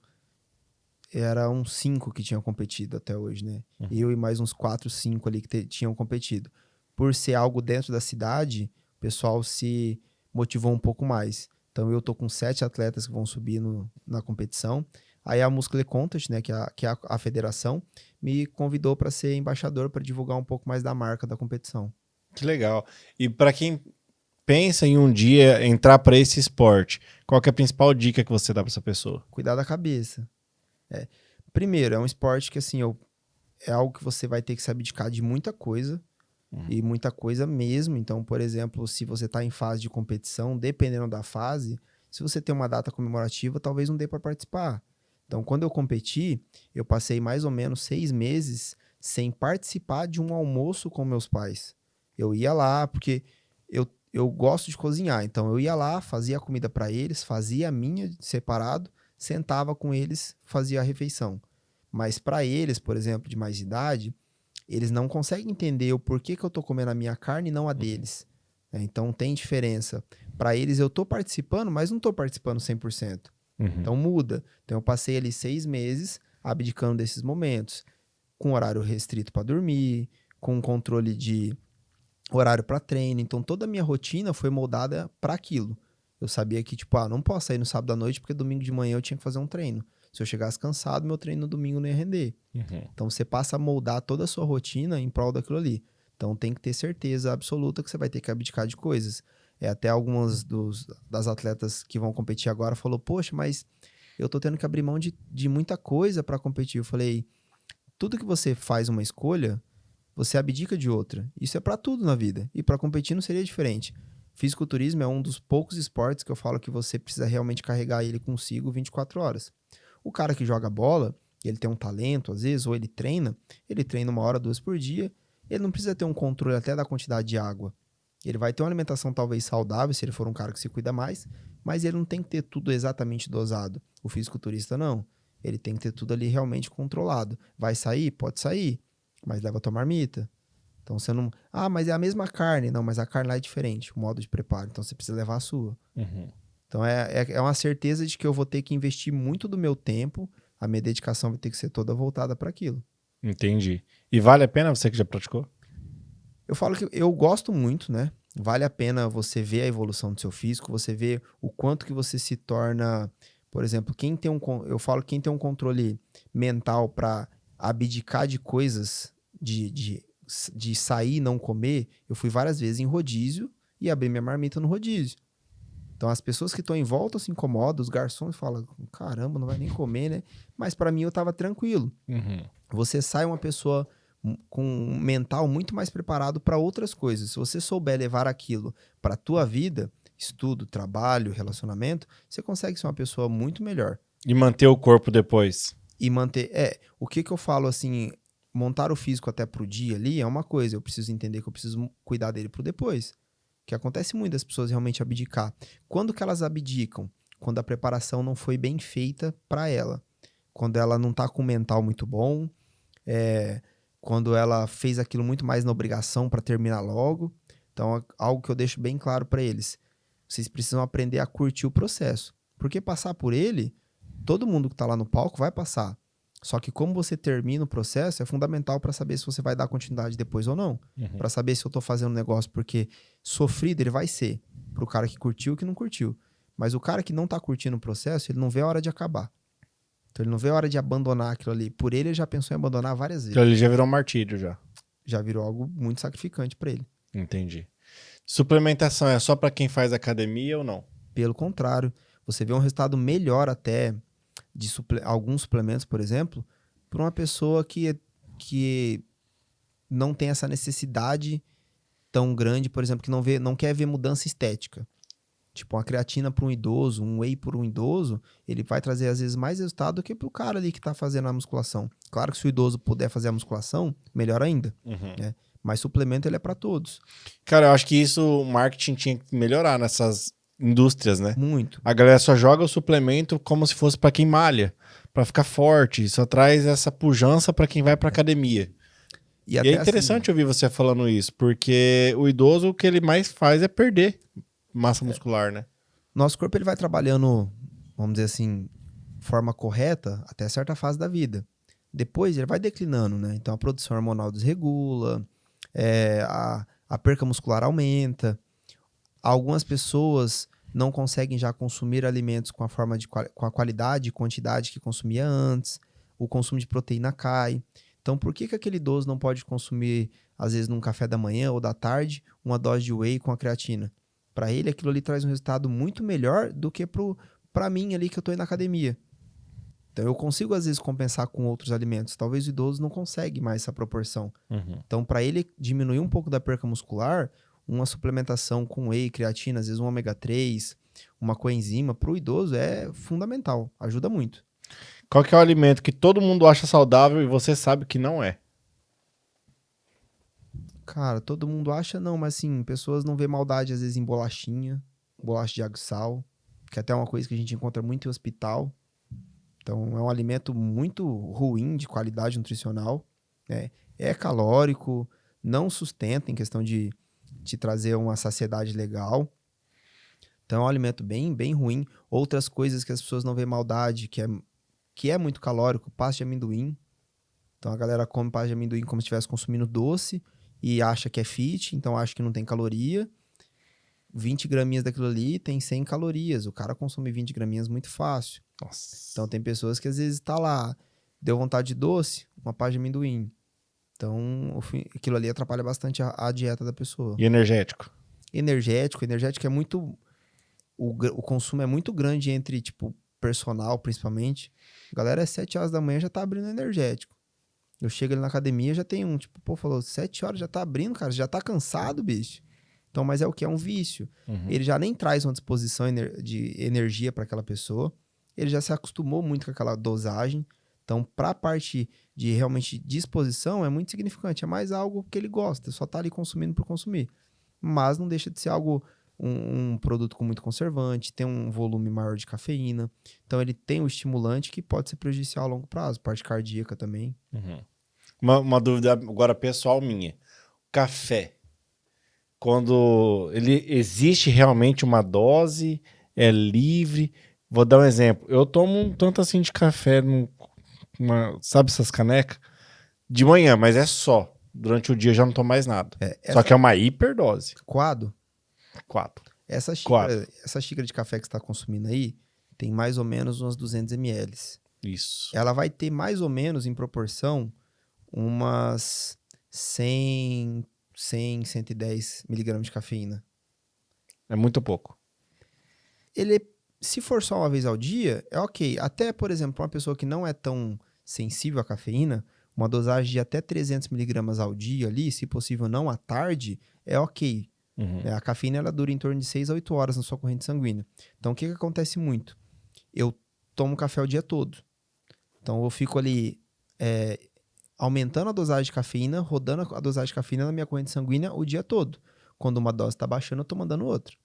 era uns 5 que tinham competido até hoje, né? Uhum. Eu e mais uns 4, 5 ali que tinham competido. Por ser algo dentro da cidade, o pessoal se motivou um pouco mais. Então eu tô com 7 atletas que vão subir na competição. Aí a Muscle Contage, né, que é a federação, me convidou para ser embaixador, para divulgar um pouco mais da marca da competição. Que legal. E para quem pensa em um dia entrar para esse esporte, qual que é a principal dica que você dá para essa pessoa? Cuidar da cabeça. Primeiro, é um esporte que assim, é algo que você vai ter que se abdicar de muita coisa, e muita coisa mesmo. Então, por exemplo, se você está em fase de competição, dependendo da fase, se você tem uma data comemorativa, talvez não dê para participar. Então, quando eu competi, eu passei mais ou menos 6 meses sem participar de um almoço com meus pais. Eu ia lá, porque eu gosto de cozinhar, então eu ia lá, fazia a comida para eles, fazia a minha separado, sentava com eles, fazia a refeição. Mas para eles, por exemplo, de mais idade, eles não conseguem entender o porquê que eu tô comendo a minha carne e não a deles. Então tem diferença. Para eles eu tô participando, mas não tô participando 100%. Então muda. Então eu passei ali 6 meses abdicando desses momentos, com horário restrito para dormir, com controle de horário para treino. Então toda a minha rotina foi moldada para aquilo. Eu sabia que, tipo, não posso sair no sábado à noite porque domingo de manhã eu tinha que fazer um treino. Se eu chegasse cansado, meu treino no domingo não ia render. Então, você passa a moldar toda a sua rotina em prol daquilo ali. Então, tem que ter certeza absoluta que você vai ter que abdicar de coisas. Até algumas das atletas que vão competir agora falou, poxa, mas eu tô tendo que abrir mão de muita coisa para competir. Eu falei, tudo que você faz uma escolha, você abdica de outra. Isso é para tudo na vida. E para competir não seria diferente. Fisiculturismo é um dos poucos esportes que eu falo que você precisa realmente carregar ele consigo 24 horas. O cara que joga bola, ele tem um talento às vezes, ou ele treina 1 hora, 2 por dia, ele não precisa ter um controle até da quantidade de água. Ele vai ter uma alimentação talvez saudável, se ele for um cara que se cuida mais, mas ele não tem que ter tudo exatamente dosado. O fisiculturista não. Ele tem que ter tudo ali realmente controlado. Vai sair? Pode sair, mas leva a tua marmita. Então você não... Ah, mas é a mesma carne. Não, mas a carne lá é diferente, o modo de preparo. Então você precisa levar a sua. Então é uma certeza de que eu vou ter que investir muito do meu tempo, a minha dedicação vai ter que ser toda voltada para aquilo. Entendi. E vale a pena você que já praticou? Eu falo que eu gosto muito, né? Vale a pena você ver a evolução do seu físico, você ver o quanto que você se torna... Por exemplo, eu falo que quem tem um controle mental para abdicar de coisas, de sair e não comer, eu fui várias vezes em rodízio e abri minha marmita no rodízio. Então, as pessoas que estão em volta se incomodam, os garçons falam, caramba, não vai nem comer, né? Mas para mim, eu tava tranquilo. Você sai uma pessoa com um mental muito mais preparado para outras coisas. Se você souber levar aquilo para a tua vida, estudo, trabalho, relacionamento, você consegue ser uma pessoa muito melhor. E manter o corpo depois? E manter... o que eu falo assim, montar o físico até pro dia ali é uma coisa, eu preciso entender que eu preciso cuidar dele pro depois. Que acontece muito das pessoas realmente abdicar. Quando que elas abdicam? Quando a preparação não foi bem feita para ela. Quando ela não tá com um mental muito bom, quando ela fez aquilo muito mais na obrigação para terminar logo. Então, algo que eu deixo bem claro para eles. Vocês precisam aprender a curtir o processo. Porque passar por ele, todo mundo que tá lá no palco vai passar. Só que como você termina o processo é fundamental para saber se você vai dar continuidade depois ou não. Para saber se eu tô fazendo um negócio porque sofrido ele vai ser pro cara que curtiu e que não curtiu. Mas o cara que não tá curtindo o processo, ele não vê a hora de acabar. Então ele não vê a hora de abandonar aquilo ali. Por ele já pensou em abandonar várias vezes. Então ele já virou um martírio já. Já virou algo muito sacrificante para ele. Entendi. Suplementação é só para quem faz academia ou não? Pelo contrário, você vê um resultado melhor até de alguns suplementos, por exemplo, para uma pessoa que não tem essa necessidade tão grande, por exemplo, que não quer ver mudança estética. Tipo, uma creatina para um idoso, um whey para um idoso, ele vai trazer às vezes mais resultado do que para o cara ali que está fazendo a musculação. Claro que se o idoso puder fazer a musculação, melhor ainda. Né? Mas suplemento ele é para todos. Cara, eu acho que isso o marketing tinha que melhorar nessas indústrias, né? Muito. A galera só joga o suplemento como se fosse para quem malha, para ficar forte, só traz essa pujança para quem vai para academia. E é interessante ouvir você falando isso, porque o idoso o que ele mais faz é perder massa muscular, né? Nosso corpo ele vai trabalhando, vamos dizer assim, forma correta até certa fase da vida. Depois ele vai declinando, né? Então a produção hormonal desregula, a perca muscular aumenta. Algumas pessoas não conseguem já consumir alimentos com a qualidade e quantidade que consumia antes. O consumo de proteína cai. Então, por que aquele idoso não pode consumir, às vezes, num café da manhã ou da tarde, uma dose de whey com a creatina? Para ele, aquilo ali traz um resultado muito melhor do que para mim ali que eu estou indo na academia. Então, eu consigo, às vezes, compensar com outros alimentos. Talvez o idoso não consegue mais essa proporção. Então, para ele diminuir um pouco da perca muscular, uma suplementação com whey, creatina, às vezes um ômega 3, uma coenzima, para o idoso é fundamental, ajuda muito. Qual que é o alimento que todo mundo acha saudável e você sabe que não é? Cara, todo mundo acha não, mas assim, pessoas não vê maldade às vezes em bolachinha, bolacha de água e sal, que é até uma coisa que a gente encontra muito em hospital. Então é um alimento muito ruim de qualidade nutricional, né? É calórico, não sustenta em questão de te trazer uma saciedade legal. Então é um alimento bem, bem ruim. Outras coisas que as pessoas não vê maldade, que é muito calórico, pasta de amendoim. Então a galera come pasta de amendoim como se estivesse consumindo doce e acha que é fit, então acha que não tem caloria. 20 graminhas daquilo ali tem 100 calorias. O cara consome 20 graminhas muito fácil. Nossa. Então tem pessoas que às vezes tá lá, deu vontade de doce, uma pá de amendoim. Então aquilo ali atrapalha bastante a dieta da pessoa. E energético? Energético é muito... O consumo é muito grande entre, tipo, personal, principalmente. A galera, às 7 horas da manhã já tá abrindo energético. Eu chego ali na academia, já tem um, tipo, pô, falou, 7 horas já tá abrindo, cara, já tá cansado, bicho. Então, mas é o que? É um vício. Ele já nem traz uma disposição de energia para aquela pessoa. Ele já se acostumou muito com aquela dosagem. Então, pra parte de realmente disposição, é muito significante. É mais algo que ele gosta, só tá ali consumindo por consumir. Mas não deixa de ser algo, um produto com muito conservante, tem um volume maior de cafeína. Então, ele tem um estimulante que pode ser prejudicial a longo prazo, parte cardíaca também. Uma dúvida agora pessoal minha. Café. Quando ele existe realmente uma dose, é livre. Vou dar um exemplo. Eu tomo um tanto assim de café, sabe essas canecas? De manhã, mas é só. Durante o dia eu já não tomo mais nada. Só que é uma hiperdose. Coado? 4. Essa xícara de café que você está consumindo aí tem mais ou menos umas 200 ml. Isso. Ela vai ter mais ou menos, em proporção, umas 110 miligramas de cafeína. É muito pouco. Se for só uma vez ao dia, é ok. Até, por exemplo, para uma pessoa que não é tão sensível à cafeína, uma dosagem de até 300 miligramas ao dia ali, se possível não à tarde, é ok. A cafeína ela dura em torno de 6 a 8 horas na sua corrente sanguínea. Então, o que acontece muito? Eu tomo café o dia todo. Então, eu fico ali aumentando a dosagem de cafeína, rodando a dosagem de cafeína na minha corrente sanguínea o dia todo. Quando uma dose está baixando, eu tô mandando outra.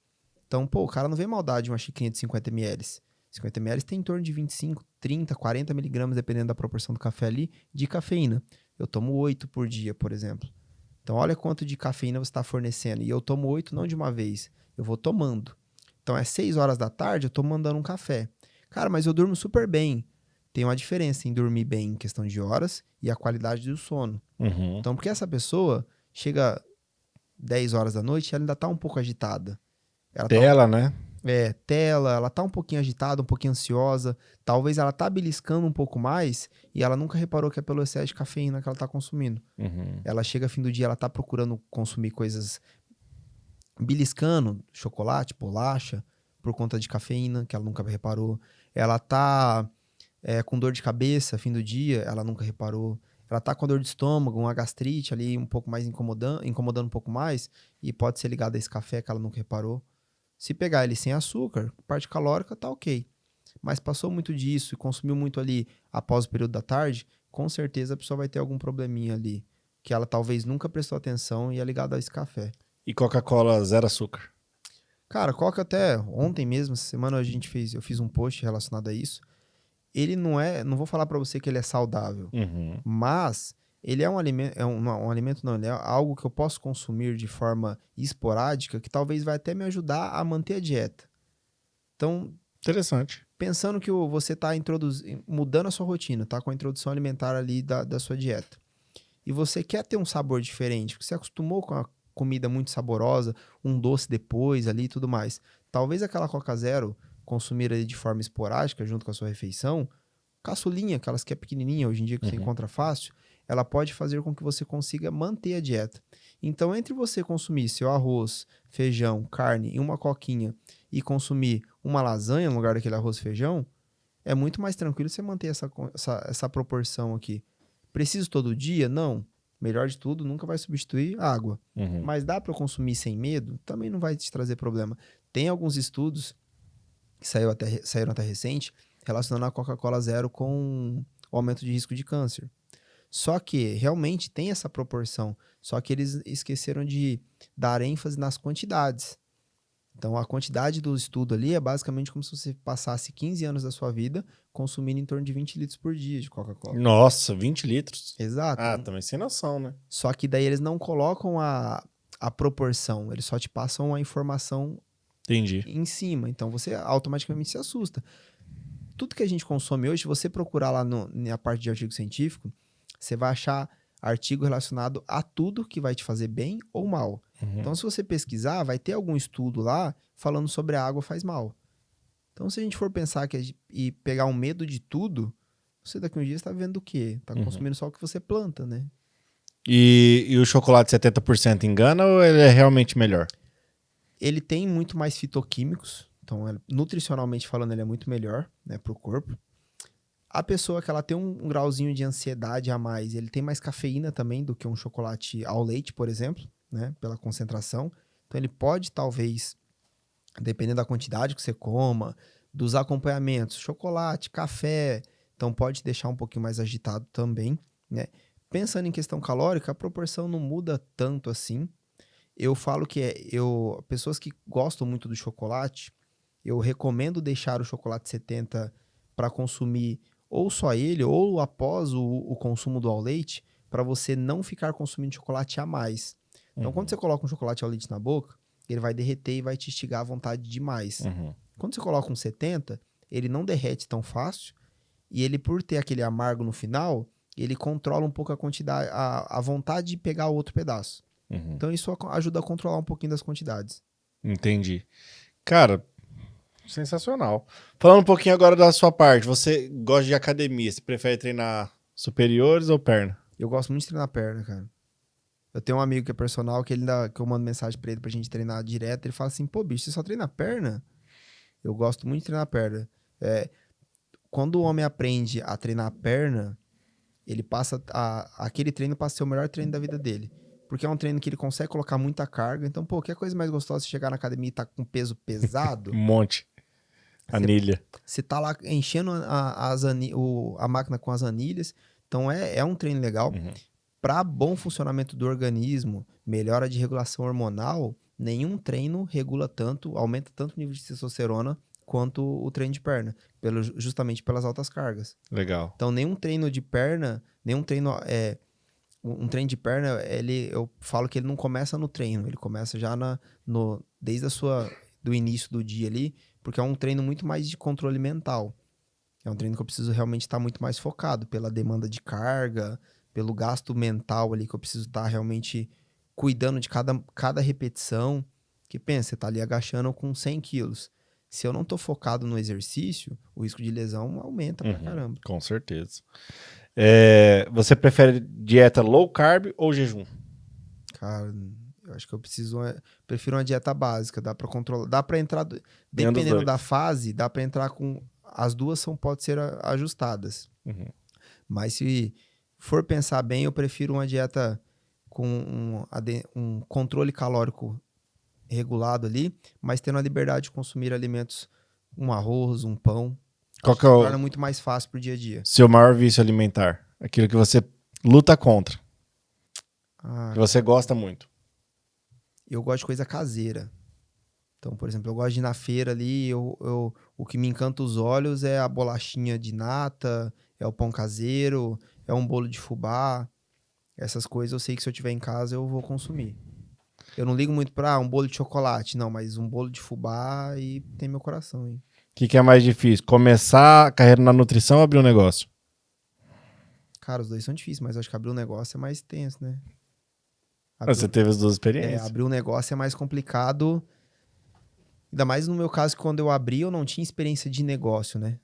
Então, pô, o cara não vê maldade uma xicrinha de 50 ml. 50 ml tem em torno de 25, 30, 40 miligramas, dependendo da proporção do café ali, de cafeína. Eu tomo 8 por dia, por exemplo. Então, olha quanto de cafeína você está fornecendo. E eu tomo 8 não de uma vez. Eu vou tomando. Então, é 6 horas da tarde, eu tô mandando um café. Cara, mas eu durmo super bem. Tem uma diferença em dormir bem em questão de horas e a qualidade do sono. Então, porque essa pessoa chega 10 horas da noite e ela ainda tá um pouco agitada. Né? Ela tá um pouquinho agitada, um pouquinho ansiosa. Talvez ela tá beliscando um pouco mais e ela nunca reparou que é pelo excesso de cafeína que ela tá consumindo. Ela chega fim do dia, ela tá procurando consumir coisas beliscando, chocolate, bolacha, por conta de cafeína, que ela nunca reparou. Ela tá com dor de cabeça fim do dia, ela nunca reparou. Ela tá com dor de estômago, uma gastrite ali um pouco mais incomodando um pouco mais, e pode ser ligada a esse café que ela nunca reparou. Se pegar ele sem açúcar, parte calórica tá ok. Mas passou muito disso e consumiu muito ali após o período da tarde, com certeza a pessoa vai ter algum probleminha ali, que ela talvez nunca prestou atenção e é ligado a esse café. E Coca-Cola zero açúcar? Cara, Coca até ontem mesmo, essa semana eu fiz um post relacionado a isso. Ele não vou falar pra você que ele é saudável, mas ele é um alimento, um alimento não, ele é algo que eu posso consumir de forma esporádica, que talvez vai até me ajudar a manter a dieta. Então, interessante. Pensando que você está mudando a sua rotina, tá? Com a introdução alimentar ali da sua dieta. E você quer ter um sabor diferente, porque você acostumou com a comida muito saborosa, um doce depois ali e tudo mais. Talvez aquela Coca Zero consumir ali de forma esporádica, junto com a sua refeição, caçulinha, aquelas que é pequenininha, hoje em dia que você encontra fácil, ela pode fazer com que você consiga manter a dieta. Então, entre você consumir seu arroz, feijão, carne e uma coquinha e consumir uma lasanha no lugar daquele arroz e feijão, é muito mais tranquilo você manter essa proporção aqui. Preciso todo dia? Não. Melhor de tudo, nunca vai substituir água. Mas dá para consumir sem medo? Também não vai te trazer problema. Tem alguns estudos que saíram até recente, relacionando a Coca-Cola Zero com o aumento de risco de câncer. Só que realmente tem essa proporção, só que eles esqueceram de dar ênfase nas quantidades. Então, a quantidade do estudo ali é basicamente como se você passasse 15 anos da sua vida consumindo em torno de 20 litros por dia de Coca-Cola. Nossa, 20 litros? Exato. Ah, também sem noção, né? Só que daí eles não colocam a proporção, eles só te passam a informação em cima. Então, você automaticamente se assusta. Tudo que a gente consome hoje, se você procurar lá na parte de artigo científico, você vai achar artigo relacionado a tudo que vai te fazer bem ou mal. Então, se você pesquisar, vai ter algum estudo lá falando sobre a água faz mal. Então, se a gente for pensar e pegar um medo de tudo, você daqui a um dia está vendo o quê? Está consumindo só o que você planta, né? E o chocolate 70% engana ou ele é realmente melhor? Ele tem muito mais fitoquímicos, então nutricionalmente falando ele é muito melhor, né, para o corpo. A pessoa que ela tem um grauzinho de ansiedade a mais, ele tem mais cafeína também do que um chocolate ao leite, por exemplo, né, pela concentração. Então ele pode talvez, dependendo da quantidade que você coma, dos acompanhamentos, chocolate, café, então pode deixar um pouquinho mais agitado também, né? Pensando em questão calórica, a proporção não muda tanto assim. Eu falo que pessoas que gostam muito do chocolate, eu recomendo deixar o chocolate 70 para consumir ou só ele, ou após o consumo do ao leite, para você não ficar consumindo chocolate a mais. Então, quando você coloca um chocolate ao leite na boca, ele vai derreter e vai te instigar à vontade demais. Quando você coloca um 70, ele não derrete tão fácil, e ele, por ter aquele amargo no final, ele controla um pouco a quantidade, a vontade de pegar outro pedaço. Então, isso ajuda a controlar um pouquinho das quantidades. Entendi. Cara, sensacional. Falando um pouquinho agora da sua parte, você gosta de academia, você prefere treinar superiores ou perna? Eu gosto muito de treinar perna, cara. Eu tenho um amigo que é personal, que eu mando mensagem pra ele pra gente treinar direto, ele fala assim, pô, bicho, você só treina perna? Eu gosto muito de treinar perna. Quando o homem aprende a treinar perna, ele aquele treino passa a ser o melhor treino da vida dele. Porque é um treino que ele consegue colocar muita carga. Então, pô, que coisa mais gostosa você chegar na academia e tá com peso pesado. Um monte. Anilha. Você tá lá enchendo a máquina com as anilhas. Então, é um treino legal. Para bom funcionamento do organismo, melhora de regulação hormonal, nenhum treino aumenta tanto o nível de testosterona quanto o treino de perna, justamente pelas altas cargas. Legal. Então, nenhum treino de perna, um treino de perna, eu falo que ele não começa no treino, ele começa já desde do início do dia ali, porque é um treino muito mais de controle mental. É um treino que eu preciso realmente estar muito mais focado pela demanda de carga, pelo gasto mental ali que eu preciso estar realmente cuidando de cada repetição. Que pensa, você tá ali agachando com 100 quilos. Se eu não tô focado no exercício, o risco de lesão aumenta pra caramba. Com certeza. Você prefere dieta low carb ou jejum? Cara, eu acho que prefiro uma dieta básica, dá pra controlar, dá pra entrar, dependendo da fase, dá pra entrar com, as duas pode ser ajustadas. Mas se for pensar bem, eu prefiro uma dieta com um controle calórico regulado ali, mas tendo a liberdade de consumir alimentos, um arroz, um pão. Qual que é o torna muito mais fácil pro dia a dia. seu maior vício alimentar? Aquilo que você luta contra. Que você gosta muito. Eu gosto de coisa caseira. Então, por exemplo, eu gosto de ir na feira ali, o que me encanta os olhos é a bolachinha de nata, é o pão caseiro, é um bolo de fubá. Essas coisas eu sei que se eu tiver em casa eu vou consumir. Eu não ligo muito pra um bolo de chocolate, não, mas um bolo de fubá e tem meu coração, hein? O que é mais difícil? Começar a carreira na nutrição ou abrir um negócio? Cara, os dois são difíceis, mas eu acho que abrir um negócio é mais tenso, né? Você teve as duas experiências. Abrir um negócio é mais complicado. Ainda mais no meu caso, que quando eu abri, eu não tinha experiência de negócio, né?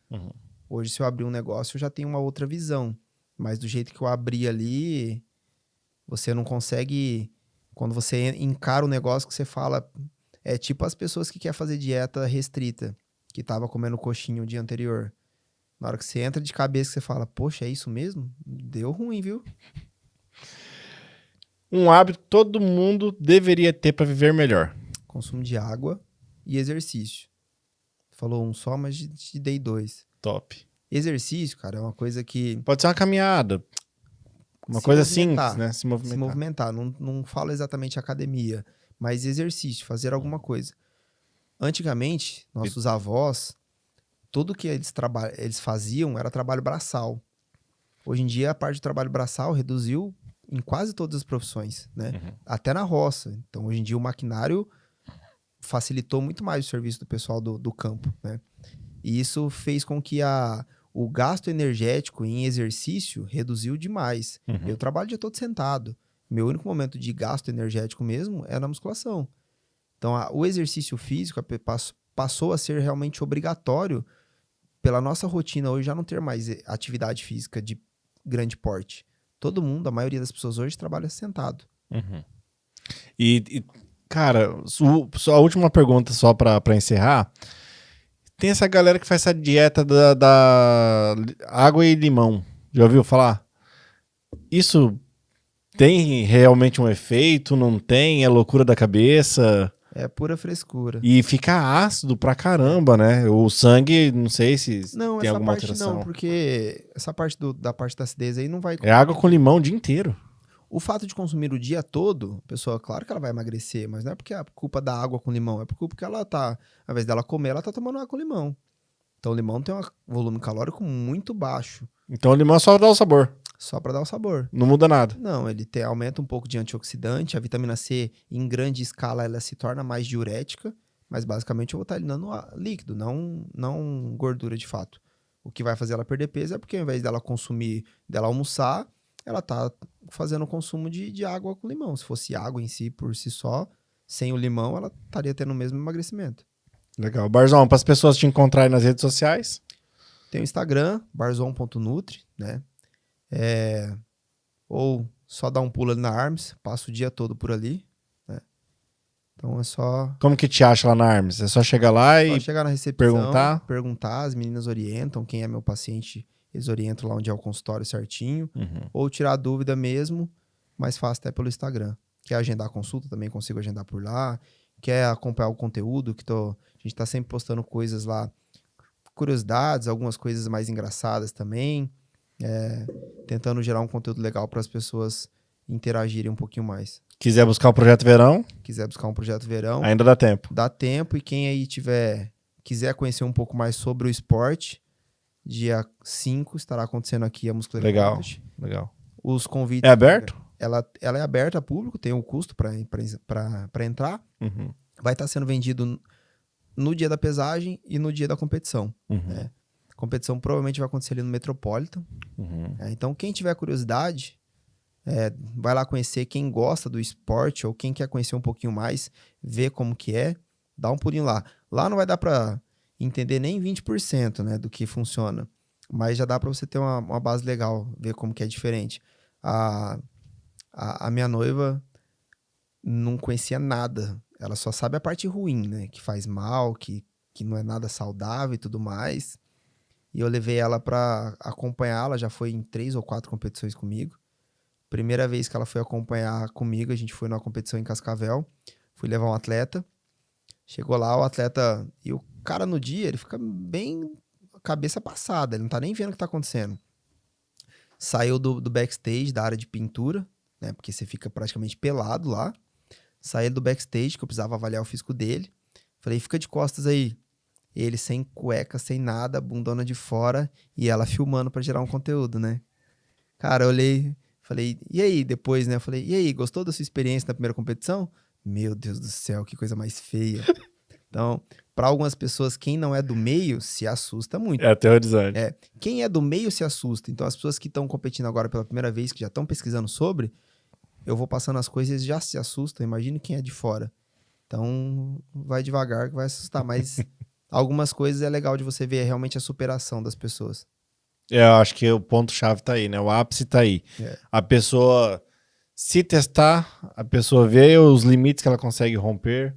Hoje, se eu abrir um negócio, eu já tenho uma outra visão. Mas do jeito que eu abri ali, você não consegue... Quando você encara o negócio que você fala... É tipo as pessoas que querem fazer dieta restrita, que tava comendo coxinha o dia anterior. Na hora que você entra de cabeça, você fala, poxa, é isso mesmo? Deu ruim, viu? Um hábito que todo mundo deveria ter para viver melhor. Consumo de água e exercício. Falou um só, mas te dei 2. Top. Exercício, cara, é uma coisa que... Pode ser uma caminhada. Uma coisa simples, né? Se movimentar. Se movimentar. Não falo exatamente academia, mas exercício, fazer alguma coisa. Antigamente, nossos avós, tudo que eles faziam era trabalho braçal. Hoje em dia, a parte de trabalho braçal reduziu em quase todas as profissões, né? Até na roça. Então, hoje em dia, o maquinário facilitou muito mais o serviço do pessoal do campo, né? E isso fez com que o gasto energético em exercício reduziu demais. Eu trabalho o dia todo sentado. Meu único momento de gasto energético mesmo é na musculação. Então, o exercício físico passou a ser realmente obrigatório pela nossa rotina hoje já não ter mais atividade física de grande porte. Todo mundo, a maioria das pessoas hoje trabalha sentado. Cara, só a última pergunta só pra encerrar. Tem essa galera que faz essa dieta da água e limão. Já ouviu falar? Isso tem realmente um efeito? Não tem? É loucura da cabeça? É pura frescura. E fica ácido pra caramba, né? O sangue, não sei se Não, tem essa alguma parte alteração. não, porque essa parte da parte da acidez aí não vai... É água com limão o dia inteiro. O fato de consumir o dia todo, a pessoa, claro que ela vai emagrecer, mas não é porque é culpa da água com limão, é por culpa que ela tá, ao invés dela comer, ela tá tomando água com limão. Então o limão tem um volume calórico muito baixo, Então o limão só dá o sabor. só para dar o sabor. Não muda nada. Não, ele aumenta um pouco de antioxidante, a vitamina C em grande escala ela se torna mais diurética, mas basicamente eu vou estar eliminando líquido, não gordura de fato. O que vai fazer ela perder peso é porque ao invés dela consumir, dela almoçar, ela tá fazendo o consumo de água com limão. Se fosse água em si, por si só, sem o limão, ela estaria tendo o mesmo emagrecimento. Legal. Barzão, para as pessoas te encontrarem nas redes sociais? Tem o Instagram, barzon.nutri, né? Ou só dá um pulo ali na Arms, passa o dia todo por ali, né? Então é só... Como que te acha lá na Arms? É só chegar lá Só e chegar na recepção, perguntar? as meninas orientam, quem é meu paciente, eles orientam lá onde é o consultório certinho, ou tirar dúvida mesmo, mais fácil até pelo Instagram. Quer agendar a consulta, também consigo agendar por lá. Quer acompanhar o conteúdo, a gente tá sempre postando coisas lá, curiosidades, algumas coisas mais engraçadas também, tentando gerar um conteúdo legal para as pessoas interagirem um pouquinho mais. Quiser buscar o Projeto Verão, Quiser buscar um projeto verão, ainda dá tempo. dá tempo, e quem aí quiser conhecer um pouco mais sobre o esporte, dia 5 estará acontecendo aqui a Muscularity. Legal. Os convites... É aberto? Ela é aberta a público, tem um custo para entrar. Vai estar sendo vendido no dia da pesagem e no dia da competição. Né? A competição provavelmente vai acontecer ali no Metropolitan. Então, quem tiver curiosidade, vai lá conhecer. Quem gosta do esporte ou quem quer conhecer um pouquinho mais, ver como que é, dá um pulinho lá. Lá não vai dar para entender nem 20%, né, do que funciona, mas já dá para você ter uma base legal, ver como que é diferente. A minha noiva não conhecia nada. Ela só sabe a parte ruim, né? Que faz mal, que não é nada saudável e tudo mais. E eu levei ela para acompanhar. Ela já foi em 3 ou 4 competições comigo. Primeira vez que ela foi acompanhar comigo, a gente foi numa competição em Cascavel. Fui levar um atleta. Chegou lá, o atleta... E o cara no dia, ele fica bem cabeça passada. Ele não tá nem vendo o que tá acontecendo. Saiu do backstage, da área de pintura, né? Porque você fica praticamente pelado lá. Saí do backstage, que eu precisava avaliar o físico dele. Falei, fica de costas aí. Ele sem cueca, sem nada, bundona de fora, e ela filmando pra gerar um conteúdo, né? Cara, eu olhei, falei, e aí? Depois, né? Eu falei, e aí, gostou da sua experiência na primeira competição? Meu Deus do céu, que coisa mais feia. Então, para algumas pessoas, quem não é do meio se assusta muito. É aterrorizante. Quem é do meio se assusta. Então, as pessoas que estão competindo agora pela primeira vez, que já estão pesquisando sobre, eu vou passando as coisas e já se assustam. Imagine quem é de fora. Então, vai devagar que vai assustar. Mas algumas coisas é legal de você ver realmente a superação das pessoas. Eu acho que o ponto-chave tá aí, né? O ápice tá aí. A pessoa se testar, a pessoa vê os limites que ela consegue romper.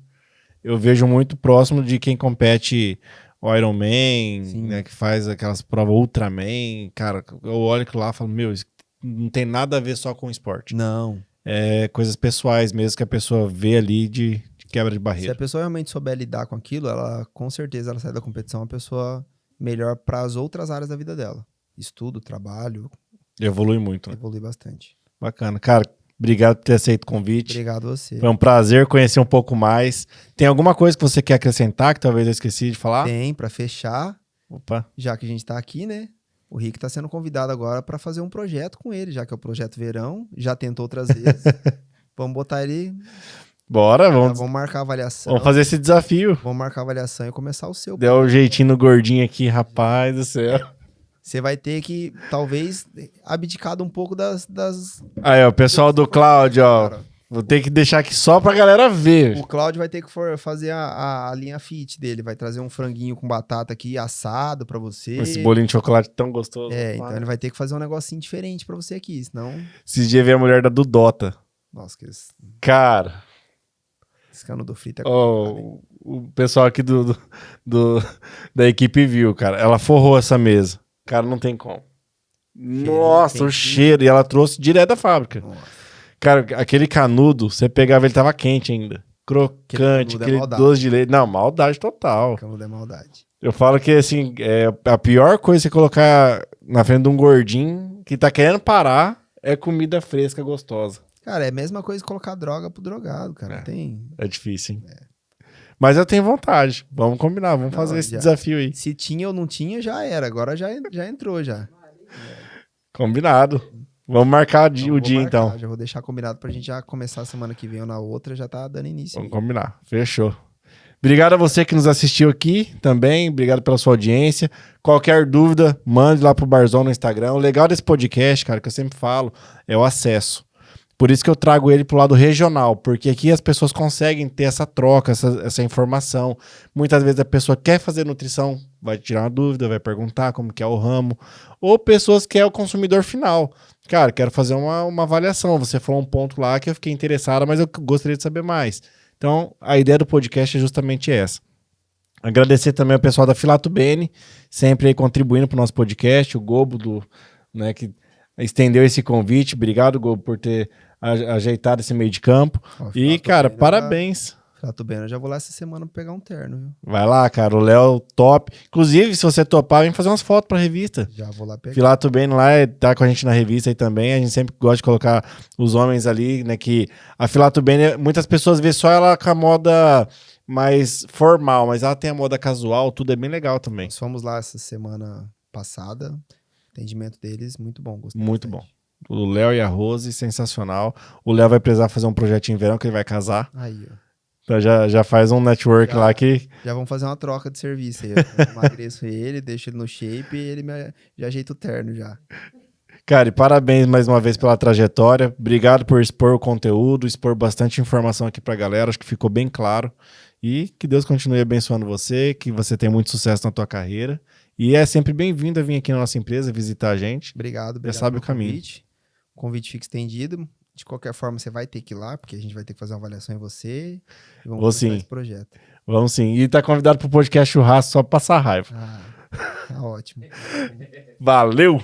Eu vejo muito próximo de quem compete o Ironman, né? Que faz aquelas provas Ultraman. Cara, eu olho aquilo lá e falo, meu, isso não tem nada a ver só com esporte. Não. É coisas pessoais mesmo que a pessoa vê ali de quebra de Se barreira. a pessoa realmente souber lidar com aquilo, ela com certeza ela sai da competição uma pessoa melhor para as outras áreas da vida dela. Estudo, trabalho. Evolui muito, né? Evolui bastante. Bacana. Cara, obrigado por ter aceito o convite. Obrigado a você. Foi um prazer conhecer um pouco mais. Tem alguma coisa que você quer acrescentar que talvez eu esqueci de falar? Tem, para fechar, Opa. já que a gente tá aqui, né? O Rick tá sendo convidado agora para fazer um projeto com ele, já que é o Projeto Verão. Já tentou outras vezes. Vamos botar ele... Bora, vamos marcar a avaliação. vamos fazer esse desafio. Vamos marcar a avaliação e começar o seu. Deu um jeitinho no gordinho aqui, rapaz do céu. você vai ter que, talvez, abdicado um pouco das... Aí, ó, o pessoal do Cláudio, ó. Cara, Vou ter que deixar aqui só pra galera ver. o Cláudio vai ter que fazer a linha fit dele. Vai trazer um franguinho com batata aqui assado pra você. Esse bolinho de chocolate tão gostoso. Então ele vai ter que fazer um negocinho diferente pra você aqui, senão... Esses dias veio a mulher da Dudota. Nossa, que esse Cara, canudo frito é complicado, hein? o pessoal aqui da equipe viu, cara. Ela forrou essa mesa. Cara, não tem como. Nossa, o quentinho. cheiro. E ela trouxe direto da fábrica. Nossa. Cara, aquele canudo, você pegava, ele tava quente ainda. Crocante, canudo é aquele maldade. doce de leite. Não, maldade total. Canudo é maldade. Eu falo que, assim, a pior coisa é você colocar na frente de um gordinho que tá querendo parar é comida fresca, gostosa. Cara, é a mesma coisa que colocar droga pro drogado, cara. É. Tem... É difícil, hein? Mas eu tenho vontade. Vamos combinar, vamos fazer esse já. desafio aí. Se tinha ou não tinha, já era. Agora já entrou, já. Combinado. Vamos marcar Então, o vou dia, marcar, então. Já vou deixar combinado pra gente já começar a semana que vem ou na outra, já tá dando início. Vamos aí. combinar. Fechou. Obrigado a você que nos assistiu aqui também. Obrigado pela sua audiência. Qualquer dúvida, mande lá pro Barzão no Instagram. O legal desse podcast, cara, que eu sempre falo, é o acesso. Por isso que eu trago ele pro lado regional, porque aqui as pessoas conseguem ter essa troca, essa informação. Muitas vezes a pessoa quer fazer nutrição, vai tirar uma dúvida, vai perguntar como que é o ramo. Ou pessoas que é o consumidor final. Cara, quero fazer uma avaliação. Você falou um ponto lá que eu fiquei interessado, mas eu gostaria de saber mais. Então, a ideia do podcast é justamente essa. Agradecer também ao pessoal da Filato Bene, sempre aí contribuindo pro nosso podcast, o Gobo, né, que estendeu esse convite. Obrigado, Gobo, por ter ajeitado esse meio de campo. Ó, E, Filato cara, Bene parabéns. Filato Bene, eu já vou lá essa semana pegar um terno, viu? Vai lá, cara, o Léo top. Inclusive, se você topar, vem fazer umas fotos pra revista. Já vou lá pegar. Filato Bene lá, tá com a gente na revista aí também. A gente sempre gosta de colocar os homens ali, né? Que a Filato Bene, muitas pessoas vê só ela com a moda mais formal, mas ela tem a moda casual, tudo é bem legal também. Nós fomos lá essa semana passada. Atendimento deles, muito bom. Gostei Muito bastante. bom. O Léo e a Rose, sensacional. O Léo vai precisar fazer um projetinho em verão, que ele vai casar. Aí, ó. Então já faz um network Já. lá que... Já vamos fazer uma troca de serviço aí. Eu emagreço ele, deixo ele no shape e ele já ajeita o terno já. Cara, e parabéns mais uma vez pela trajetória. Obrigado por expor o conteúdo, expor bastante informação aqui pra galera. Acho que ficou bem claro. E que Deus continue abençoando você, que você tenha muito sucesso na tua carreira. E é sempre bem-vindo a vir aqui na nossa empresa, visitar a gente. Obrigado sabe pelo o caminho. convite. O convite fica estendido. De qualquer forma, você vai ter que ir lá, porque a gente vai ter que fazer uma avaliação em você. E vamos Vou começar sim. esse projeto. Vamos sim. E tá convidado pro podcast Churrasco só pra passar raiva. Tá ótimo. Valeu!